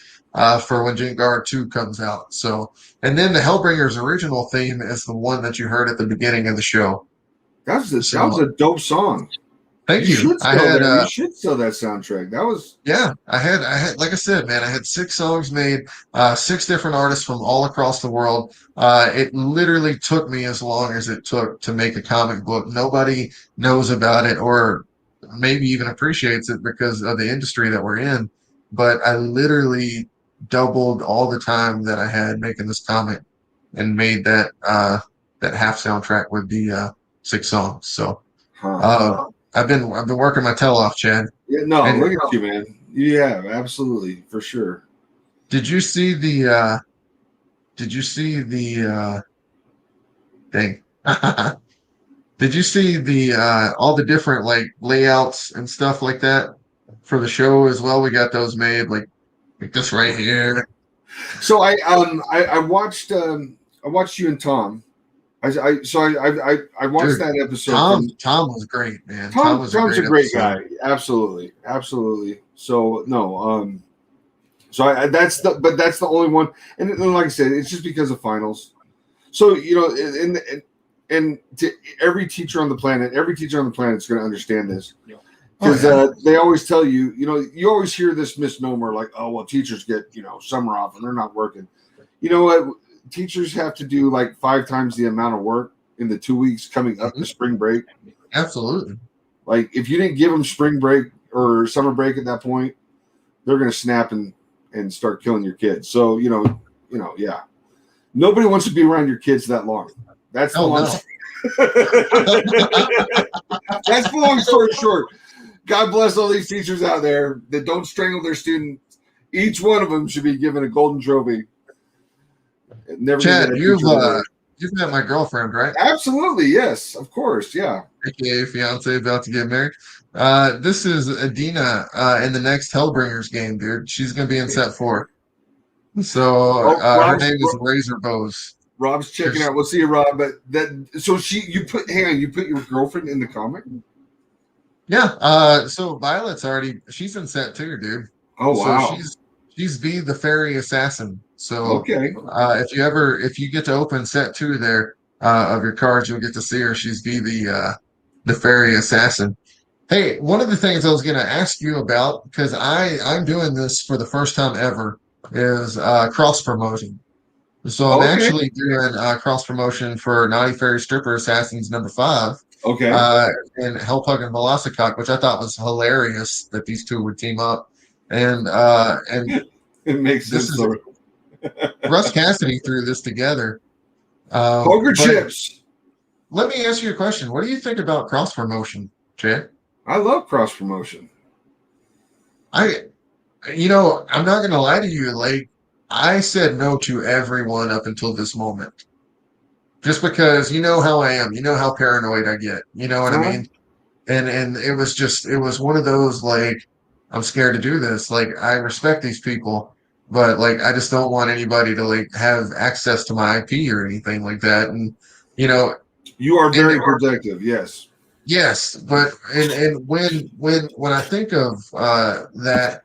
for when Jengar 2 comes out. So, and then the Hellbringer's original theme is the one that you heard at the beginning of the show. That was a dope song. Thank You you. should I sell had that. You should sell that soundtrack. That was yeah, I had like I said, man, I had 6 songs made, 6 different artists from all across the world. It literally took me as long as it took to make a comic book. Nobody knows about it or maybe even appreciates it because of the industry that we're in. But I literally doubled all the time that I had making this comic and made that half soundtrack with the 6 songs. So I've been working my tail off, Chad. yeah. No, And look at you, man. You have absolutely for sure. did you see the did you see the thing? Did you see the all the different like layouts and stuff like that for the show as well? We got those made like this right here. So I watched you and Tom. I watched Dude, that episode from Tom was great, man. Tom was Tom's a great great episode. guy. Absolutely. So no, so that's the only one. And like I said, it's just because of finals. So and to every teacher on the planet is going to understand this because they always tell you, you always hear this misnomer like, oh well, teachers get summer off and they're not working. You know what? Teachers have to do like 5 times the amount of work in the 2 weeks coming up to spring break. Absolutely. Like if you didn't give them spring break or summer break at that point, they're going to snap and start killing your kids. So, yeah. Nobody wants to be around your kids that long. That's the long. That's the long story short. God bless all these teachers out there that don't strangle their students. Each one of them should be given a golden trophy. Never Chad, you've met my girlfriend, right? Absolutely, yes, of course, yeah. AKA fiance about to get married. This is Adina in the next Hellbringers game, dude. She's gonna be in set 4. So her name is Razor Bows. Rob's checking out. We'll see you, Rob. But you put your girlfriend in the comic? Yeah. So Violet's she's in set 2, dude. Oh wow. So she's V the fairy assassin. So okay. If you get to open set 2 there of your cards, you'll get to see her. She's V the fairy assassin. Hey, one of the things I was going to ask you about, because I'm doing this for the first time ever, is cross promotion. So I'm actually doing cross promotion for Naughty Fairy Stripper Assassins #5. Okay. And Hellpug and Velocicock, which I thought was hilarious that these 2 would team up. And it makes sense. Russ Cassidy threw this together. Poker chips. Let me ask you a question. What do you think about cross promotion, Chad? I love cross promotion. I'm not going to lie to you. Like, I said no to everyone up until this moment. Just because you know how I am. You know how paranoid I get. You know what I mean? And it was one of those, like, I'm scared to do this. Like, I respect these people, but, like, I just don't want anybody to, like, have access to my IP or anything like that. And, you are very protective. Yes. Yes, but and when I think of that,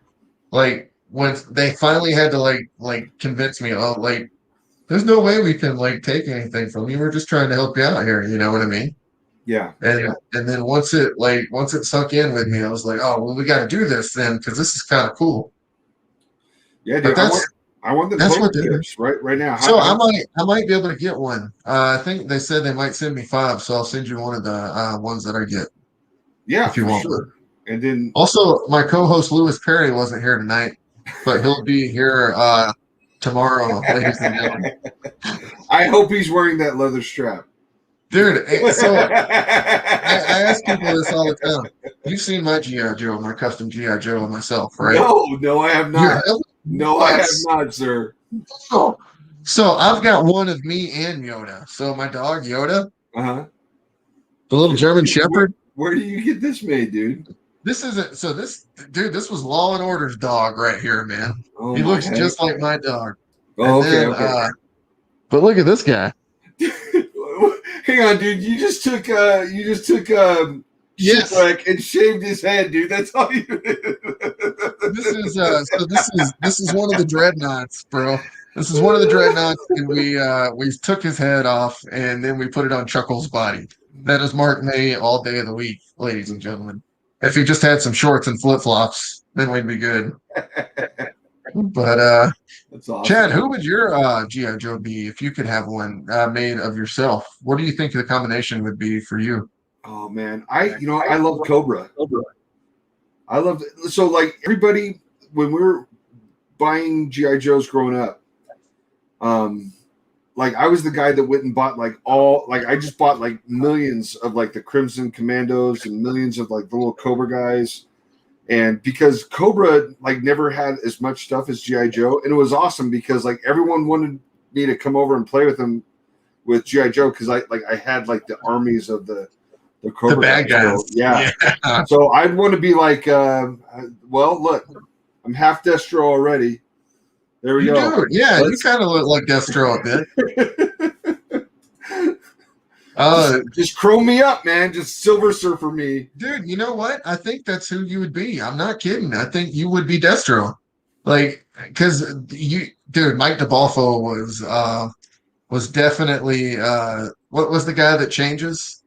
like when they finally had to like convince me, oh, like there's no way we can like take anything from you. We're just trying to help you out here. You know what I mean? Yeah. And then once it sunk in with me, I was like, oh well, we got to do this then because this is kind of cool. Yeah, But dude. I want the that's poker what they chips right now. So I might be able to get one. I think they said they might send me 5, so I'll send you one of the ones that I get Yeah, if you for want one. sure. And then Also, my co-host Lewis Perry wasn't here tonight, but he'll be here tomorrow, ladies and gentlemen. I hope he's wearing that leather strap. Dude, so I ask people this all the time. You've seen my GI Joe, my custom GI Joe myself, right? No, I have You not. have? No, I What? have not, sir. So I've got one of me and Yoda. So my dog Yoda, Uh-huh. the little German Shepherd. Where do you get this made, dude? This isn't so. This was Law and Order's dog right here, man. Oh He my looks heck. just like my dog. Oh, And okay, then, okay. But look at this guy. Hang on, dude. You just took Yes. Shipwreck and shaved his head, dude. That's all you did. This is one of the dreadnoughts, bro. This is one of the dreadnoughts, and we took his head off and then we put it on Chuckle's body. That is Mark May all day of the week, ladies and gentlemen. If he just had some shorts and flip flops, then we'd be good. But That's awesome. Chad, who would your GI Joe be if you could have one made of yourself? What do you think the combination would be for you? Oh man, I love Cobra. I loved it. So like everybody when we were buying GI Joes growing up, like I was the guy that went and bought I just bought like millions of like the Crimson Commandos and millions of like the little Cobra guys. And because Cobra like never had as much stuff as GI Joe, and it was awesome because like everyone wanted me to come over and play with them with GI Joe because I had like the armies of the Cobra bad guys. So, yeah. So I'd want to be like, well, look, I'm half Destro already. There we go. Do. Yeah, you kind of look like Destro a bit. Just chrome me up, man. Just Silver Surfer me. Dude, you know what? I think that's who you would be. I'm not kidding. I think you would be Destro. Like, because Mike DeBalfo was definitely what was the guy that changes?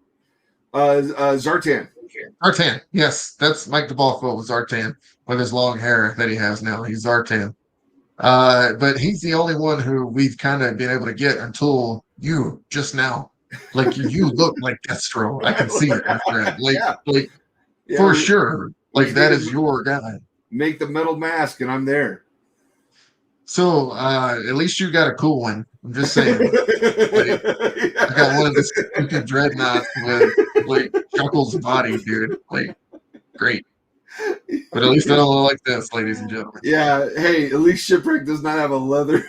Zartan. Zartan. Yes, that's Mike DeBalfo was Zartan with his long hair that he has now. He's Zartan. But he's the only one who we've kind of been able to get until you just now. Like you look like Destro. I can see it, my friend. For sure. Like that is your guy. Make the metal mask, and I'm there. So at least you got a cool one. I'm just saying. I got one of the stupid dreadnoughts with like Chuckle's body, dude. Like, great. But at least I don't look like this, ladies and gentlemen. Yeah. Hey, at least Shipwreck does not have a leather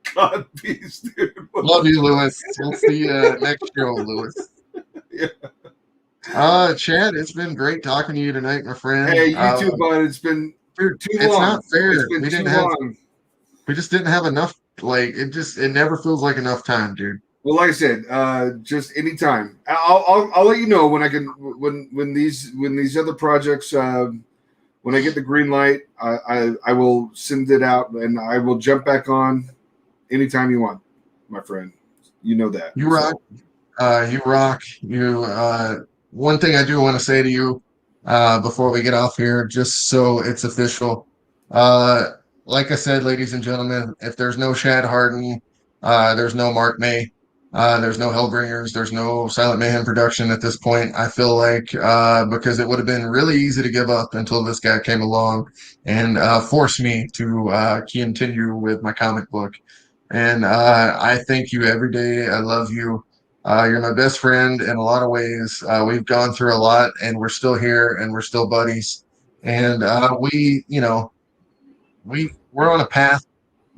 cod piece, dude. Love you, Lewis. We'll see you next show, Lewis. Yeah. Chad, it's been great talking to you tonight, my friend. Hey, you too, bud. It's been too long. It's not fair. We just didn't have enough. Like it never feels like enough time, dude. Well, like I said, just anytime. I'll let you know when I can when these other projects when I get the green light, I will send it out and I will jump back on anytime you want, my friend. You know that. You rock. You rock. One thing I do want to say to you before we get off here, just so it's official. Like I said, ladies and gentlemen, if there's no Chad Hardin, there's no Mark May, there's no Hellbringers, there's no Silent Mayhem production at this point. I feel like because it would have been really easy to give up until this guy came along and forced me to continue with my comic book. And I thank you every day. I love you. You're my best friend in a lot of ways. We've gone through a lot, and we're still here, and we're still buddies. And we're on a path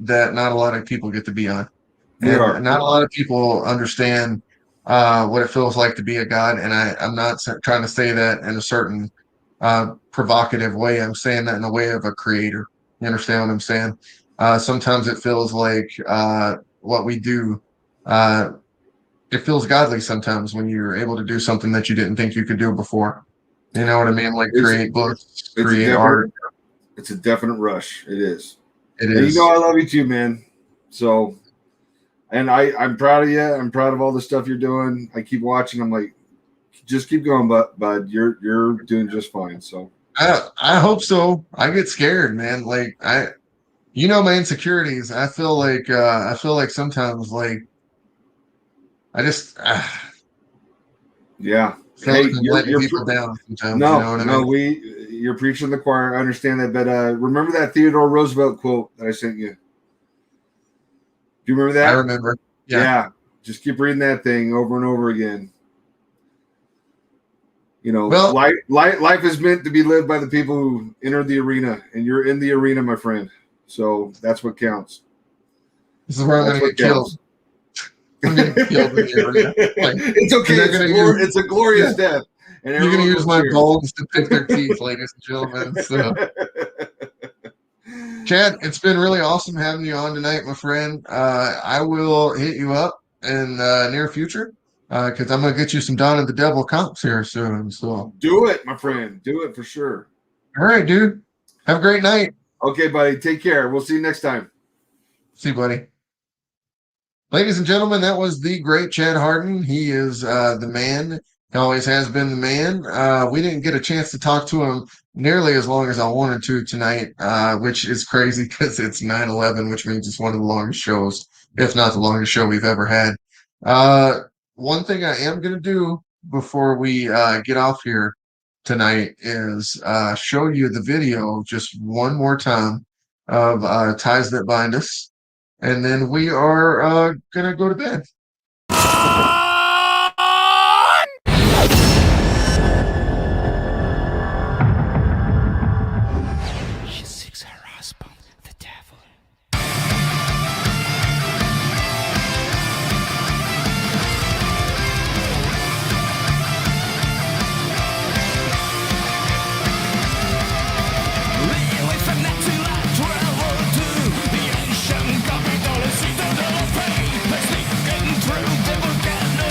that not a lot of people get to be on. And not a lot of people understand what it feels like to be a god. And I'm not trying to say that in a certain provocative way. I'm saying that in a way of a creator. You understand what I'm saying? Sometimes it feels like what we do, it feels godly sometimes when you're able to do something that you didn't think you could do before. You know what I mean? Like create books, create art. It's a definite rush. It is. It is. And you know I love you too, man. So And I'm proud of you. I'm proud of all the stuff you're doing. I keep watching. I'm like, just keep going, bud. You're doing just fine. So I hope so. I get scared, man. Like my insecurities. I feel like sometimes like I just yeah. feel Hey, like I'm letting people down sometimes. no, You know what I mean? you're preaching the choir. I understand that, but remember that Theodore Roosevelt quote that I sent you? Do you remember that? I remember. Yeah. Just keep reading that thing over and over again. Well, life is meant to be lived by the people who enter the arena, and you're in the arena, my friend. So that's what counts. this is where I'm going to get killed. I'm going to get killed in the arena. Like, it's okay. It's a glorious death. And you're going to use my bones to pick their teeth, ladies and gentlemen. So, Chad, it's been really awesome having you on tonight, my friend. I will hit you up in near future because I'm going to get you some Dawn of the Devil comps here soon. So do it, my friend. Do it for sure. All right, dude. Have a great night. Okay, buddy. Take care. We'll see you next time. See you, buddy. Ladies and gentlemen, that was the great Chad Hardin. He is the man. He always has been the man. We didn't get a chance to talk to him nearly as long as I wanted to tonight, which is crazy because it's 9/11, which means it's one of the longest shows, if not the longest show we've ever had. One thing I am going to do before we get off here tonight is show you the video just one more time of Ties That Bind Us. And then we are going to go to bed. She seeks her husband, the devil. Through, they will get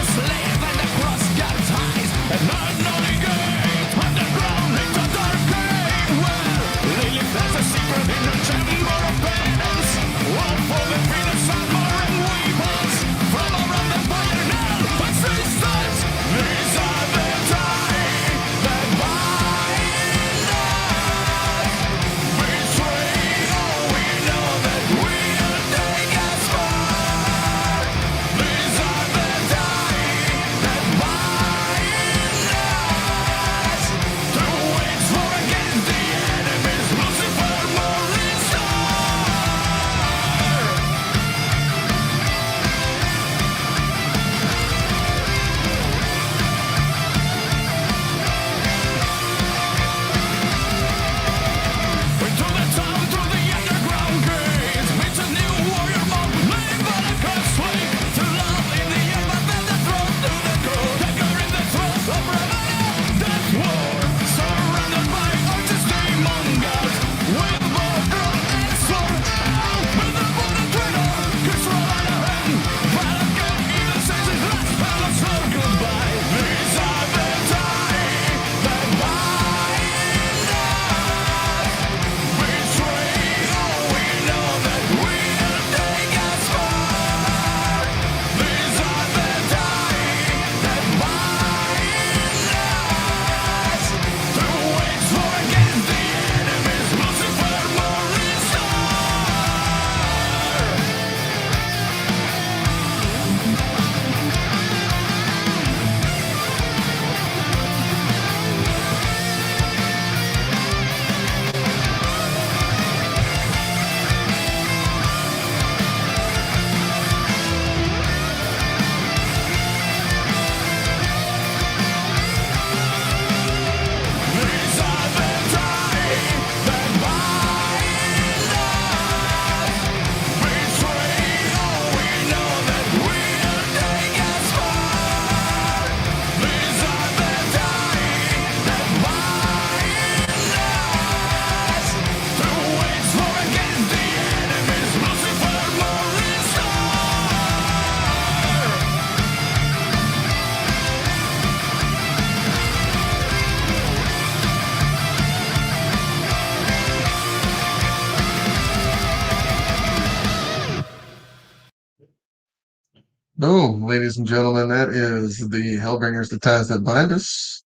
Boom, ladies and gentlemen, that is the Hellbringers, the Ties That Bind Us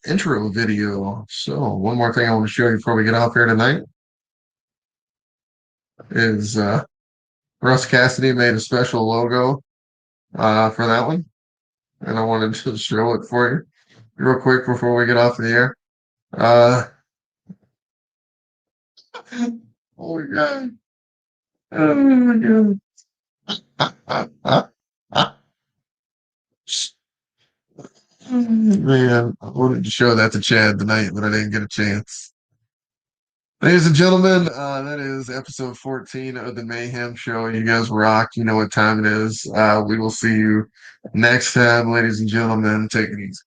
intro video. So one more thing I want to show you before we get off here tonight is Russ Cassidy made a special logo for that one, and I wanted to show it for you real quick before we get off the air. Oh my god. Oh my god. Man, I wanted to show that to Chad tonight, but I didn't get a chance. Ladies and gentlemen, that is episode 14 of the Mayhem Show. You guys rock. You know what time it is. We will see you next time, ladies and gentlemen. Take it easy.